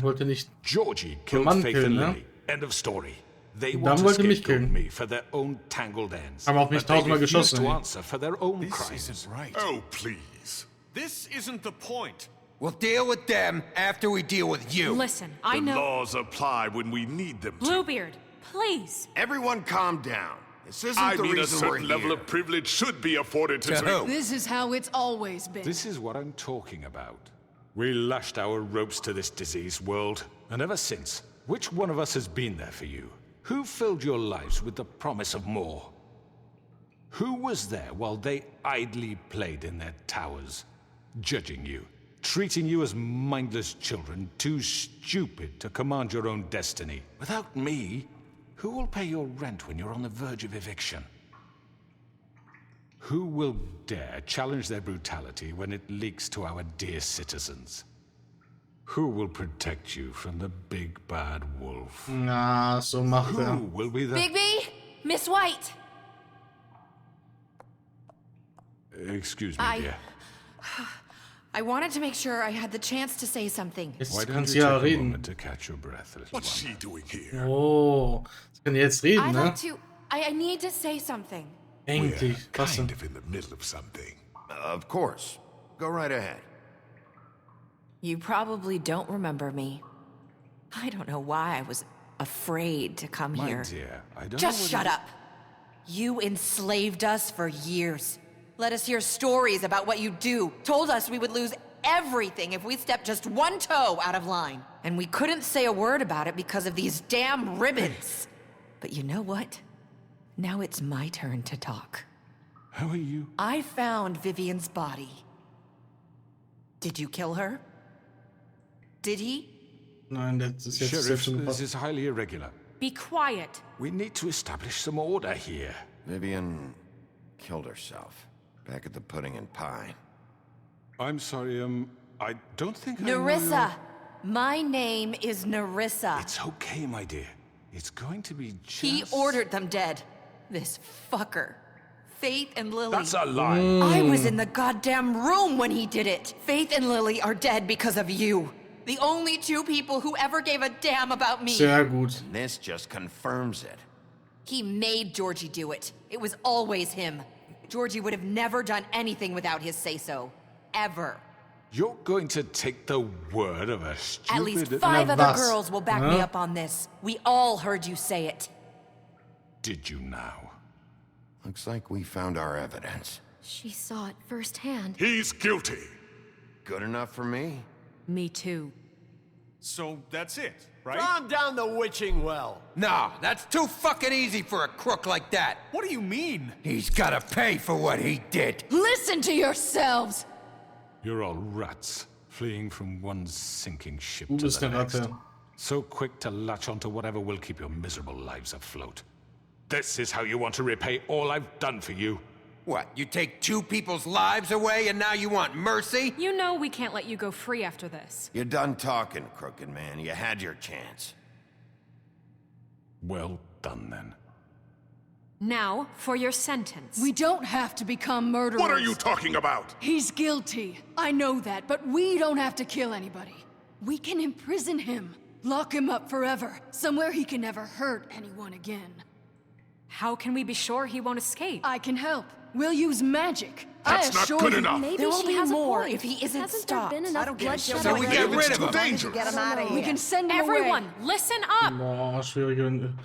wollte nicht Georgie killed Mann Faith killen, and ne? Lily. End of story. They Und want dann to wollte mich scapegoat killen. me for their own tangled ends. Haben auch mich But they tausendmal refuse geschossen. to ey. answer for their own This crimes. isn't right. Oh, please. This isn't the point. We'll deal with them after we deal with you. Listen, I The know... laws apply when we need them to. Bluebeard, please. Everyone calm down. This isn't I the mean, a reason we're certain level here. of privilege should be afforded to... To who? This is how it's always been. This is what I'm talking about. We lashed our ropes to this diseased world, and ever since, which one of us has been there for you? Who filled your lives with the promise of more? Who was there while they idly played in their towers, judging you, treating you as mindless children, too stupid to command your own destiny? Without me, who will pay your rent when you're on the verge of eviction? Who will dare challenge their brutality when it leaks to our dear citizens? Who will protect you from the big bad wolf? Na, so macht Who er. will be the... Bigby? Miss White? Excuse me, dear. I wanted to make sure I had the chance to say something. Jetzt Why kann don't sie you ja take a reden. moment to catch your breath, little What's one? she doing here? Oh, sie kann jetzt reden, I'd ne? like to... I need to say something. Endlich. Was Kind denn? of in the middle of something. Of course. Go right ahead. You probably don't remember me. I don't know why I was afraid to come My here. dear, I don't Just know shut whether- up. You enslaved us for years. Let us hear stories about what you do. Told us we would lose everything if we stepped just one toe out of line. And we couldn't say a word about it because of these damn ribbons. But you know what? Now it's my turn to talk. How are you? I found Vivian's body. Did you kill her? Did he? Nein, das ist jetzt Sheriff, schon this is highly irregular. Be quiet. We need to establish some order here. Vivian killed herself. Back at the Pudding and Pie. I'm sorry, I don't think I know Nerissa! My name is Nerissa. It's okay, my dear. It's going to be just... He ordered them dead. This fucker. Faith and Lily. That's a lie. I was in the goddamn room when he did it. Faith and Lily are dead because of you. The only two people who ever gave a damn about me. Sehr gut. And this just confirms it. He made Georgie do it. It was always him. Georgie would have never done anything without his say-so. Ever. You're going to take the word of a stupid... At least 5 other was. girls will back me up on this. We all heard you say it. Did you now? Looks like we found our evidence. She saw it firsthand. He's guilty. Good enough for me? Me too. So that's it, right? Calm down the witching well. No, that's too fucking easy for a crook like that. What do you mean? He's gotta pay for what he did. Listen to yourselves! You're all rats, fleeing from one sinking ship Du to bist the eine next. Ratte. So quick to latch onto whatever will keep your miserable lives afloat. This is how you want to repay all I've done for you? What, you take 2 people's lives away and now you want mercy? You know we can't let you go free after this. You're done talking, crooked man. You had your chance. Well done, then. Now, for your sentence. We don't have to become murderers. What are you talking about? He's guilty. I know that, but we don't have to kill anybody. We can imprison him. Lock him up forever. Somewhere he can never hurt anyone again. How can we be sure he won't escape? I can help. We'll use magic. That's not good enough. Maybe There will she be has more a point. if he isn't Hasn't stopped. there been enough bloodshed So we already? get rid of It's too him. dangerous. Get him out of here. We can send him Everyone, away. listen up! Boah, schwere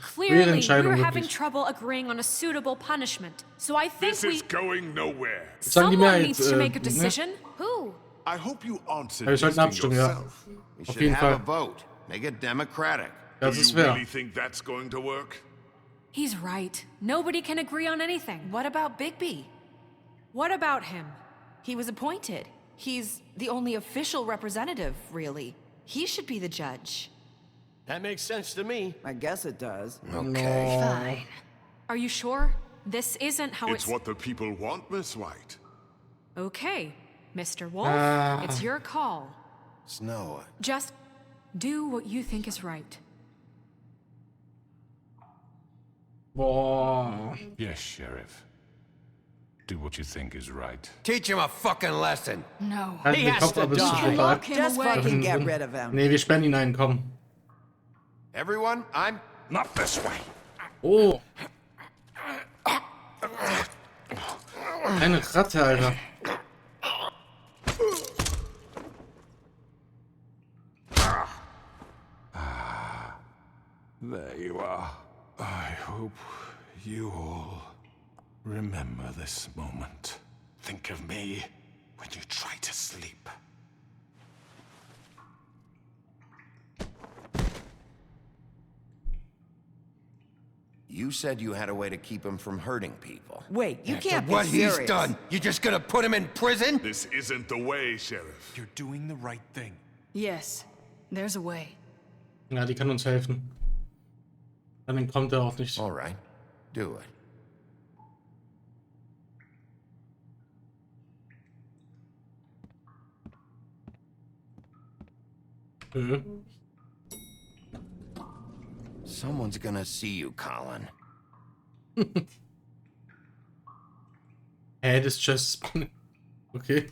Clearly, Entscheidung we're having wirklich. trouble agreeing on a suitable punishment. So I think This is going nowhere. Sagen die someone Mehrheit, needs to make a ne? decision. Who? I hope you answered Wir sollten this abstimmen, ja. yourself. We Auf should jeden have a Fall. vote. Make it democratic. Das Do ist you fair. really think that's going to work? He's right. Nobody can agree on anything. What about Bigby? What about him? He was appointed. He's the only official representative, really. He should be the judge. That makes sense to me. I guess it does. Okay. Fine. Are you sure? This isn't how It's what the people want, Miss White. Okay, Mr. Wolf, it's your call. Snow. Just do what you think is right. Boah. Yes, Sheriff. Do what you think is right. Teach him a fucking lesson. No. Halt den Kopf ab, ist zu brutal. Just fucking get rid of him. Nee, wir sperren ihn ein, komm. Everyone, I'm... Not this way. Oh. Eine Ratte, Alter. There you are. I hope you all remember this moment. Think of me when you try to sleep. You said you had a way to keep him from hurting people. Wait, you can't be What serious. he's done, you just gonna put him in prison? This isn't the way, Sheriff. You're doing the right thing. Yes, there's a way. Ja, die kann uns helfen. Dann entkommt er auch nicht. All right, do it. Someone's gonna see you, Colin. Hä, das ist just... Okay.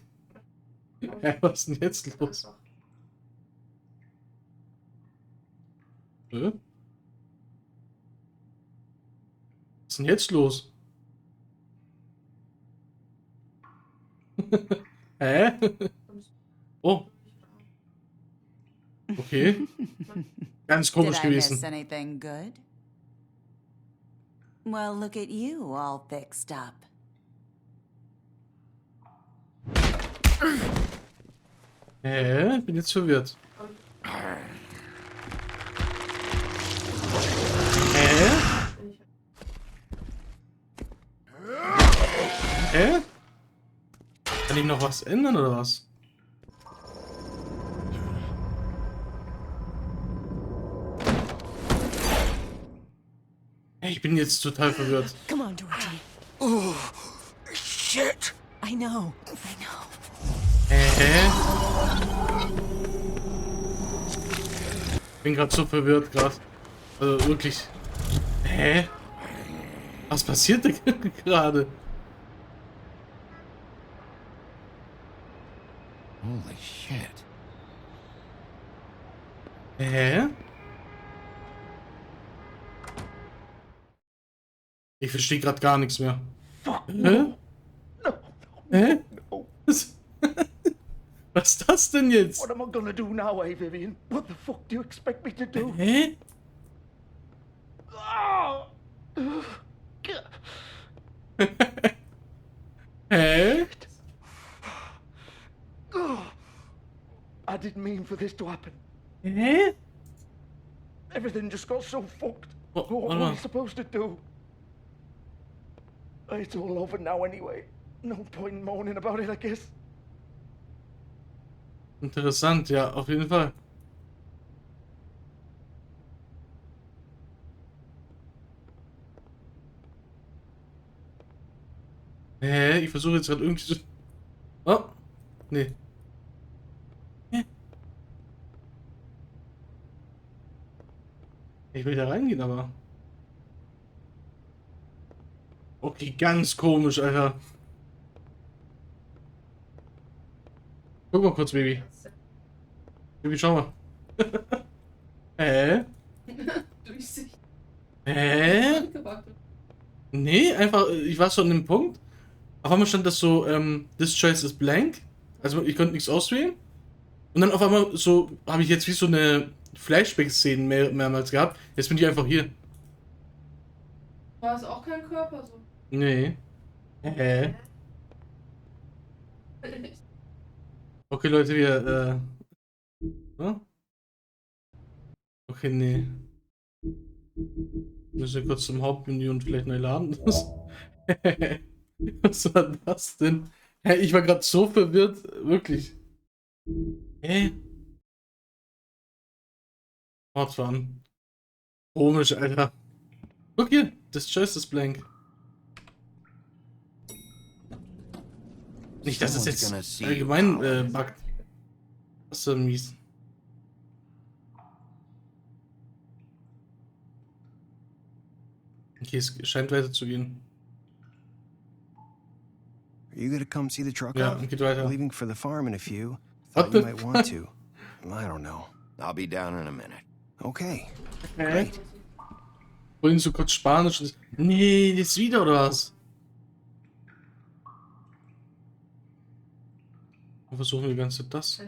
Hä, was ist denn jetzt los? Was ist denn jetzt los? Hä? Oh. Okay. Ganz komisch Did I miss gewesen. anything good? Well, look at you, all fixed up. Hä? Bin jetzt verwirrt. Hä? Hä? Kann ich noch was ändern oder was? Ich bin jetzt total verwirrt. Come on, Georgie. Oh, shit. I know. Hä? Ich bin gerade so verwirrt gerade. Also wirklich. Hä? Was passiert denn gerade? Holy shit. Hä? Ich verstehe gerade gar nichts mehr. Hä? Hä? Was ist das denn jetzt? What am I gonna do now, eh, Vivian? What the fuck do you expect me to do? Hä? Hä? I didn't mean for this to happen. Hä? Everything just got so fucked. Oh, What am I supposed to do? It's all over now anyway. No point in moaning about it, I guess. Interessant, ja, auf jeden Fall. Ich versuche jetzt gerade irgendwie zu... Oh. Nee. Ich will da reingehen, aber... Okay, ganz komisch, Alter. Guck mal kurz, Baby. Baby, schau mal. Durchsicht. Nee, einfach, ich war schon an dem Punkt. Auf einmal stand das so, this choice is blank. Also ich konnte nichts auswählen. Und dann auf einmal so, habe ich jetzt wie so eine Flashback-Szene mehrmals gehabt. Jetzt bin ich einfach hier. War es auch kein Körper so? Nee. Okay, Leute, wir, okay, nee. Müssen wir kurz zum Hauptmenü und vielleicht neu laden. Was war das denn? Hä, ich war gerade so verwirrt. Wirklich. Fortfahren. Komisch, Alter. Guck hier, das Choice ist blank. Nicht, dass es jetzt allgemein buggt. Das ist so mies. Okay, es scheint weiter zu gehen. Are you gonna come see the truck? Ja, geht weiter. Leaving for the farm in a few. Thought you might want to. I don't know. I'll be down in a minute. Okay. Great. Wollen so kurz Spanisch? Nee, jetzt wieder oder was? Wir versuchen die ganze Zeit das.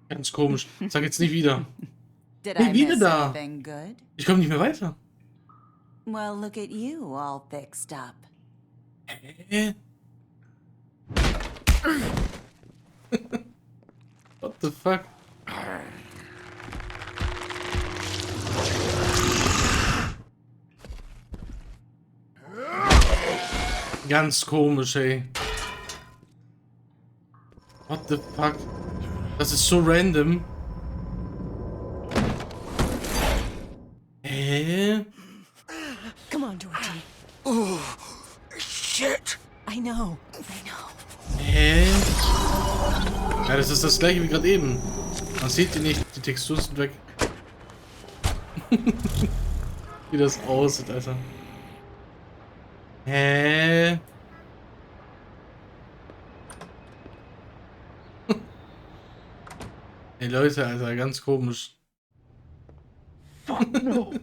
Ganz komisch. Sag jetzt nicht wieder. Nee, wieder da. Ich komme nicht mehr weiter. Well, look at you, all fixed up. What the fuck? Ganz komisch, ey. What the fuck? Das ist so random. Come on, Georgie. Oh, shit. I know. Ja, das ist das gleiche wie gerade eben. Man sieht die nicht, die Texturen sind weg. Wie das aussieht, Alter. Ey, Leute, Alter, ganz komisch. Fuck no.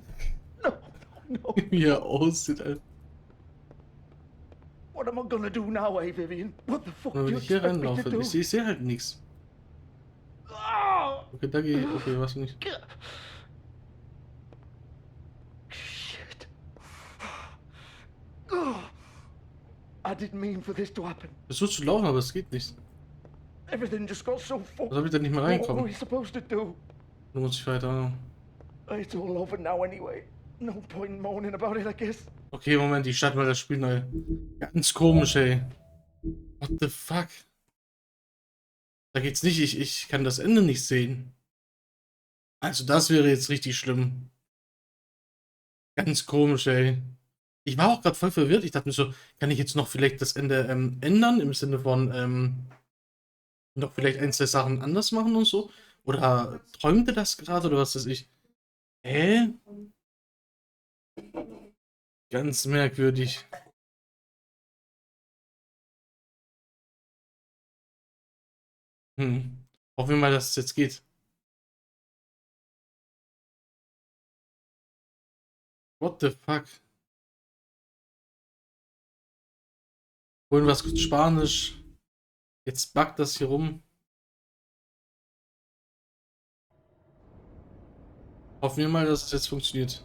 No. Wie er aussieht, Alter. What am I gonna do now, Vivian? What the fuck do Wenn you ich hier expect me to reinlaufe, do? ich sehe halt nichts. Okay, da gehe ich. Okay, was nicht. Shit. I didn't mean for this to happen. Versuch zu laufen, aber es geht nicht. Everything just got so fucked. Was habe ich da nicht mehr What were reinkommen? we supposed to do? Du musst dich weiter. It's all over now anyway. No point in moaning about it, I guess. Okay, Moment, ich starte mal das Spiel neu. Ganz komisch, ey. What the fuck? Da geht's nicht, ich kann das Ende nicht sehen. Also das wäre jetzt richtig schlimm. Ganz komisch, ey. Ich war auch gerade voll verwirrt. Ich dachte mir so, kann ich jetzt noch vielleicht das Ende ändern? Im Sinne von noch vielleicht ein, zwei Sachen anders machen und so? Oder träumte das gerade oder was weiß ich? Ganz merkwürdig. Hoffen wir mal, dass es jetzt geht. What the fuck? Holen wir was kurz Spanisch. Jetzt buggt das hier rum. Hoffen wir mal, dass es jetzt funktioniert.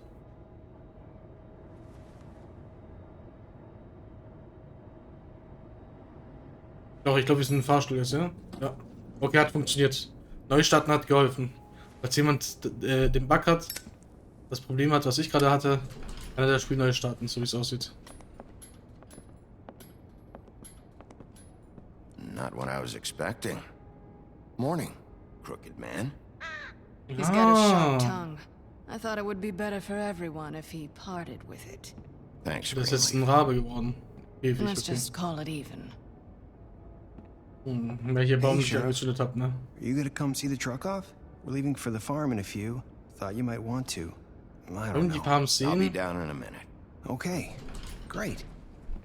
Doch, ich glaube, wir sind im Fahrstuhl jetzt, ja? Ja. Okay, hat funktioniert. Neustarten hat geholfen. Falls jemand den Bug hat, das Problem hat, was ich gerade hatte, kann er das Spiel neu starten, so wie es aussieht. Not what I was expecting. Morning, crooked man. He's got a sharp tongue. I thought it would be better for everyone if he parted with it. Thanks, Das ist ein Rabe geworden. Ewig, Let's okay. just call it even. Welcher Baum ich angezündet habe, ne? Are you gonna come see the truck off? We're leaving for the farm in a few. Thought you might want to. I don't know. I'll be down in a minute. Okay, great.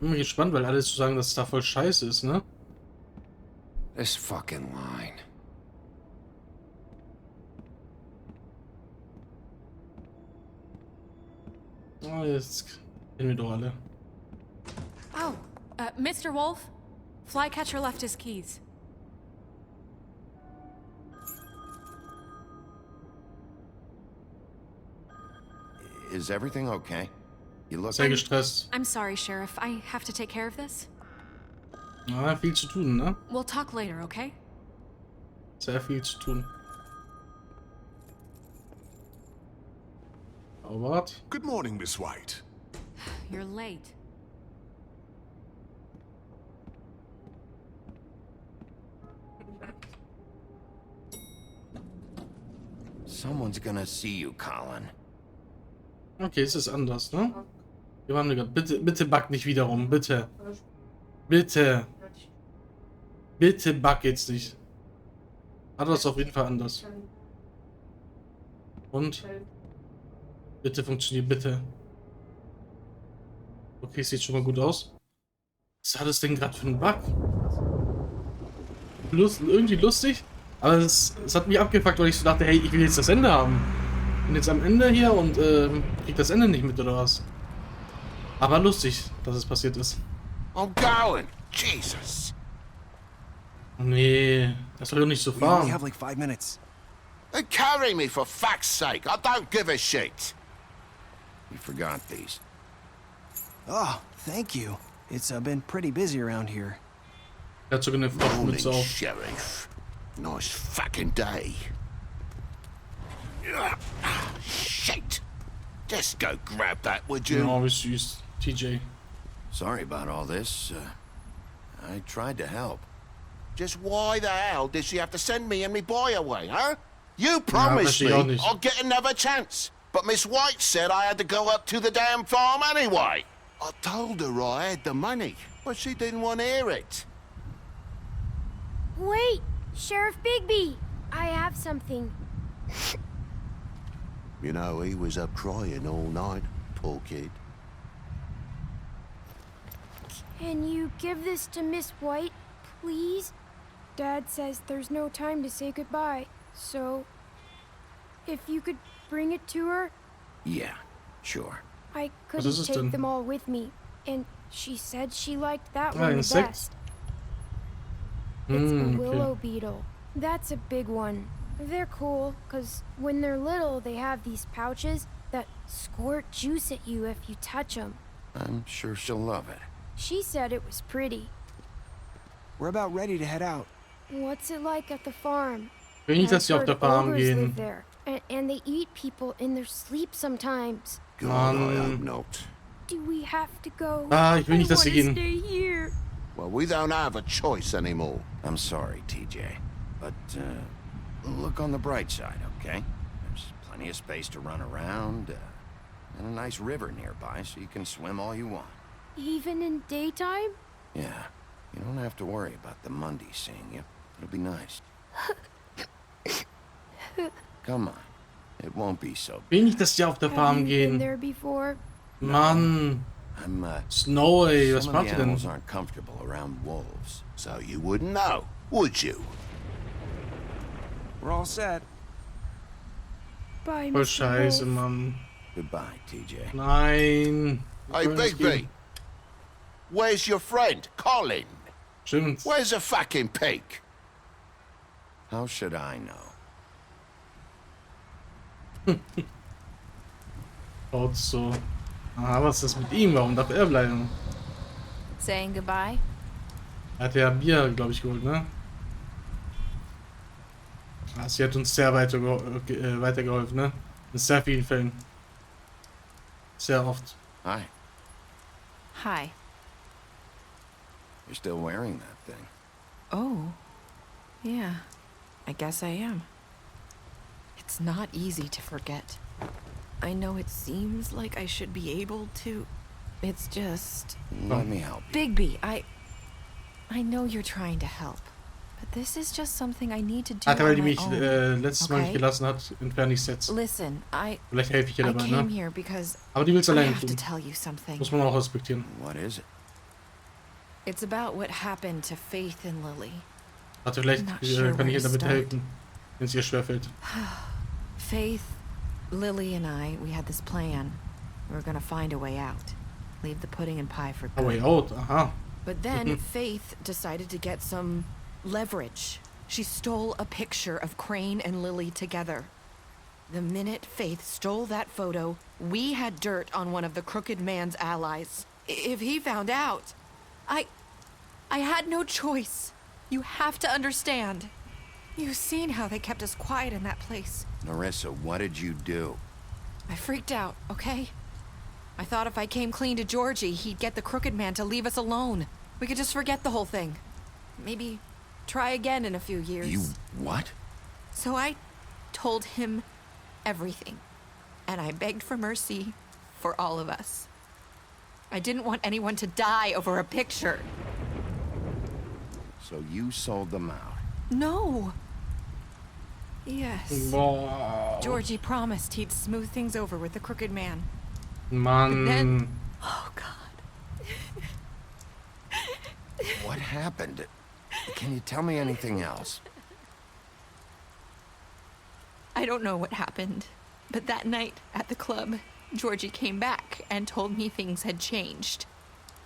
Bin mal gespannt, weil alle zu sagen, dass es da voll scheiße ist, ne? This fucking line. Oh, jetzt kennen wir doch alle. Oh, Mr. Wolf? Flycatcher left his keys. Is everything okay? You look Sehr gestresst. I'm sorry, Sheriff. I have to take care of this. Ja, viel zu tun, ne? We'll talk later, okay? Sehr viel zu tun. Albert? Good morning, Miss White. You're late. Someone's gonna see you, Colin. Okay, es ist anders, ne? Wir waren gerade. Bitte back nicht wieder rum, bitte. Bitte. Bitte back jetzt nicht. Hat das auf jeden Fall anders. Und? Bitte funktioniert, bitte. Okay, sieht schon mal gut aus. Was hat das denn gerade für einen Bug? Irgendwie lustig, aber es hat mich abgefuckt, weil ich so dachte, hey, ich will jetzt das Ende haben. Bin jetzt am Ende hier und krieg das Ende nicht mit, oder was? Aber lustig, dass es passiert ist. I'm going. Jesus. Nee, das soll doch nicht so fahren. We have like 5 minutes. Then carry me for fuck's sake. I don't give a shit. You forgot these. Oh, thank you. It's been pretty busy around here. Er hat sogar eine Froschmütze auf. Sheriff. Nice fucking day. Shit. Just go grab that, would you? No, wie süß. TJ. Sorry about all this. I tried to help. Just why the hell did she have to send me and me boy away, huh? You promised me I'll get another chance. But Miss White said I had to go up to the damn farm anyway. I told her I had the money, but she didn't want to hear it. Wait, Sheriff Bigby, I have something. You know, he was up crying all night, poor kid. Can you give this to Miss White, please? Dad says there's no time to say goodbye, so if you could bring it to her? Yeah, sure. I couldn't take them all with me, and she said she liked that one the best. It's a willow beetle. That's a big one. They're cool, because when they're little, they have these pouches that squirt juice at you if you touch them. I'm sure she'll love it. She said it was pretty. We're about ready to head out. What's it like at the farm? Ich will nicht, dass sie auf der Farm gehen. There, and they eat people in their sleep sometimes. God, Do we have to go? Ich will nicht, dass sie gehen. Stay here. Well, we don't have a choice anymore. I'm sorry, TJ, but look on the bright side, okay? There's plenty of space to run around, and a nice river nearby, so you can swim all you want. Even in daytime? Yeah, you don't have to worry about the Monday seeing you. It'll be nice. Come on, it won't be so bad. Will nicht, dass sie auf der Farm gehen. Mann. Snowy, was macht ihr denn? Animals aren't comfortable around wolves, so you wouldn't know, would you? We're all set. Bye, Voll Mr. scheiße, Wolf. Mann. Goodbye, TJ. Nein. Hey, Bigby. Where's your friend, Colin? Stimmt. Where's the fucking pig? How should I know? Schaut so. Ah, was ist mit ihm? Warum darf er bleiben? Saying goodbye? Er hat ja Bier, glaube ich, geholt, ne? Ah, sie hat uns sehr weitergeholfen, ne? In sehr vielen Fällen. Sehr oft. Hi. Hi. You're still wearing that thing. Oh, Yeah, I guess I am. It's not easy to forget. I know it seems like I should be able to. It's just... Let me help you. Bigby, I know you're trying to help. But this is just something I need to do Alter, weil die on my mich own. letztes Mal nicht gelassen hat, entferne ich jetzt. Listen, Vielleicht helfe ich ihr dabei, came ne? here because Aber die will es I alleine have tun. to tell you something. Muss man auch respektieren. What is it? It's about what happened to Faith and Lily. Warte, vielleicht kann ich ihr damit helfen, wenn es ihr schwerfällt. Faith, Lily and we had this plan. We were gonna find a way out. Leave the pudding and pie for good. A way out, aha. But then Faith decided to get some leverage. She stole a picture of Crane and Lily together. The minute Faith stole that photo, we had dirt on one of the crooked man's allies. If he found out, I had no choice. You have to understand. You've seen how they kept us quiet in that place. Narissa, what did you do? I freaked out, okay? I thought if I came clean to Georgie, he'd get the crooked man to leave us alone. We could just forget the whole thing. Maybe try again in a few years. You what? So I told him everything. And I begged for mercy for all of us. I didn't want anyone to die over a picture. So you sold them out? No. Yes. Wow. Georgie promised he'd smooth things over with the crooked man. Mann. Then, oh God. What happened? Can you tell me anything else? I don't know what happened, but that night at the club, Georgie came back and told me things had changed.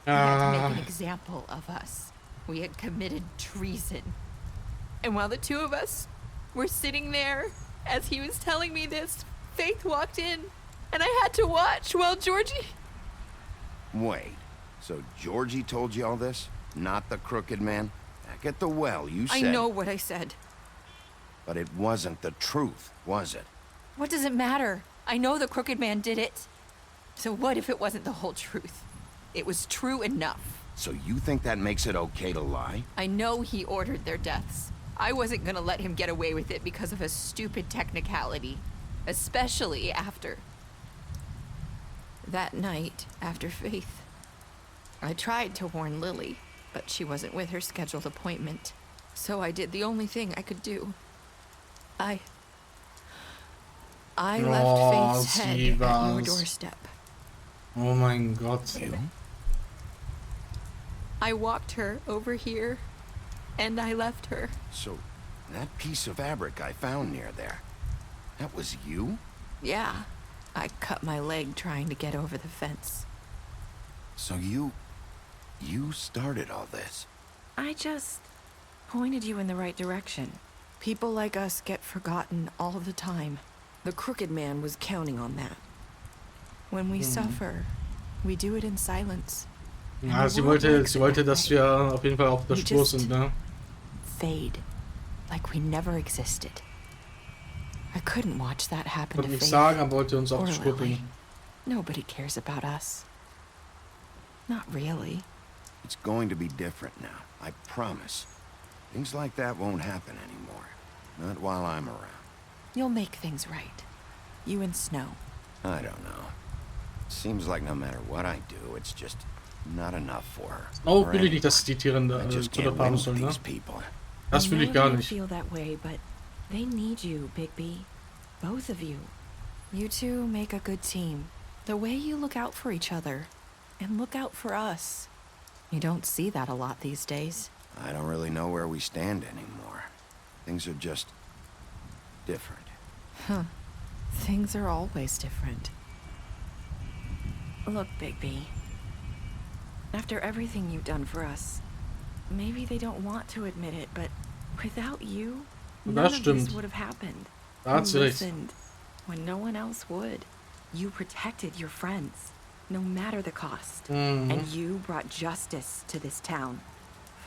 He had to make an example of us. We had committed treason. And while the two of us were sitting there, as he was telling me this, Faith walked in, and I had to watch while Georgie... Wait, so Georgie told you all this? Not the crooked man? Back at the well, you said... I know what I said. But it wasn't the truth, was it? What does it matter? I know the crooked man did it. So what if it wasn't the whole truth? It was true enough. So you think that makes it okay to lie? I know he ordered their deaths. I wasn't gonna let him get away with it because of a stupid technicality. Especially after... that night, after Faith. I tried to warn Lily, but she wasn't with her scheduled appointment. So I did the only thing I could do. I left Faith's head at your doorstep. Oh mein Gott. I walked her over here, and I left her. So, that piece of fabric I found near there, that was you? Yeah. I cut my leg trying to get over the fence. So you started all this? I just pointed you in the right direction. People like us get forgotten all the time. The crooked man was counting on that. When we suffer, we do it in silence. Ja, sie wollte, dass wir auf jeden Fall auf der Spur sind, ne? Fade, like we never existed. I couldn't watch that happen to Wollte nichts Faith sagen, aber wollte uns auf or die Spur Lily. bringen. Nobody cares about us. Not really. It's going to be different now, I promise. Things like that won't happen anymore. Not while I'm around. You'll make things right. You and Snow. I don't know. Seems like no matter what I do, it's just not enough for her. Oh, will ich nicht, dass die Tiere zu der Farm sollen, ne? Das will ich gar nicht. I feel that way, but they need you, Bigby. Both of you. You two make a good team. The way you look out for each other, and look out for us. You don't see that a lot these days. I don't really know where we stand anymore. Things are just different. Huh. Things are always different. Look, Bigby. After everything you've done for us, maybe they don't want to admit it, but without you, none of this would have happened. Da hat sie You recht. listened when no one else would. You protected your friends, no matter the cost. And you brought justice to this town.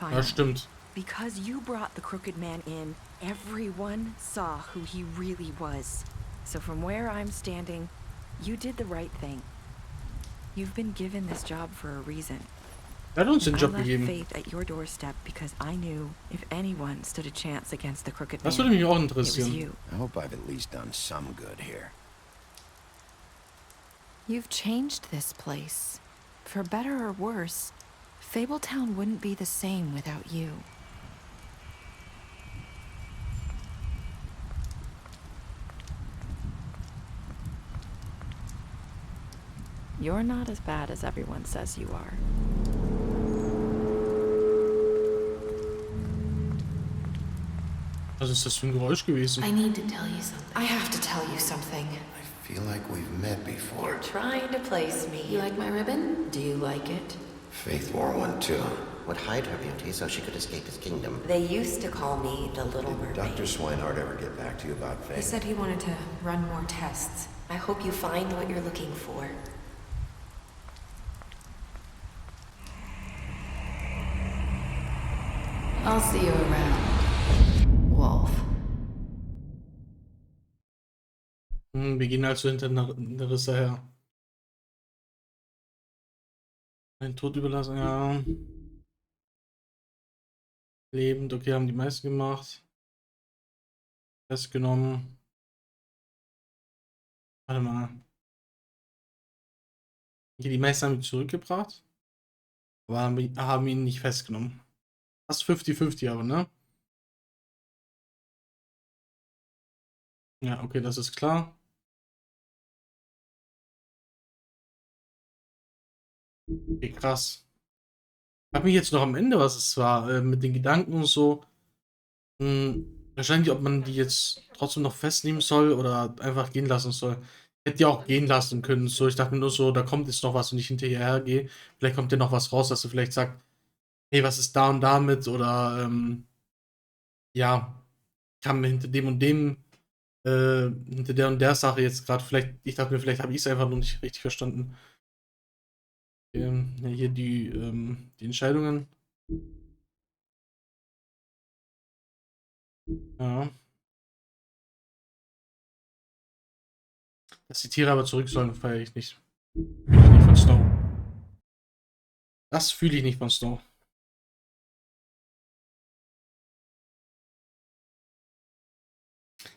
Finally. Das stimmt. Because you brought the crooked man in, everyone saw who he really was. So from where I'm standing, you did the right thing. You've been given this job for a reason. Er hat uns den Job I left gegeben. fate at your doorstep because I knew if anyone stood a chance against the crooked man, Das würde mich auch it was interessieren. you. I hope I've at least done some good here. You've changed this place. For better or worse, Fabletown wouldn't be the same without you. You're not as bad as everyone says you are. Was ist das für ein Geräusch gewesen? I need to tell you something. I have to tell you something. I feel like we've met before. You're trying to place me. You like my ribbon? Do you like it? Faith wore one too. Would hide her beauty so she could escape his kingdom. They used to call me the Little Mermaid. Dr. Swinehart ever get back to you about Faith? He said he wanted to run more tests. I hope you find what you're looking for. I'll see you around, Wolf. Wir gehen also hinter der Risse her. Ein Tod überlassen, ja. Lebend, okay, haben die meisten gemacht. Festgenommen. Warte mal. Okay, die meisten haben ihn zurückgebracht. Aber haben ihn nicht festgenommen. Fast 50-50 aber, ne? Ja, okay, das ist klar. Okay, krass. Ich habe mich jetzt noch am Ende, was es war, mit den Gedanken und so. Wahrscheinlich, ob man die jetzt trotzdem noch festnehmen soll oder einfach gehen lassen soll. Hätte ja auch gehen lassen können. So, ich dachte mir nur so, da kommt jetzt noch was und ich hinterher gehe. Vielleicht kommt ja noch was raus, dass du vielleicht sagst, hey, was ist da und damit? Oder ja, kam hinter dem und dem, hinter der und der Sache jetzt gerade. Vielleicht, ich dachte mir, vielleicht habe ich es einfach noch nicht richtig verstanden. Ja, hier die Entscheidungen. Ja. Dass die Tiere aber zurück sollen, feiere ich nicht. Fühle ich nicht von Snow. Das fühle ich nicht von Snow.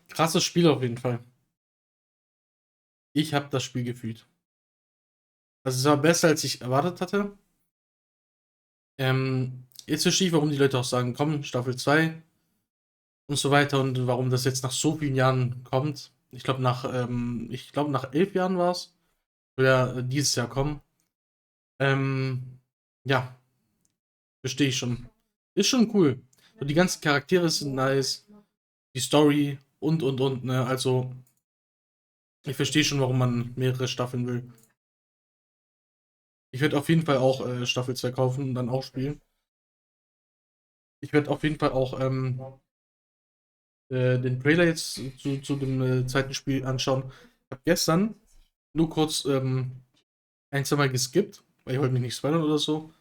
Krasses Spiel auf jeden Fall. Ich habe das Spiel gefühlt. Also es war besser, als ich erwartet hatte. Jetzt verstehe ich, warum die Leute auch sagen, komm, Staffel 2 und so weiter und warum das jetzt nach so vielen Jahren kommt. Ich glaube, nach 11 Jahren war es. Soll ja dieses Jahr kommen. Ja. Verstehe ich schon. Ist schon cool. So, die ganzen Charaktere sind nice. Die Story und, ne. Also, ich verstehe schon, warum man mehrere Staffeln will. Ich werde auf jeden Fall auch Staffel 2 kaufen und dann auch spielen. Ich werde auf jeden Fall auch den Trailer jetzt zu dem zweiten Spiel anschauen. Ich habe gestern nur kurz ein, zwei Mal geskippt, weil ich wollte mich nicht spoilern oder so.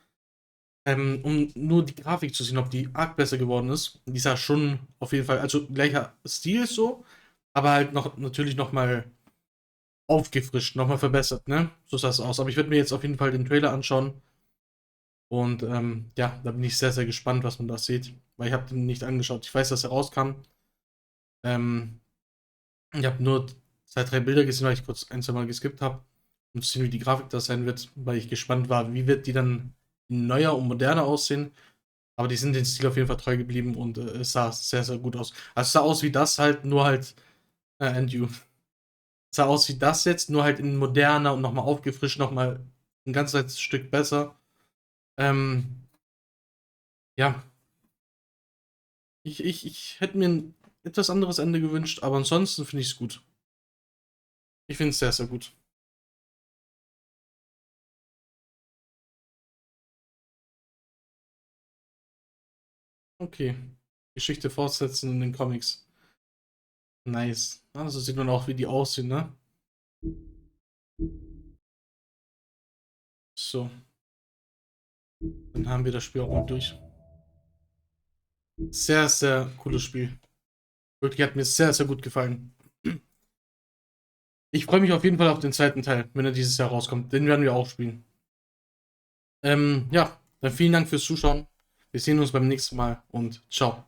Um nur die Grafik zu sehen, ob die arg besser geworden ist. Die sah schon auf jeden Fall, also gleicher Stil so, aber halt natürlich nochmal aufgefrischt, nochmal verbessert, ne? So sah es aus. Aber ich werde mir jetzt auf jeden Fall den Trailer anschauen. Und ja, da bin ich sehr, sehr gespannt, was man da sieht. Weil ich habe den nicht angeschaut. Ich weiß, dass er rauskam. Ich habe nur 2, 3 Bilder gesehen, weil ich kurz ein, zwei Mal geskippt habe. Um zu sehen, wie die Grafik da sein wird. Weil ich gespannt war, wie wird die dann neuer und moderner aussehen. Aber die sind den Stil auf jeden Fall treu geblieben und es sah sehr, sehr gut aus. Also es sah aus wie das halt, nur halt and you. Sah aus wie das jetzt, nur halt in moderner und nochmal aufgefrischt, nochmal ein ganzes Stück besser. Ja. Ich hätte mir ein etwas anderes Ende gewünscht, aber ansonsten finde ich es gut. Ich finde es sehr, sehr gut. Okay. Geschichte fortsetzen in den Comics. Nice. Also sieht man auch, wie die aussehen, ne? So. Dann haben wir das Spiel auch mal durch. Sehr, sehr cooles Spiel. Wirklich hat mir sehr, sehr gut gefallen. Ich freue mich auf jeden Fall auf den zweiten Teil, wenn er dieses Jahr rauskommt. Den werden wir auch spielen. Ja, Dann vielen Dank fürs Zuschauen. Wir sehen uns beim nächsten Mal und ciao.